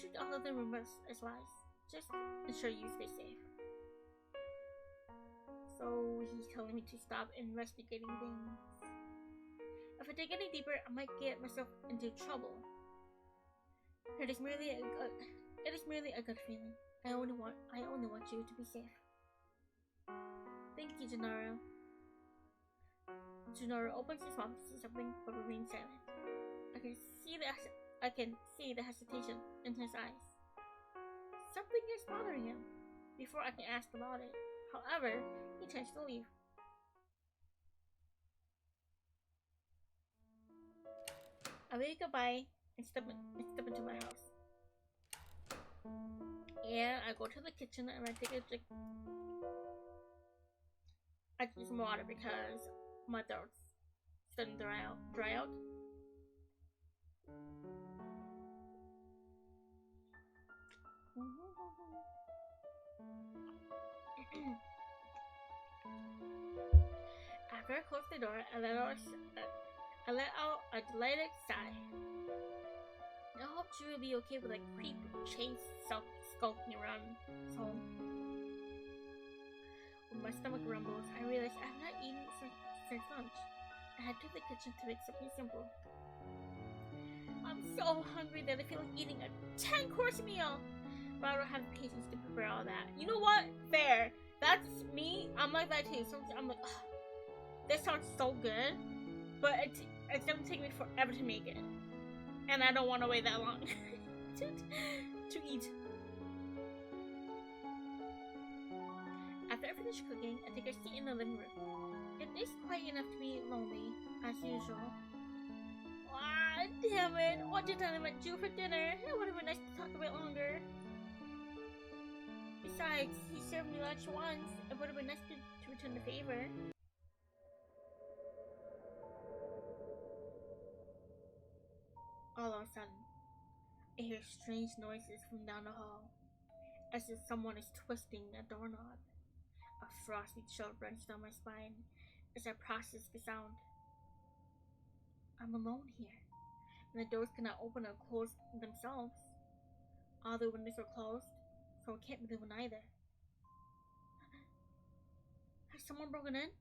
Treat all of the rumors as lies. Just ensure you stay safe. So he's telling me to stop investigating things. If I dig any deeper, I might get myself into trouble. It is merely a good feeling. I only want you to be safe. Thank you, Junoru. Junoru opens his mouth to say something but remains silent. I can see the hesitation in his eyes. Something is bothering him. Before I can ask about it. However, he tends to leave. I wave goodbye and step into my house. And I go to the kitchen and I take a drink. I drink some water because my throat's starting to dry out. After I close the door, I let out a delighted sigh. I hope she will be okay with a creep chain skulking around his home. When my stomach rumbles, I realize I have not eaten since lunch. I head to the kitchen to make something simple. I'm so hungry that I feel like eating a 10-course meal, but I don't have the patience to prepare all that. You know what? Fair. That's me. I'm like that too. Sometimes I'm like, ugh, this sounds so good, but it's gonna take me forever to make it, and I don't want to wait that long to eat. After I finish cooking, I take a seat in the living room. It is quiet enough to be lonely, as usual. Ah, damn it! What did I invite you for dinner? It would have been nice to talk a bit longer. Besides, he served me lunch once. It would have been nice to return the favor. All of a sudden, I hear strange noises from down the hall, as if someone is twisting a doorknob. A frosty chill runs down my spine as I process the sound. I'm alone here, and the doors cannot open or close themselves. All the windows are closed, so it can't be the one either. Has someone broken in?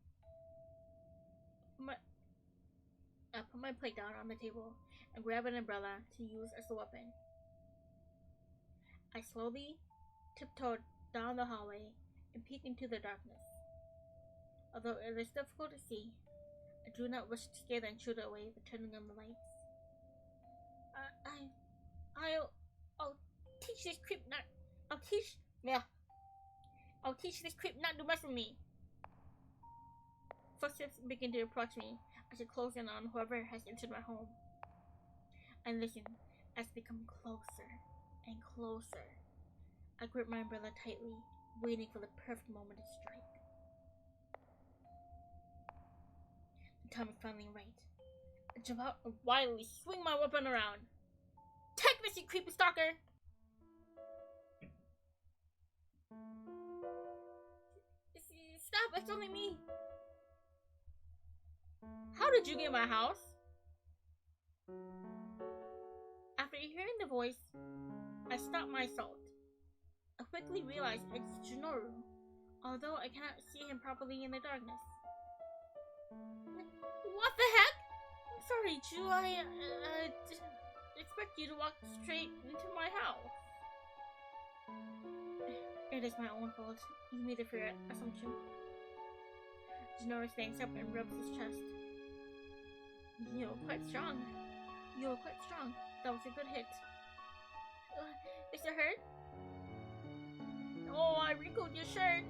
I put my plate down on the table and grab an umbrella to use as a weapon. I slowly tiptoed down the hallway and peek into the darkness. Although it is difficult to see, I do not wish to scare the intruder away by turning on the lights. I'll teach this creep not. I'll teach this creep not to mess with me. Footsteps begin to approach me as I close in on whoever has entered my home. I listen as they come closer and closer. I grip my umbrella tightly, waiting for the perfect moment to strike. The time is finally right. I jump out and wildly swing my weapon around. Take this, you creepy stalker! Stop that's only me. How did you get my house? After hearing the voice, I stopped my assault. I quickly realized it's Junoru, although I cannot see him properly in the darkness. What the heck? I'm sorry, Ju, I didn't expect you to walk straight into my house. It is my own fault. You made a fair assumption. Junoru stands up and rubs his chest. You were quite strong. That was a good hit. Is it hurt? Oh, I wrinkled your shirt.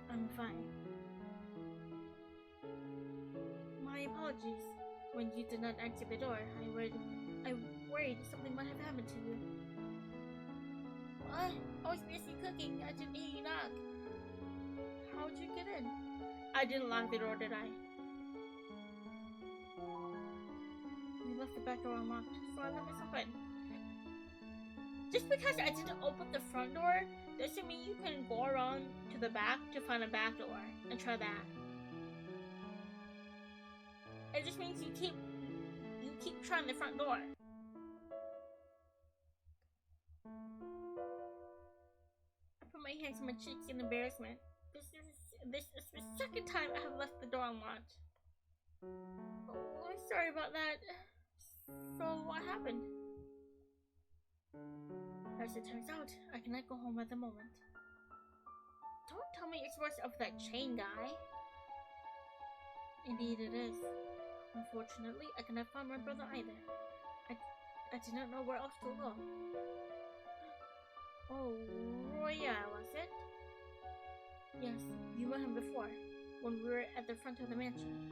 I'm fine. My apologies. When you did not answer the door, I worried something might have happened to you. What? I was busy cooking. I didn't hear you knock. How'd you get in? I didn't lock the door, did I? You left the back door unlocked, so I left it open. Just because I didn't open the front door doesn't mean you can go around to the back to find a back door and try that. It just means you keep trying the front door. I put my hands on my cheeks in embarrassment. This is the second time I have left the door unlocked. Oh, I'm sorry about that. So what happened? As it turns out, I cannot go home at the moment. Don't tell me it's worse of that chain guy. Indeed it is. Unfortunately, I cannot find my brother either. I do not know where else to go. Oh, Roya, was it? Yes, you met him before, when we were at the front of the mansion.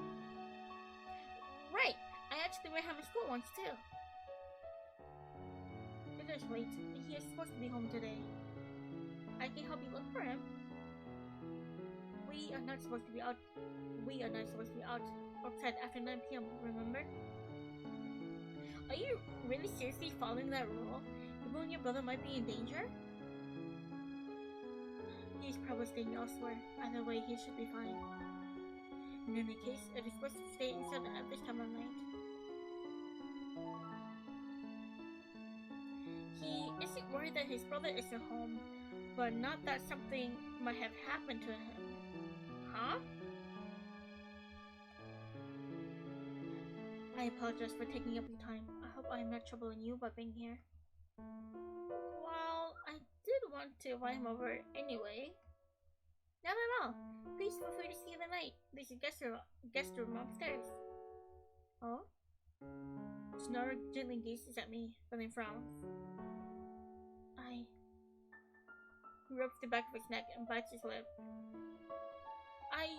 Right! I actually met him in school once too. It is late. He is supposed to be home today. I can help you look for him. We are not supposed to be out outside after 9 p.m., remember? Are you really seriously following that rule? Even when your brother might be in danger? He's probably staying elsewhere. Either way, he should be fine. In any case, it is supposed to stay inside at this time of night. He isn't worried that his brother isn't home, but not that something might have happened to him. Huh? I apologize for taking up your time. I hope I am not troubling you by being here. Well, I did want to invite him over anyway. Not at all. Please feel free to stay the night. There's a guest room upstairs. Oh? Junoru gently gazes at me, but then frowns. He rubs the back of his neck and bites his lip. I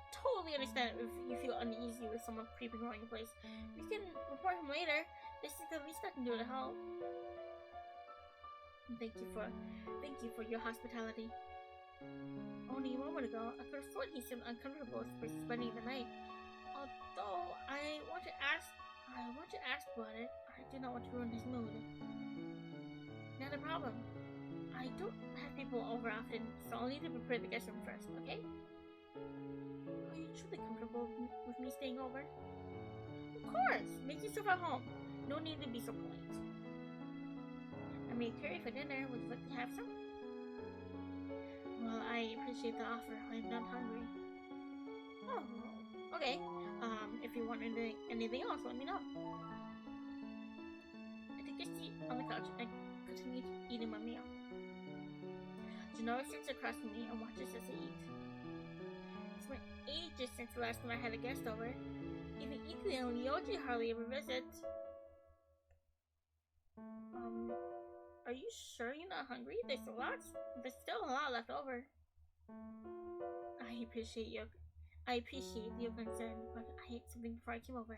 totally understand if you feel uneasy with someone creeping around your place. We can report him later. This is the least I can do to help. Thank you for your hospitality. Only a moment ago, I could have sworn he seemed uncomfortable for spending the night. Although I want to ask about it. I do not want to ruin his mood. Not a problem. I don't have people over often, so I'll need to prepare the guest room first, okay? Are you truly comfortable with me staying over? Of course! Make yourself at home. No need to be so polite. I made curry for dinner. Would you like to have some? Well, I appreciate the offer. I'm not hungry. Oh, okay. If you want anything else, let me know. I take a seat on the couch and continue eating my meal. Junoru sits across from me and watches as I eat. It's been ages since the last time I had a guest over. Even Iku and Ryoji hardly ever visit. Are you sure you're not hungry? There's still a lot left over. I appreciate your concern, but I ate something before I came over.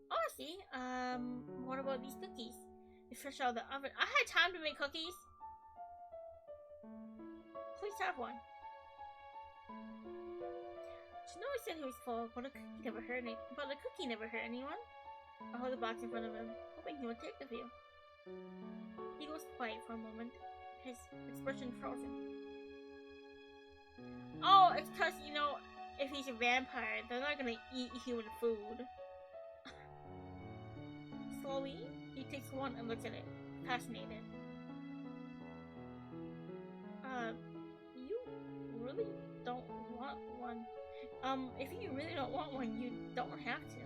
Oh, see. What about these cookies? They're fresh out of the oven. I had time to make cookies. Please have one. Junoru said he was full, but a cookie never hurt anyone. I hold the box in front of him, hoping he would take a few. He goes quiet for a moment, his expression frozen. Oh, it's because, you know, if he's a vampire, they're not gonna eat human food. Slowly, he takes one and looks at it, fascinated. You really don't want one. If you really don't want one, you don't have to.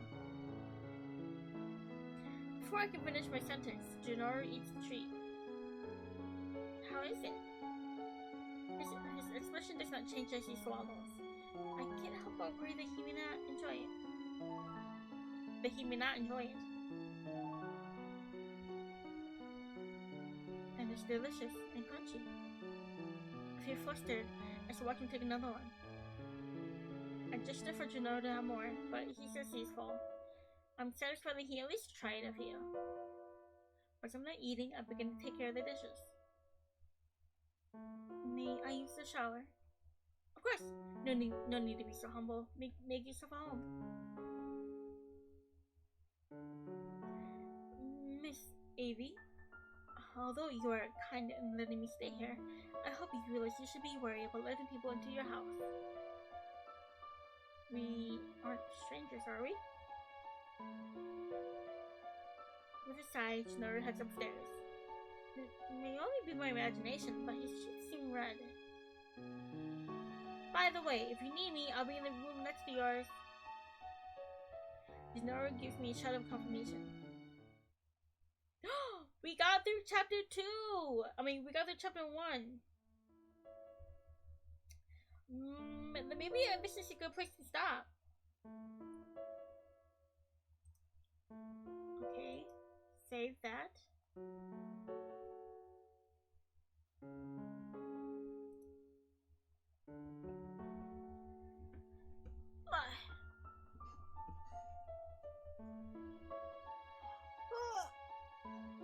Before I can finish my sentence, Junoru eats the treat. How is it? His expression does not change as he swallows. I can't help but worry that he may not enjoy it. And it's delicious and crunchy. I feel flustered as I watch him take another one. I gesture for Junoru to have more, but he says he's full. I'm satisfied that he at least tried a few. Once I'm not eating, I begin to take care of the dishes. May I use the shower? Of course! No need to be so humble. Make yourself at home. Miss Avi, although you are kind in letting me stay here, I hope you realize you should be worried about letting people into your house. We aren't strangers, are we? With a sigh, Junoru heads upstairs. It may only be my imagination, but his cheeks seem red. By the way, if you need me, I'll be in the room next to yours. Junoru gives me a shout of confirmation. We got through chapter 2! we got through chapter 1. Maybe this is a good place to stop. Okay, save that.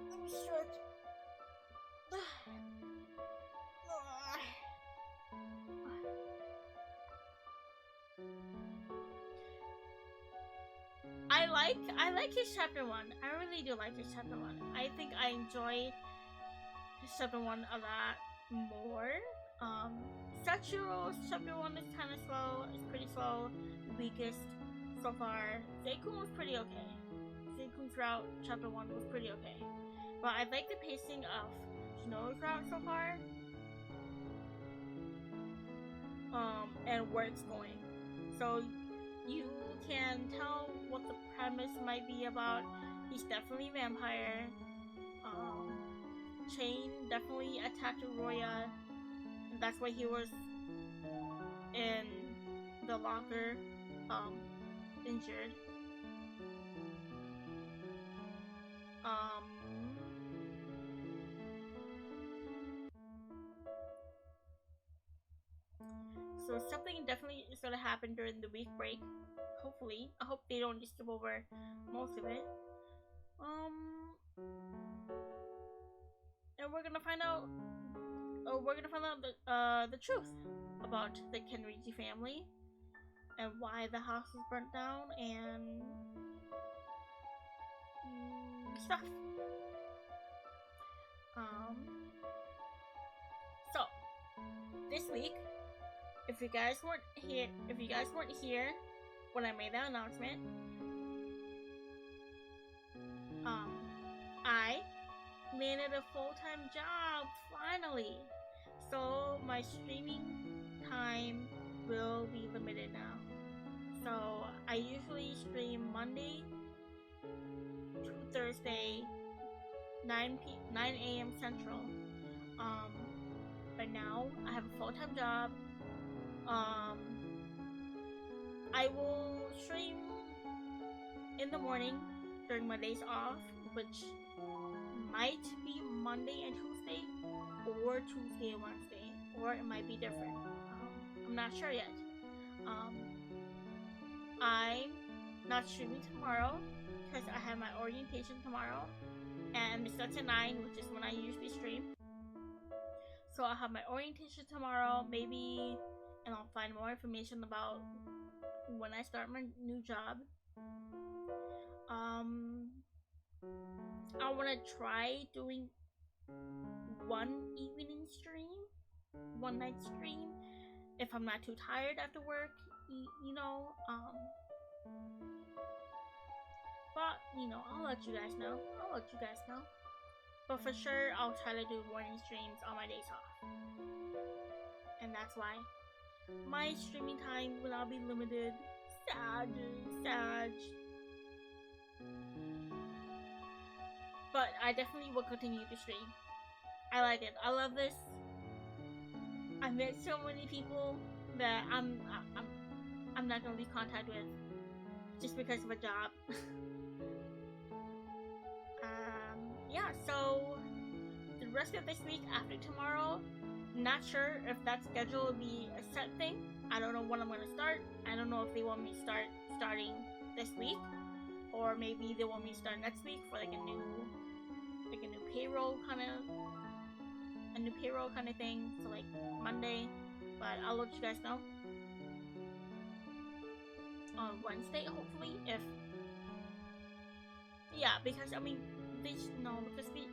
Let me stretch. I like his chapter 1. I really do like his chapter 1. I think I enjoy his chapter 1 a lot more. Sachiro's chapter 1 is kind of slow. It's pretty slow. The weakest so far. Zeikun was pretty okay. Zeikun's route chapter 1 was pretty okay. But I like the pacing of Junoru's route so far. And where it's going. So you can tell what the premise might be about. He's definitely a vampire. Chain definitely attacked Roya. And that's why he was in the locker, injured. So something definitely is gonna happen during the week break. Hopefully. I hope they don't just skip over most of it. And we're gonna find out the truth about the Kenriji family and why the house was burnt down and stuff. So this week, if you guys weren't here when I made that announcement, I landed a full-time job finally. So my streaming time will be limited now. So I usually stream Monday to Thursday, 9 a.m. Central. But now I have a full-time job. I will stream in the morning during my days off, which might be Monday and Tuesday, or Tuesday and Wednesday, or it might be different. I'm not sure yet. I'm not streaming tomorrow because I have my orientation tomorrow, and it starts at 9, which is when I usually stream. So I'll have my orientation tomorrow, maybe, and I'll find more information about when I start my new job. I want to try doing one evening stream, one night stream, if I'm not too tired after work, you know. But you know, I'll let you guys know. But for sure, I'll try to do morning streams on my days off, and that's why my streaming time will not be limited. Sad. But I definitely will continue to stream. I like it. I love this. I met so many people that I'm not gonna lose contact with just because of a job. Yeah. So the rest of this week after tomorrow, not sure if that schedule will be a set thing. I don't know when I'm gonna start. I don't know if they want me to starting this week, or maybe they want me to start next week for like a new payroll kind of thing. So like Monday, but I'll let you guys know on Wednesday hopefully. If yeah, because I mean because we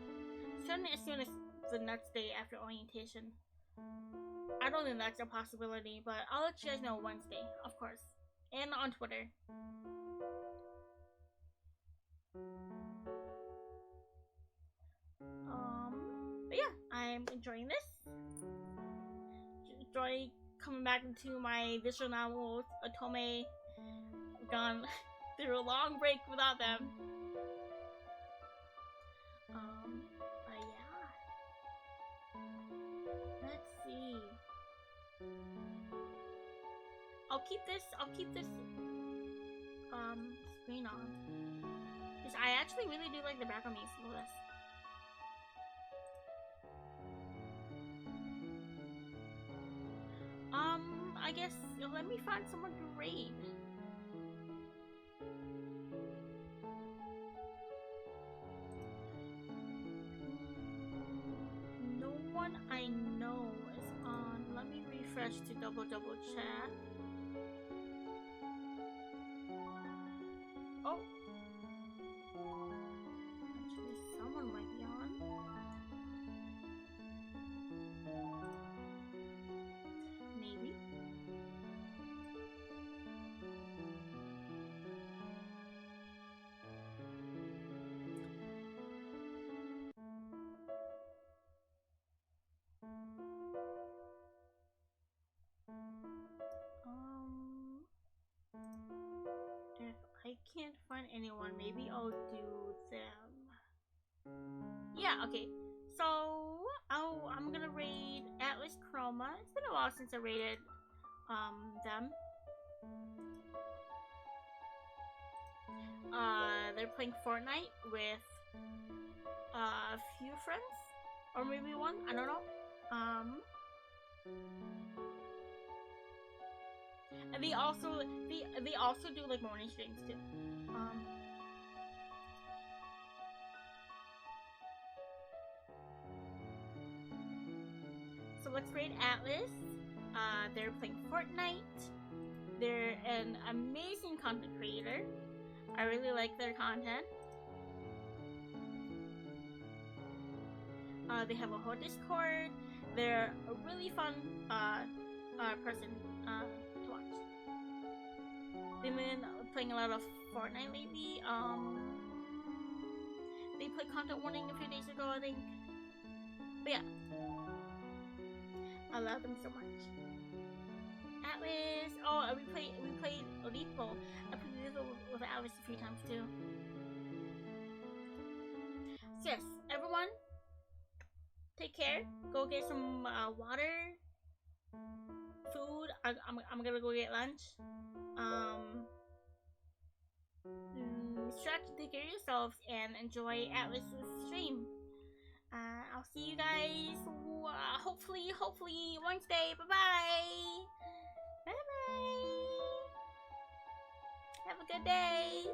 starting as soon as the next day after orientation. I don't think that's a possibility, but I'll let you guys know Wednesday, of course, and on Twitter. But yeah, I'm enjoying this. Enjoy coming back into my visual novels. Otome gone through a long break without them. But yeah. Let's see. I'll keep this screen on. Because I actually really do like the background music for this. I guess let me find someone to raid. No one I know is on. Let me refresh to double check. Oh, actually, someone might be on. Maybe. If I can't find anyone, maybe I'll do them. Yeah, okay. So, I'm gonna raid Atlas Chroma. It's been a while since I raided them. They're playing Fortnite with a few friends, or maybe one. I don't know. And they also do like morning streams too. So let's raid Atlas. They're playing Fortnite. They're an amazing content creator. I really like their content. They have a whole Discord. They're a really fun person to watch. They've been playing a lot of Fortnite lately. They played Content Warning a few days ago, I think. But yeah, I love them so much. Atlas. Oh, we played Lethal. I played Lethal with Atlas a few times too. So yes, everyone, take care. Go get some water, food. I'm gonna go get lunch. Try to take care of yourselves and enjoy Atlas's stream. I'll see you guys hopefully Wednesday. Bye-bye. Have a good day.